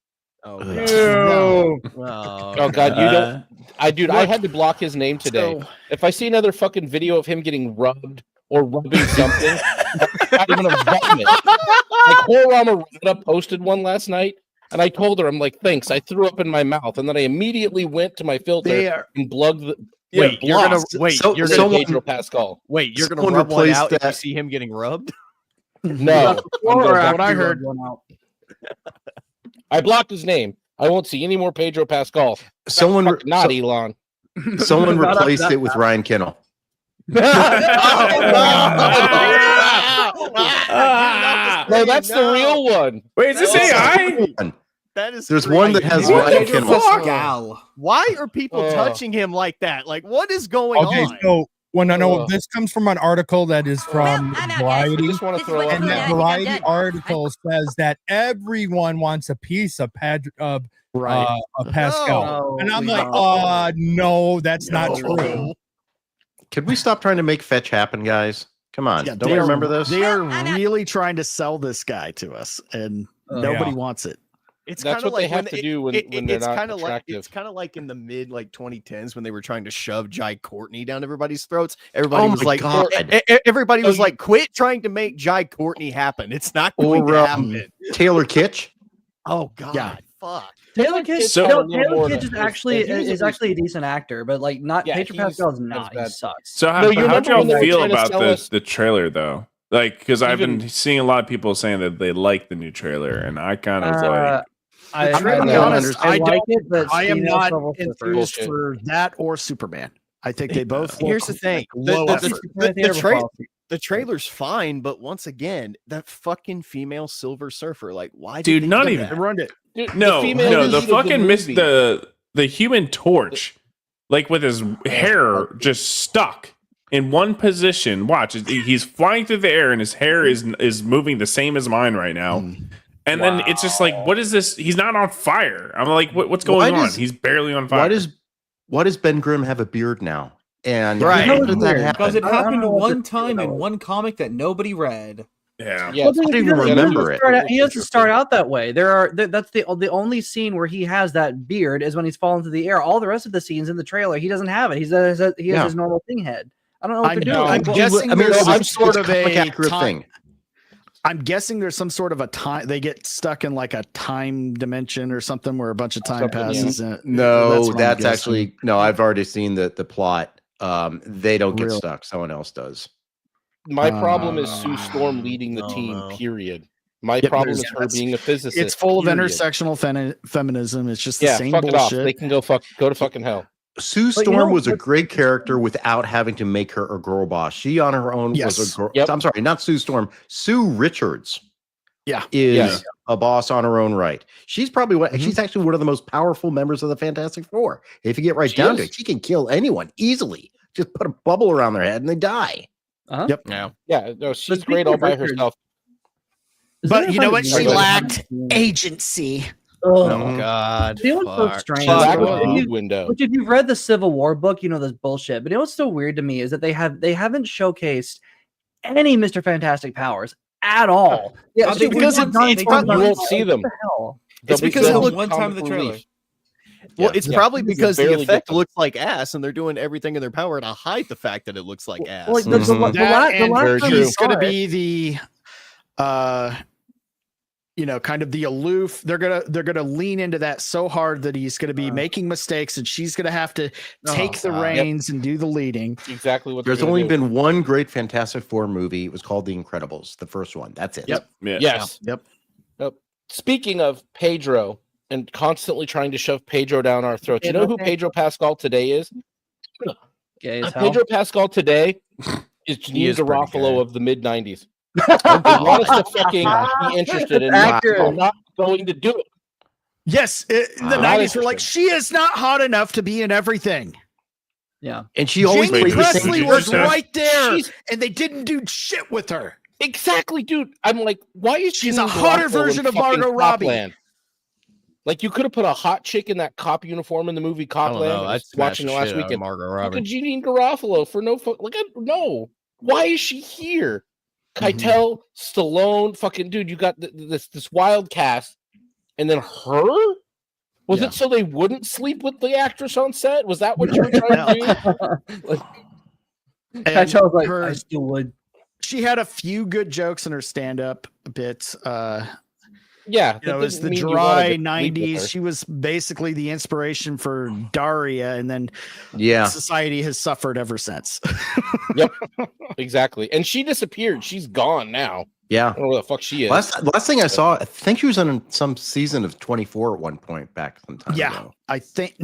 Oh, No. Oh God, you don't. I had to block his name today. If I see another fucking video of him getting rubbed or rubbing something, I'm gonna vomit. Like Horama Rada posted one last night, and I told her, I'm like, thanks. I threw up in my mouth, and then I immediately went to my filter and plugged the. Wait, you're gonna Pedro Pascal. Wait, you're gonna Someone rub one replaced out if you that- see him getting rubbed? No, What I heard. I blocked his name. I won't see any more Pedro Pascal. Someone re- Not so- Elon. Someone replaced it with Ryan Kennel. No, that's the real one. Wait, is this AI? That is There's one that has crazy. Ryan Kennel. Pascal. Why are people touching him like that? Like, what is going Okay, on? so this comes from an article that is from Variety, just want to throw up. and that Variety article says that everyone wants a piece of Pascal, No, and I'm please like, no, that's not true. Could we stop trying to make fetch happen, guys? Come on, Yeah, don't they we are- remember this? They are really trying to sell this guy to us, and nobody wants it. It's That's kind of what they like have to do when they're it's not kind of like attractive. it's kind of like in the mid 2010s when they were trying to shove Jai Courtney down everybody's throats. Everybody was my like, God. everybody was like, quit trying to make Jai Courtney happen. It's not going to happen. Taylor Kitsch. Oh God, Yeah. fuck. Taylor Kitsch, So- Taylor more Kitsch is than- actually he was is at actually a decent actor, but like not Yeah, Pedro he's- Pascal is not. He that's bad. sucks. So No, you how'd remember when they y'all were feel trying to about sell us- the trailer though? Like, because I've Even- been seeing a lot of people saying that they like the new trailer, and I kind of was like, I'm gonna be honest. I like don't. it, but I am female not Silver Surfer. enthused Bullshit. for that or Superman. I think they both. Here's look the thing: like low effort. the trailer's fine, but once again, that fucking female Silver Surfer, like, why? Dude, did they not do even- that? Run it. Dude, no, female the lead of fucking movie. the Human Torch, like with his hair just stuck in one position. Watch, he's flying through the air, and his hair is moving the same as mine right now. And then it's just like, what is this? He's not on fire. I'm like, what's going on? He's barely on fire. Why does Ben Grimm have a beard now? And Right. how did that happen? Because it I don't happened know what one to time do. in one comic that nobody read. Yeah. Yeah, Well, I don't even remember it. He doesn't start out that way. That's the only scene where he has that beard is when he's falling through the air. All the rest of the scenes in the trailer, he doesn't have it. He has his normal thing head. I don't know what they're doing. I'm Well, guessing I mean, there's it's- some it's sort of comic a accurate time. thing. I'm guessing there's some sort of a time. They get stuck in like a time dimension or something where a bunch of time passes. No, what I'm that's guessing. actually no. I've already seen the plot. They don't get Really? stuck. Someone else does. My problem is Sue Storm leading the team. Period. My Yep, problem there's- is her being a physicist. It's full of period. intersectional feminism. It's just the Yeah, same fuck it off. bullshit. They can go to fucking hell. Sue But Storm you know was a what- great character without having to make her a girl boss. She on her own was Yes. a girl. Yep. I'm sorry, not Sue Storm. Sue Richards. Yeah. Is Yeah. a boss on her own right. She's probably she's actually one of the most powerful members of the Fantastic Four. If you get right She down to is. it, she can kill anyone easily. Just put a bubble around their head and they die. Uh-huh. Yep. Yeah. Yeah, no, she's But great all by Richard- herself. But you know what? She Sorry, lacked agency. Oh Oh, God. you know what's so fuck. strange? She lacked Which a if mood you- window. Which, if you've read the Civil War book, you know this bullshit. But you know what's so weird to me is that they haven't showcased any Mr. Fantastic powers at all. Yeah, Because we've it's done- it's they've probably- done- you won't see them. What the hell? It's They'll be because of filmed the one time in the comic trailer. relief. Well, it's probably because the effect looks like ass, and they're doing everything in their power to hide the fact that it looks like ass. Well, he's going to be the, kind of the aloof. They're gonna lean into that so hard that he's gonna be making mistakes, and she's gonna have to take the reins and do the leading. Exactly what. There's only been one great Fantastic Four movie. It was called The Incredibles, the first one. That's it. Yep. Yeah. Yes. Yep. Speaking of Pedro and constantly trying to shove Pedro down our throats, you know who Pedro Pascal today is? Pedro Pascal today is Janine Garofalo of the mid '90s. They want us to fucking be interested in it. We're not going to do it. Yes, the '90s were like, she is not hot enough to be in everything. Yeah, and she always Jamie Presley was right there, and they didn't do shit with her. Exactly, dude. I'm like, why is she's a hotter version of Margot Robbie? Copland? Like, you could have put a hot chick in that cop uniform in the movie Copland. I was watching it last weekend. Margot Robbie. Look at Janine Garofalo for no no. Why is she here? Keitel, Stallone, fucking dude, you got this wild cast, and then her? Was it so they wouldn't sleep with the actress on set? Was that what you were trying to do? Keitel's like, I still would. She had a few good jokes in her stand-up bits. Yeah, it was the dry '90s. She was basically the inspiration for Daria, and then society has suffered ever since. Yep, exactly. And she disappeared. She's gone now. Yeah, I don't know where the fuck she is. Last thing I saw, I think she was on some season of 24 at one point back some time ago. I think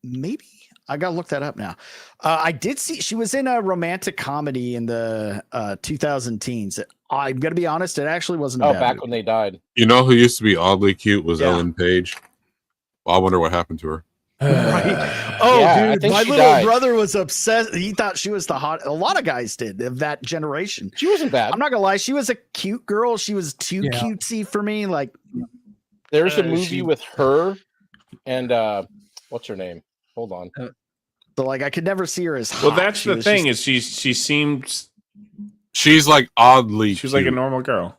maybe. I gotta look that up now. I did see she was in a romantic comedy in the 2000 teens. I'm gonna be honest, it actually wasn't. Back when they died. You know who used to be oddly cute was Ellen Page. Well, I wonder what happened to her. Right. Oh, dude, my little brother was obsessed. He thought she was the hot. A lot of guys did of that generation. She wasn't bad. I'm not gonna lie. She was a cute girl. She was too cutesy for me. Like, there's a movie with her and what's her name? Hold on. So like I could never see her as hot. Well, that's the thing is she seemed she's like oddly she was like a normal girl.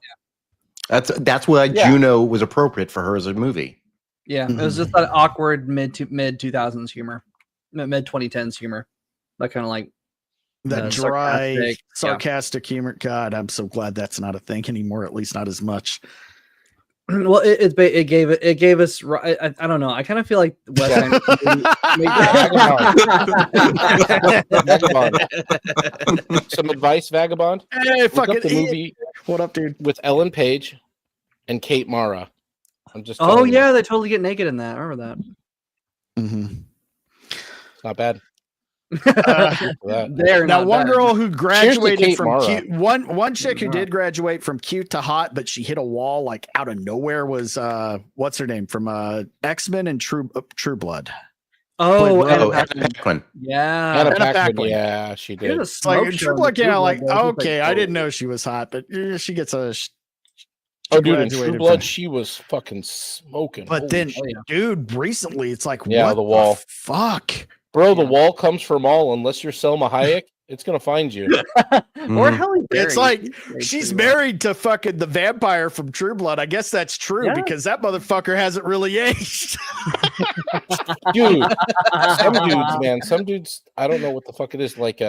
That's why Juno was appropriate for her as a movie. Yeah, it was just that awkward mid 2000s humor, mid 2010s humor, that kind of like that dry, sarcastic humor. God, I'm so glad that's not a thing anymore. At least not as much. Well, it gave us. I don't know. I kind of feel like West Vagabond. Some advice, Vagabond. Hey, fucking the movie. What up, dude? With Ellen Page and Kate Mara. I'm just. Oh yeah, they totally get naked in that. I remember that. It's not bad. Now, one girl who graduated from cute, one chick who did graduate from cute to hot, but she hit a wall like out of nowhere was what's her name from X-Men and True Blood. Oh, Anna Paquin. Yeah, Anna Paquin. Yeah, she did. It's like True Blood came out like, okay, I didn't know she was hot, but she gets a. Dude, in True Blood, she was fucking smoking. But Holy then, shit. dude, recently it's like, what the wall. Fuck. Bro, the wall comes from all. Unless you're Selma Hayek, it's gonna find you. Or Halle Berry. It's like she's married to fucking the vampire from True Blood. I guess that's true because that motherfucker hasn't really aged. Dude, some dudes, man, some dudes. I don't know what the fuck it is. Like,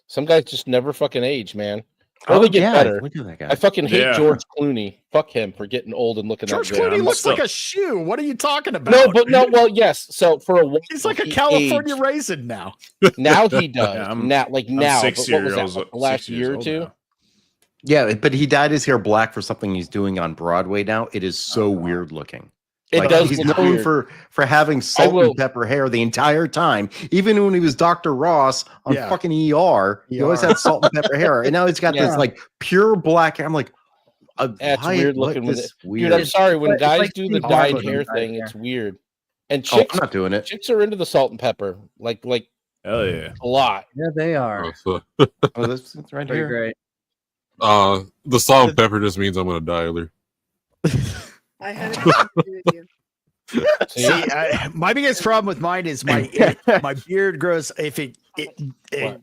some guys just never fucking age, man. Or they get better. Look at that guy. I fucking hate George Clooney. Fuck him for getting old and looking George that good. Clooney looks like a shoe. What are you talking about? Well, yes. So for a while, he's like a California raisin now. Now he does. Now, now. 6 years old. Last year or two. Now. Yeah, but he dyed his hair black for something he's doing on Broadway now. It is so weird looking. It does. He's known weird. for having salt and pepper hair the entire time. Even when he was Dr. Ross on fucking ER, he always had salt and pepper hair. And now he's got this like pure black hair. I'm like, that's weird looking with it. Dude, I'm sorry. When guys do the dyed hair thing, it's weird. And chicks, I'm not doing it. Chicks are into the salt and pepper, like hell yeah, a lot. Yeah, they are. That's right here. Great. The salt and pepper just means I'm gonna die later. I had a with you. See, my biggest problem with mine is my beard grows. If it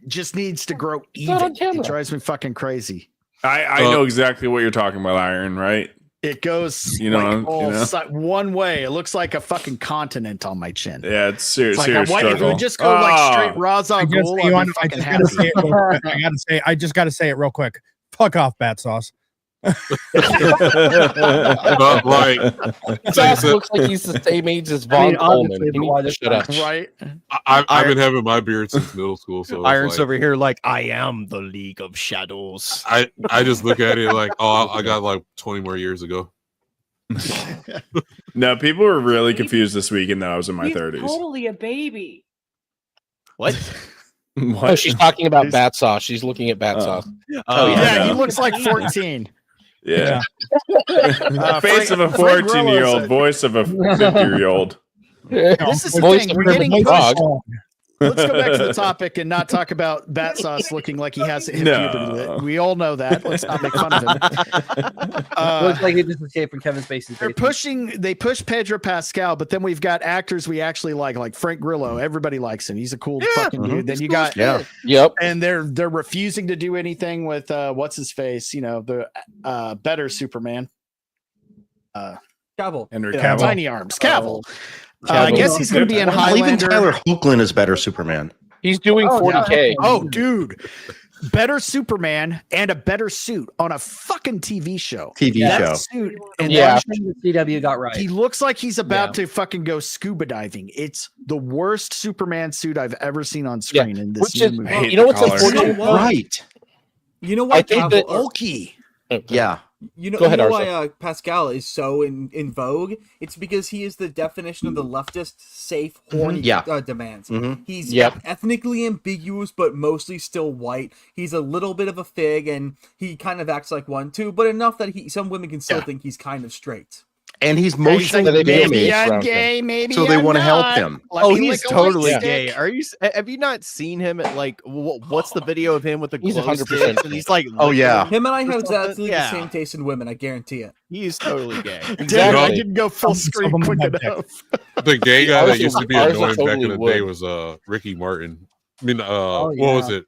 just needs to grow even, it drives me fucking crazy. I know exactly what you're talking about, Iron. Right? It goes one way. It looks like a fucking continent on my chin. Yeah, it's serious. Like serious if it struggle. would just go like straight Ra's al Ghul, I just gotta say it real quick. Fuck off, Battsauce. But like, Sauce looks like he's the same age as Vaughn Coleman. Shut up. Right? I've been having my beard since middle school. So Iron's like, over here like, I am the League of Shadows. I just look at it like, oh, I got like 20 more years ago. No, people were really confused this weekend that I was in my 30s. Totally a baby. What? Oh, she's talking about Battsauce. She's looking at Battsauce. Yeah, he looks like 14. Yeah. Face of a 14-year-old, voice of a 50-year-old. This is the thing. We're getting pushed. Let's go back to the topic and not talk about Battsauce looking like he hasn't hit puberty. We all know that. Let's not make fun of him. Looks like he just escaped from Kevin Spacey's. They push Pedro Pascal, but then we've got actors we actually like Frank Grillo. Everybody likes him. He's a cool fucking dude. Then you got yep, and they're refusing to do anything with what's his face, the better Superman. Cavill. Henry Cavill. Tiny arms. Cavill. I guess he's going to be in Highlander. Even Tyler Hoechlin is better Superman. He's doing 40K. Oh, dude. Better Superman and a better suit on a fucking TV show. Suit, and the CW got right. He looks like he's about to fucking go scuba diving. It's the worst Superman suit I've ever seen on screen in this movie. You know what's unfortunate? Right. You know why? Bulky. Yeah. You know, Go ahead, why Pascal is so in vogue? It's because he is the definition of the leftist safe, horny demands. Mm-hmm. He's ethnically ambiguous, but mostly still white. He's a little bit of a fig, and he kind of acts like one too, but enough that some women can still think he's kind of straight. And he's emotionally damaged. Maybe I'm gay, maybe so they I'm want to help not. him. He's totally gay. Are you? Have you not seen him at like? What's the video of him with the? He's 100%. And he's like, Him and I have exactly the same taste in women. I guarantee it. He's totally gay. Exactly. I didn't go full screen quick enough. The gay guy that used to be annoying back in the day was Ricky Martin. I mean, what was it?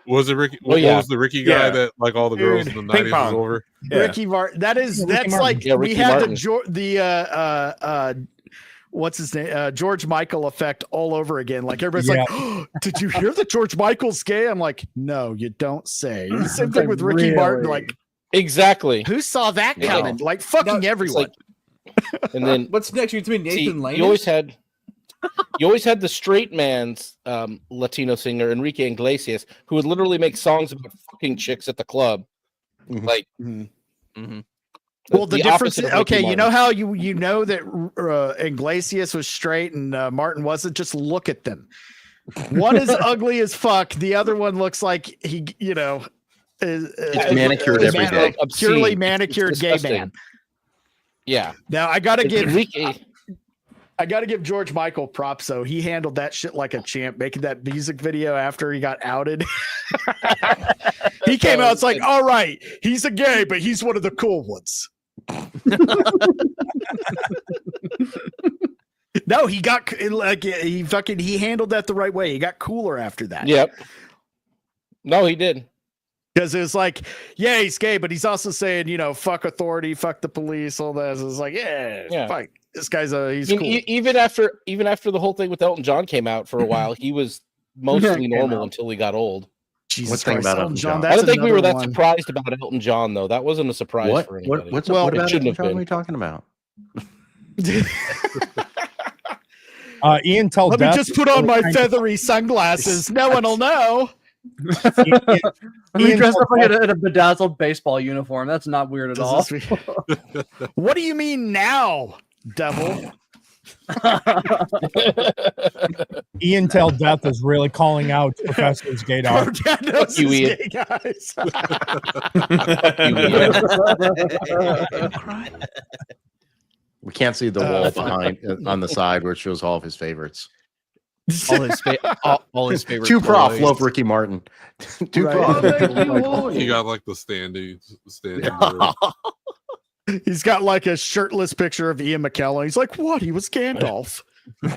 Was it Ricky? What was the Ricky guy that like all the girls in the 90s was over? Yeah. Ricky Martin. That's like we had the what's his name? George Michael effect all over again. Like everybody's like, oh, did you hear that George Michael's gay? I'm like, no, you don't say. Same thing with Ricky Martin. Like, exactly. Who saw that coming? Like fucking everyone. And then what's next? You're to be Nathan Lane. You always had the straight man's Latino singer Enrique Iglesias, who would literally make songs about fucking chicks at the club. Like, well, the difference is okay. You know how you know that Iglesias was straight and Martin wasn't. Just look at them. One is ugly as fuck. The other one looks like he, it's manicured every day. Purely manicured gay man. Yeah. Now I gotta give George Michael props, though. He handled that shit like a champ, making that music video after he got outed. He came out, it's like, all right, he's a gay, but he's one of the cool ones. No, he got like he handled that the right way. He got cooler after that. Yep. No, he did. Because it was like, yeah, he's gay, but he's also saying, fuck authority, fuck the police, all that. So it's like, fuck. This guy's he's cool. Even after the whole thing with Elton John came out for a while, he was mostly normal until he got old. Jesus Christ, about Elton John? I don't think we were that surprised about Elton John, though. That wasn't a surprise for anybody. What about Elton John are we talking about? Ian, let me just put on my feathery sunglasses. No one will know. He dressed up like in a bedazzled baseball uniform. That's not weird at all. What do you mean now, devil? Ian Tell Death is really calling out Professor's gaydar. You gay guys. We can't see the wall behind on the side where it shows all of his favorites. All his favorite. Two prof love Ricky Martin. Two prof. He got like the standing. He's got like a shirtless picture of Ian McKellen. He's like, what? He was Gandalf. He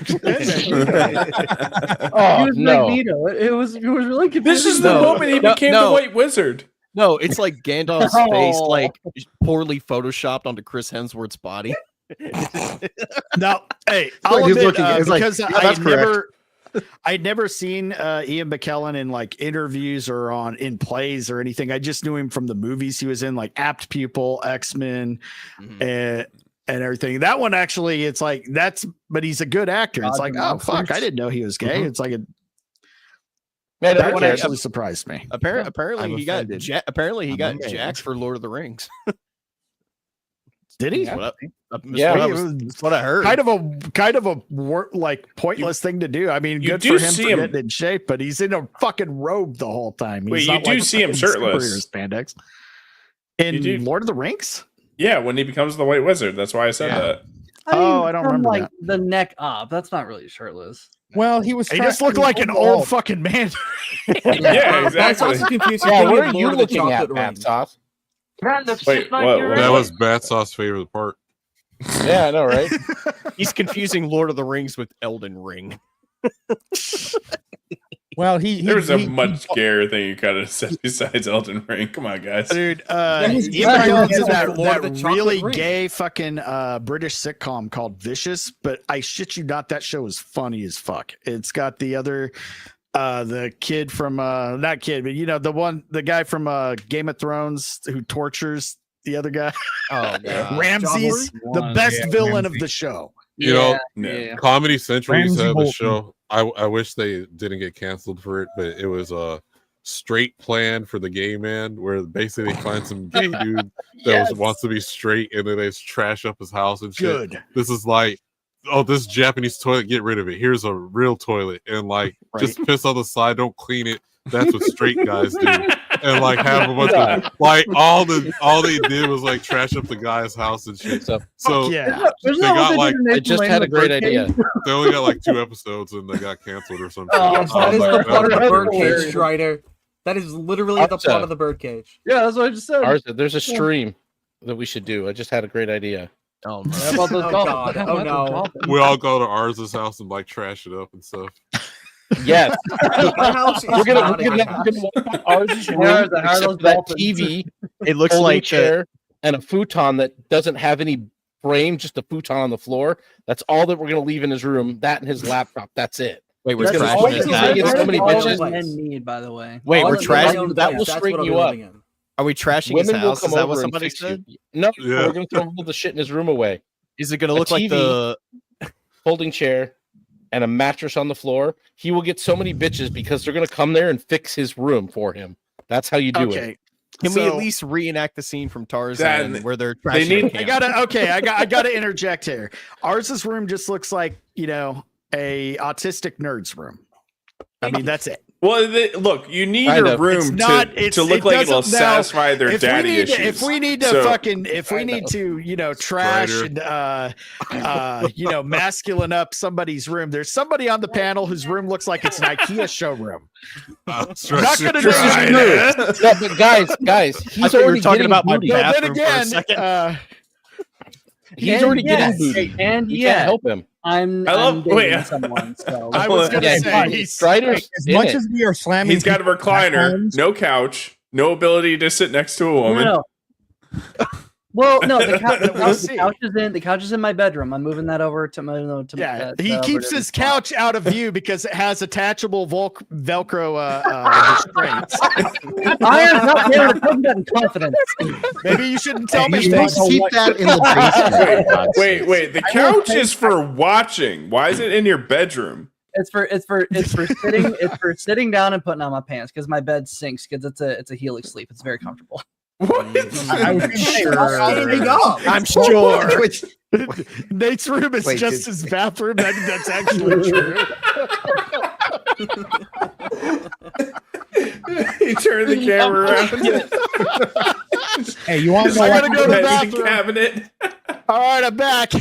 was Magneto. It was really confusing. This is the moment he became the White Wizard. No, it's like Gandalf's face, like poorly photoshopped onto Chris Hemsworth's body. No, hey, I'll I'll admit, it's like, because yeah, that's correct. I'd never seen Ian McKellen in like interviews or in plays or anything. I just knew him from the movies he was in, like Apt Pupil, X-Men, and everything. That one actually, it's like but he's a good actor. It's like, oh fuck, I didn't know he was gay. It's like that one actually surprised me. Apparently he got jacked for Lord of the Rings. Did he? That's what I heard. Kind of a like pointless thing to do. I mean, good for him for getting in shape, but he's in a fucking robe the whole time. Wait, you do see him shirtless. Spandex. In Lord of the Rings? Yeah, when he becomes the White Wizard. That's why I said that. I don't remember like that. the neck up. That's not really shirtless. Well, he just looked like an old fucking man. Yeah, exactly. That's also confusing. Yeah, what are you looking at, Battsauce? Wait, that was Battsauce's favorite part. Yeah, I know, right? He's confusing Lord of the Rings with Elden Ring. Well, there's a much scarier thing you could have said besides Elden Ring. Come on, guys. Dude, that really gay fucking British sitcom called Vicious, but I shit you not, that show is funny as fuck. It's got the other the kid from not kid, but you know, the guy from Game of Thrones who tortures the other guy. Oh, Ramses, the best villain of the show. You know, Comedy Central used to have a show. I wish they didn't get canceled for it, but it was a straight plan for the gay man, where basically they find some gay dude that wants to be straight, and then they trash up his house and shit. Good. This is like, oh, this Japanese toilet, get rid of it. Here's a real toilet, and like just piss on the side, don't clean it. That's what straight guys do. And like have a bunch of like all they did was like trash up the guy's house and shit. So they got like, I just had a great idea. They only got like 2 episodes and they got canceled or something. That is the plot of the birdcage, Strider. That is literally the plot of the birdcage. Yeah, that's what I just said. There's a stream that we should do. I just had a great idea. Oh, no. God. Oh no. We all go to Arz's house and like trash it up and stuff. Yes. My house is we're gonna not a house. Arz's room, except that TV. It looks like chair and a futon that doesn't have any frame, just a futon on the floor. That's all that we're gonna leave in his room. That and his laptop. That's it. Wait, we're trashing his house. So many bitches. Men need, by the way. Wait, we're trashing. That will straighten you up. Are we trashing his house? Is that what somebody said? No, we're gonna throw all the shit in his room away. Is it gonna look like the folding chair and a mattress on the floor? He will get so many bitches because they're gonna come there and fix his room for him. That's how you do it. Can we at least reenact the scene from Tarzan where they're trashing? I gotta interject here. Arz's room just looks like, you know, a autistic nerd's room. I mean, that's it. Well, look, you need your room to look like it'll satisfy their daddy issues. If we need to, you know, trash and you know, masculine up somebody's room, there's somebody on the panel whose room looks like it's an IKEA showroom. I'm not gonna do it. No, but guys, he's already talking about my booty. bathroom for a second. He's already getting booty. And you can't help him. I'm dating someone. So I was gonna say Strider's as much as we are slamming. He's got a recliner, no couch, no ability to sit next to a woman. No. Well, no, the couch is in my bedroom. I'm moving that over to my. He keeps his couch out of view because it has attachable Velcro restraints. I am not able to put that in confidence. Maybe you shouldn't tell me. Keep that in the basement. Wait. The couch is for watching. Why is it in your bedroom? It's for sitting. It's for sitting down and putting on my pants because my bed sinks because it's a helix sleep. It's very comfortable. What? I'm sure. Nate's room is just his bathroom. That's actually true. He turned the camera around. Hey, you want to I gotta go to the bathroom. Cabinet. All right, I'm back.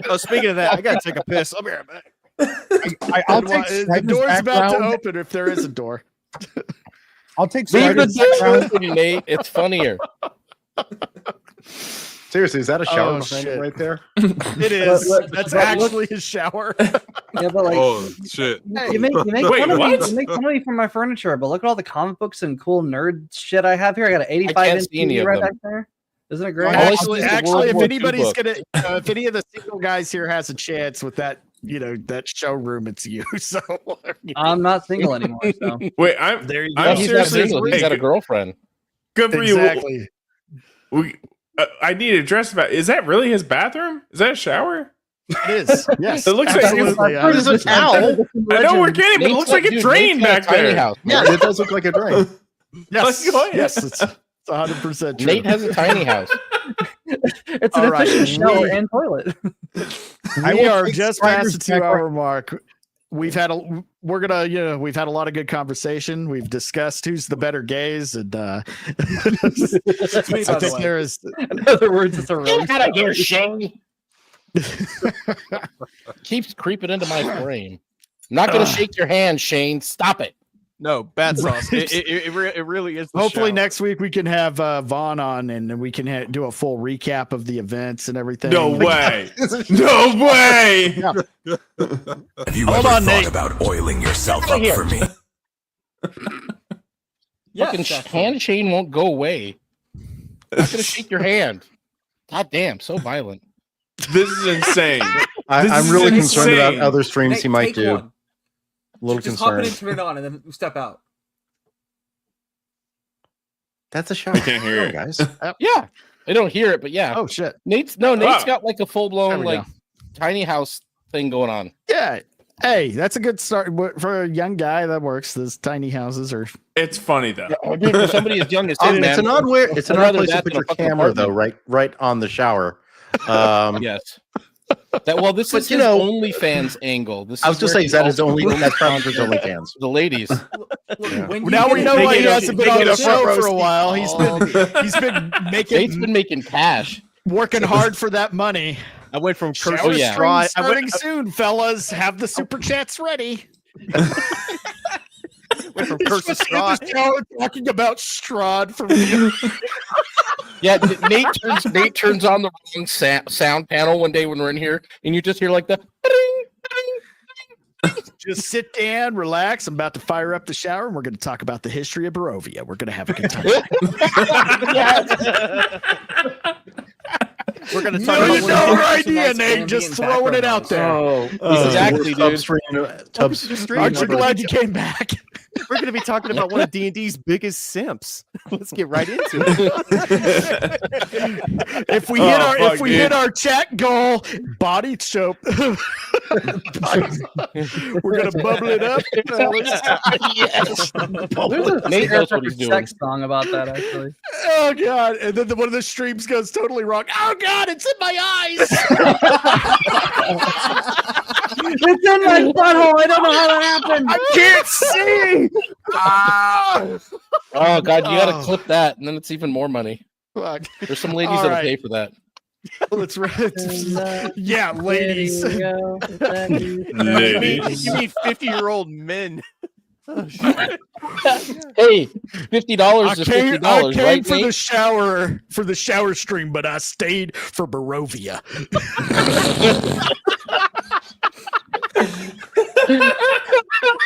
Oh, speaking of that, I gotta take a piss. I'll be right back. The door's about to open if there is a door. I'll take Leave the door open, Nate. It's funnier. Seriously, is that a shower Oh, behind shit. it right there? It is. That's actually his shower. Yeah, but like, Oh shit! you make Wait, fun of me. what? You make fun of me for my furniture, but look at all the comic books and cool nerd shit I have here. I got an 85 can't inch see any TV of right them. back there. Isn't it great? Actually, the actually, World if War II anybody's book. gonna, if any of the single guys here has a chance with that, that showroom, it's you. So I'm not single anymore. So Wait, I'm there you go. I'm He's not seriously. single. He's got a girlfriend. Good for Exactly. you. I need to address about. Is that really his bathroom? Is that a shower? It is. Yes. It looks like absolutely. It is a towel. I know we're kidding, but it looks like a drain back there. House, Yeah, it does look like a drain. Yes. Go ahead. Yes. It's 100% true. Nate has a tiny house. it's an All right, efficient shower and toilet. We are just past the 2-hour mark. We've had a lot of good conversation. We've discussed who's the better gays, and I think there is. In other words, it's a roast. Get out of here, Shane. Keeps creeping into my frame. I'm not gonna shake your hand, Shane. Stop it. No, Battsauce. It really is. Hopefully next week we can have Vaughn on and we can do a full recap of the events and everything. No way! No way! Yeah. Have you Hold ever on, thought Nate. about oiling yourself up for me? Fucking hand Shane won't go away. I'm not gonna shake your hand. God damn, so violent. This is insane. I'm really concerned about other streams Hey, he might take do. one. A little Just hop in concerned. and turn it on, and then step out. That's a shower. I can't hear it, guys. Yeah, I don't hear it, but yeah. Oh shit. Nate's got like a full blown There we go. tiny house thing going on. Yeah. Hey, that's a good start for a young guy. That works. Those tiny houses are. It's funny though. Dude, for somebody as young as him, It's an odd way. It's an I'd odd rather place to that put than a your fucking camera, though. apartment. Right on the shower. Yes. This But, is his OnlyFans angle. This I was is just where saying, is that his also only? promotes That's probably his content OnlyFans. for the ladies. Now we know why he hasn't been on the show for a while. He's been Nate's been making cash, working hard for that money. I went from Shower curse yeah. stream straw. starting soon, fellas. Have the super chats ready. Went from curse to straw. Shower talking about Strahd for me. Yeah, Nate turns on the wrong sound panel one day when we're in here, and you just hear like the. Just sit down, relax. I'm about to fire up the shower, and we're going to talk about the history of Barovia. We're going to have a good time. We're going to talk about one of No the idea, Nate. Just throwing it out there. Exactly, dude. Aren't you glad you came back? We're going to be talking about one of D&D's biggest simps. Let's get right into it. If we hit our chat goal, body choke. We're gonna bubble it up. Yes. Nate knows what he's doing. Sex song about that actually. Oh god! And then one of the streams goes totally wrong. Oh god! It's in my eyes. It's in my butthole. I don't know how that happened. I can't see. Oh god, you gotta clip that, and then it's even more money. Fuck. There's some ladies All that'll right. pay for that. Let's yeah, ladies. You mean 50-year-old men? Hey, $50 is $50, I came right? for Nate? the shower stream, but I stayed for Barovia.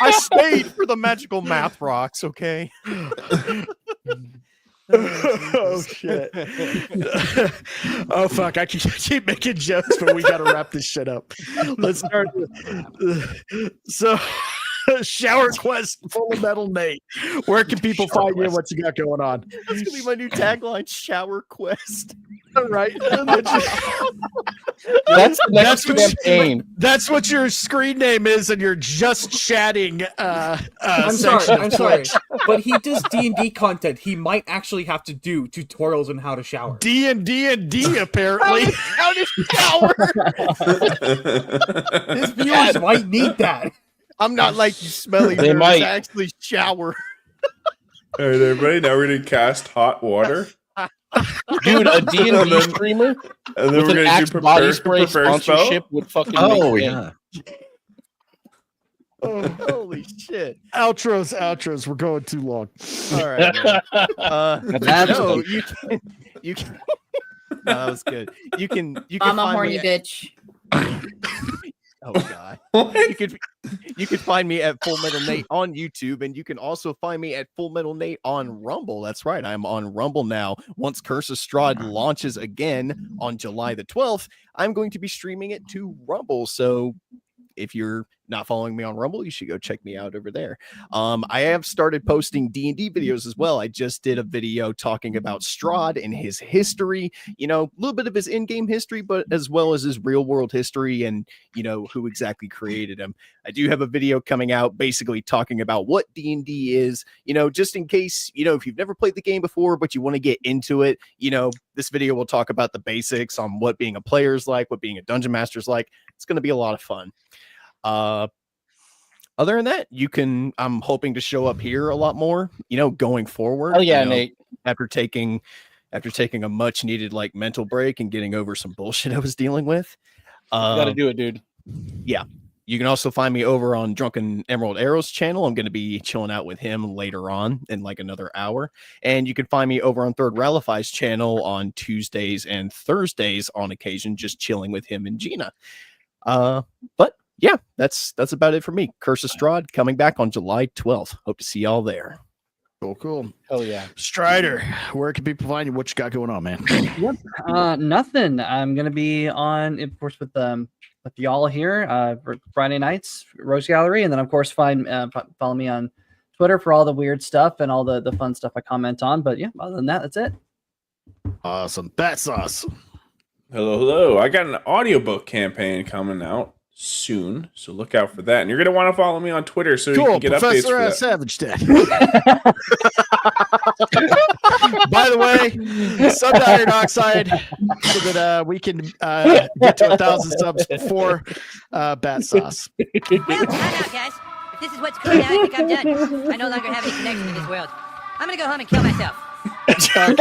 I stayed for the magical math rocks, okay? Oh shit! Oh fuck! I keep making jokes, but we gotta wrap this shit up. Let's start. So, Shower Quest, Full of Metal Nate. Where can people find you? What you got going on? That's gonna be my new tagline: Shower Quest. All right. That's the next campaign. That's what your screen name is, and you're just chatting. I'm sorry, but he does D&D content. He might actually have to do tutorials on how to shower. D&D apparently. How to shower. His viewers might need that. I'm not like you smelly They nerds. might. I actually shower. All right, everybody. Now we're gonna cast hot water. Dude, a D&D streamer And then with we're an gonna Axe do body prepare spray spell. sponsorship would fucking Oh make yeah. Oh, holy shit! Outros. We're going too long. All right. Man. That's No, what- you can. That was good. You can I'm a find horny me at- bitch. Oh god. You could find me at Full Metal Nate on YouTube, and you can also find me at Full Metal Nate on Rumble. That's right, I'm on Rumble now. Once Curse of Strahd launches again on July the 12th, I'm going to be streaming it to Rumble. So if you're not following me on Rumble, you should go check me out over there. I have started posting D&D videos as well. I just did a video talking about Strahd and his history, you know, a little bit of his in-game history, but as well as his real-world history and, you know, who exactly created him. I do have a video coming out basically talking about what D&D is, you know, just in case, you know, if you've never played the game before, but you want to get into it, you know, this video will talk about the basics on what being a player is like, what being a dungeon master is like. It's going to be a lot of fun. Other than that, I'm hoping to show up here a lot more, you know, going forward. Oh yeah, you know, Nate. After taking a much needed like mental break and getting over some bullshit I was dealing with. You gotta do it, dude. Yeah. You can also find me over on Drunken Emerald Arrow's channel. I'm going to be chilling out with him later on in like another hour. And you can find me over on Third Ralify's channel on Tuesdays and Thursdays on occasion, just chilling with him and Gina. But yeah, that's about it for me. Curse of Strahd coming back on July 12th. Hope to see y'all there. Cool. Hell yeah. Strider, where can people find you? What you got going on, man? Yep. Nothing. I'm gonna be on, of course, with y'all here for Friday nights, Rose Gallery, and then of course follow me on Twitter for all the weird stuff and all the fun stuff I comment on. But yeah, other than that, that's it. Awesome. Battsauce. Hello. I got an audiobook campaign coming out soon, so look out for that. And you're gonna want to follow me on Twitter so you can get updates for that. Savage Dad. By the way, sub to Iron Oxide so that we can get to 1,000 subs before Battsauce. Well, time out, guys. If this is what's cool now, I think I'm done. I no longer have any connection to this world. I'm gonna go home and kill myself. Okay,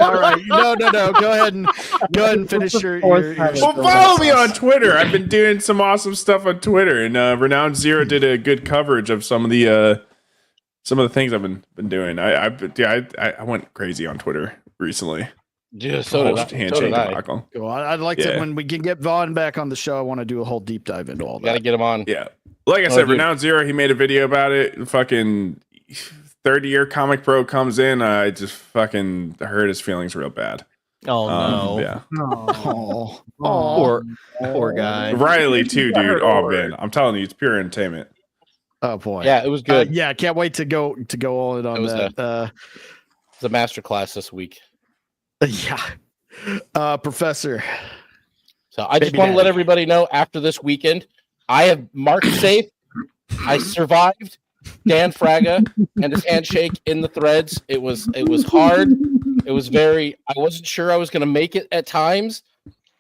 all right. No. Go ahead and finish your Well, follow me on Twitter. I've been doing some awesome stuff on Twitter, and Renowned Zero did a good coverage of some of the things I've been doing. I went crazy on Twitter recently. Yeah, so did I. Handshake debacle. Cool. I'd like to, when we can get Vaughn back on the show, I want to do a whole deep dive into all that. Gotta get him on. Yeah, like I said, Renowned Zero, he made a video about it. Fucking 30-year comic pro comes in. I just fucking hurt his feelings real bad. Oh no! Yeah. Poor guy. Riley too, dude. Oh man, I'm telling you, it's pure entertainment. Oh boy. Yeah, it was good. Yeah, can't wait to go all in on that. The master class this week. Yeah. Professor. So I just want to let everybody know after this weekend, I have marked safe. I survived Dan Fraga and his handshake in the threads. It was hard. It was I wasn't sure I was going to make it at times.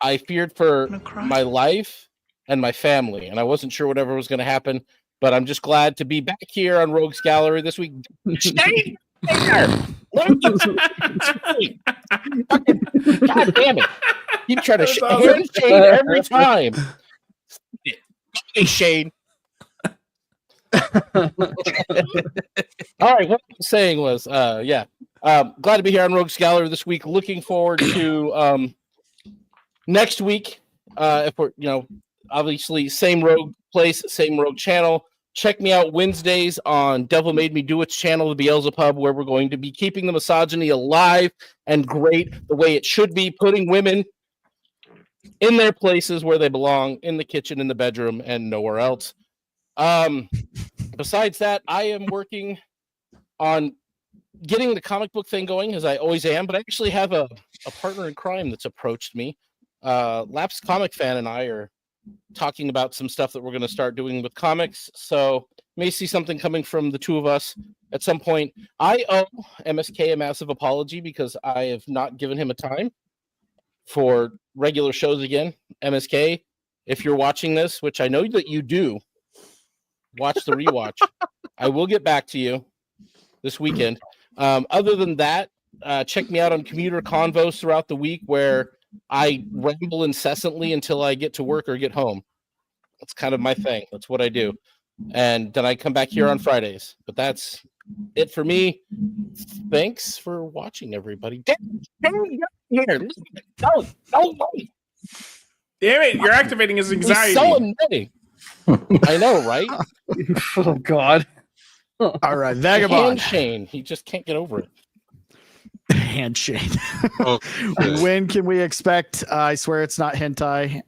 I feared for my life and my family, and I wasn't sure whatever was going to happen, but I'm just glad to be back here on Rogues Gallery this week. Stay there. God damn it. Keep trying to Shane every time. Hey, Shane. All right, what I'm saying was, glad to be here on Rogues Gallery this week. Looking forward to next week. If we're, obviously same Rogue place, same Rogue channel. Check me out Wednesdays on Devil Made Me Do Its channel, the Beelzebub, where we're going to be keeping the misogyny alive and great the way it should be, putting women in their places where they belong, in the kitchen, in the bedroom, and nowhere else. Besides that, I am working on getting the comic book thing going, as I always am, but I actually have a partner in crime that's approached me. Lapsed Comic Fan and I are talking about some stuff that we're going to start doing with comics, so may see something coming from the two of us at some point. I owe MSK a massive apology because I have not given him a time for regular shows again. MSK, if you're watching this, which I know that you do, watch the rewatch. I will get back to you this weekend. Other than that, check me out on Commuter Convos throughout the week, where I ramble incessantly until I get to work or get home. That's kind of my thing. That's what I do. And then I come back here on Fridays. But that's it for me. Thanks for watching, everybody. selling money. Damn it! You're activating his anxiety. He's selling money. I know, right? Oh God. All right, Vagabond. Hand Shane. He just can't get over it. Handshake. Oh, when can we expect? I swear it's not hentai.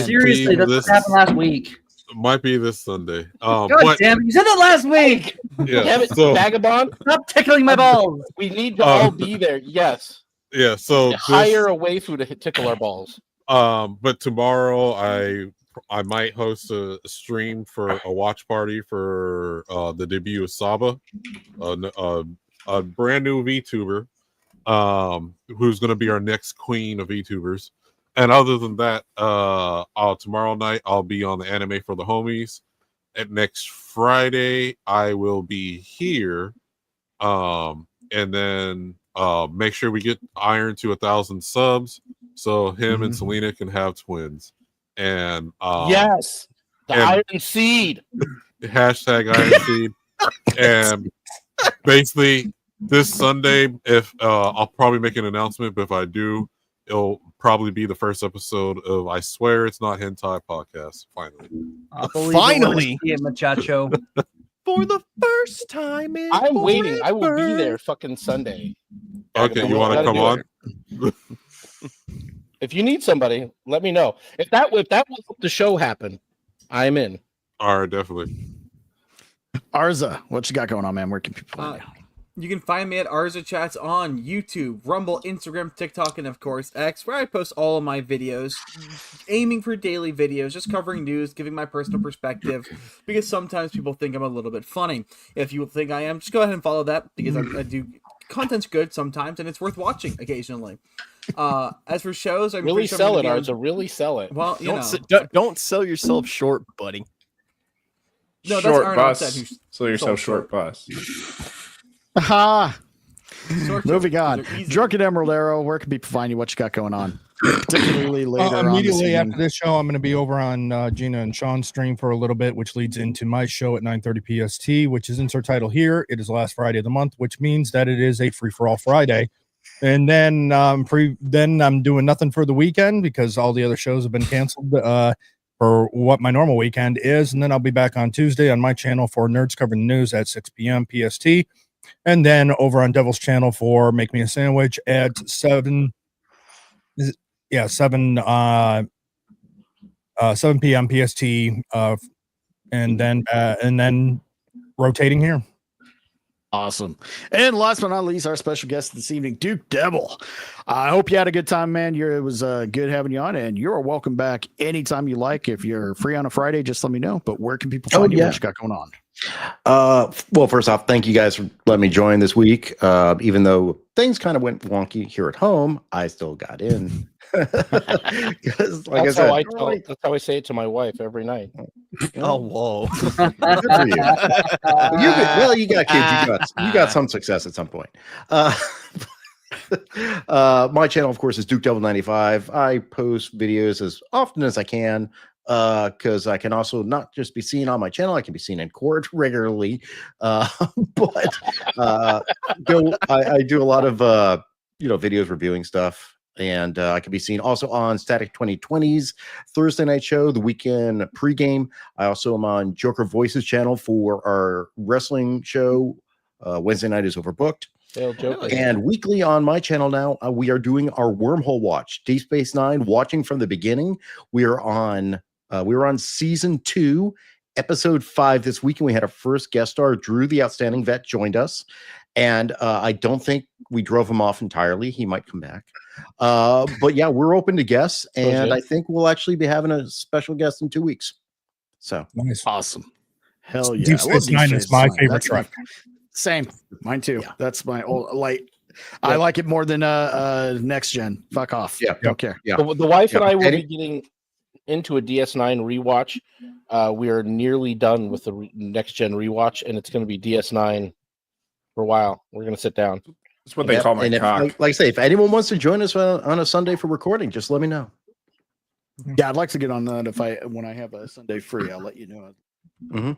Seriously, that's what happened last week. Might be this Sunday. God damn it! You said that last week. Yeah, Damn it, so- Vagabond. Stop tickling my balls. We need to all be there. Yes. Yeah. So Hire a waifu to tickle our balls. But tomorrow I might host a stream for a watch party for the debut of Saba, a brand new VTuber, who's going to be our next queen of VTubers. And other than that, tomorrow night I'll be on the Anime for the Homies. And next Friday I will be here, and then make sure we get Iron to 1,000 subs, so him and Selena can have twins. And yes, the Iron Seed. Hashtag Iron Seed. And basically this Sunday, if I'll probably make an announcement, but if I do, it'll probably be the first episode of I Swear It's Not Hentai podcast. Finally, muchacho. For the first time in I'm waiting. forever. I will be there fucking Sunday. Okay, you want to come on? If you need somebody, let me know. If that will help the show happen, I'm in. All right, definitely. Arza, what you got going on, man? Where can people find you? You can find me at Arza Chats on YouTube, Rumble, Instagram, TikTok, and of course X, where I post all of my videos, aiming for daily videos, just covering news, giving my personal perspective, because sometimes people think I'm a little bit funny. If you think I am, just go ahead and follow that, because I do content's good sometimes, and it's worth watching occasionally. As for shows, I'm Really pretty sure sell I'm it, gonna be Arza. Really sell it. Well, you Don't sell yourself short, buddy. No, that's Short Aaron bus. Armstead who Sell yourself sold short bus. Aha. Short Moving on. they're easy. Drunken Emerald Arrow, where can people find you? What you got going on? Particularly later on immediately this after evening. this show, I'm going to be over on Gina and Sean's stream for a little bit, which leads into my show at 9:30 PST, which is insert title here. It is the last Friday of the month, which means that it is a free for all Friday. And then I'm doing nothing for the weekend because all the other shows have been canceled for what my normal weekend is. And then I'll be back on Tuesday on my channel for Nerds Covering the News at 6 p.m. PST. And then over on Devil's channel for Make Me a Sandwich at 7 p.m. PST, and then rotating here. Awesome. And last but not least, our special guest this evening, Duke Devil. I hope you had a good time, man. It was good having you on, and you're welcome back anytime you like. If you're free on a Friday, just let me know. But where can people find you? What you got going on? Well, first off, thank you guys for letting me join this week. Even though things kind of went wonky here at home, I still got in. Because, like That's I said, that's how I say it to my wife every night. Oh, whoa. Good for you. You got kids. You got some success at some point. My channel, of course, is DukeDevil95. I post videos as often as I can because I can also not just be seen on my channel, I can be seen in court regularly. But I do a lot of videos reviewing stuff. And I can be seen also on Static 2020's Thursday night show, the weekend pregame. I also am on Joker Voices channel for our wrestling show. Wednesday night is overbooked. And weekly on my channel now, we are doing our Wormhole Watch, Deep Space Nine, watching from the beginning. We are on season 2, episode 5 this week, and we had our first guest star, Drew, the Outstanding Vet, joined us. And I don't think we drove him off entirely. He might come back. But yeah, we're open to guests, and I think we'll actually be having a special guest in 2 weeks. So nice. Awesome. Hell yeah. Deep Space Nine is my favorite truck. Same. Mine too. Yeah. That's my old light. Yeah. I like it more than next gen. Fuck off. Yeah. Don't care. Yeah. The wife and I will be getting into a DS9 rewatch. We are nearly done with the next gen rewatch, and it's going to be DS9 for a while. We're going to sit down. That's what they call my cock. Like I say, if anyone wants to join us on a Sunday for recording, just let me know. Yeah, I'd like to get on that when I have a Sunday free. I'll let you know. Mm-hmm.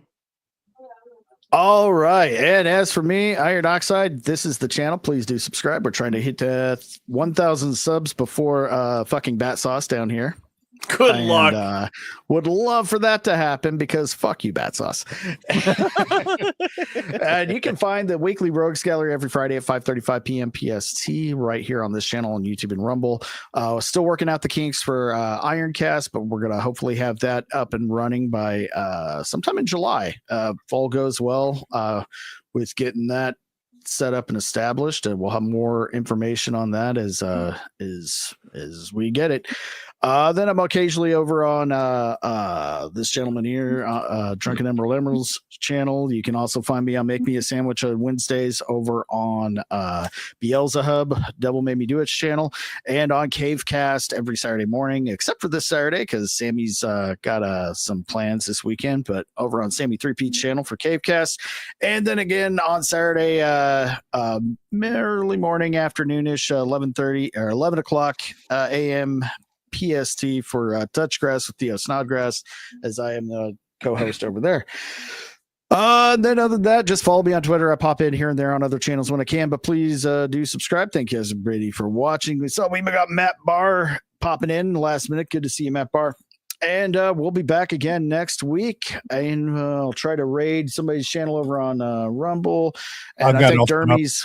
All right. And as for me, Iron Oxide, this is the channel. Please do subscribe. We're trying to hit 1,000 subs before fucking Battsauce down here. Good luck. Would love for that to happen because fuck you, Battsauce. And you can find the weekly Rogues Gallery every Friday at 5:35 p.m. PST right here on this channel on YouTube and Rumble. Still working out the kinks for Ironcast, but we're gonna hopefully have that up and running by sometime in July. If all goes well with getting that set up and established, and we'll have more information on that as we get it. Then I'm occasionally over on this gentleman here, Drunken Emerald's channel. You can also find me on Make Me a Sandwich on Wednesdays over on Beelzehub, Devil Made Me Do It's channel, and on Cavecast every Saturday morning, except for this Saturday because Sammy's got some plans this weekend, but over on Sammy 3P's channel for Cavecast. And then again on Saturday, early morning, afternoonish, 11:30 or 11 o'clock a.m. PST for Touchgrass with Theo Snodgrass, as I am the co-host over there. Then other than that, just follow me on Twitter. I pop in here and there on other channels when I can, but please do subscribe. Thank you everybody for watching. We got Matt Barr popping in last minute. Good to see you, Matt Barr. And we'll be back again next week, and I'll try to raid somebody's channel over on Rumble. And I think Dermy's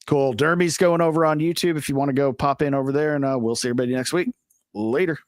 cool. Dermy's going over on YouTube if you want to go pop in over there, and we'll see everybody next week. Later.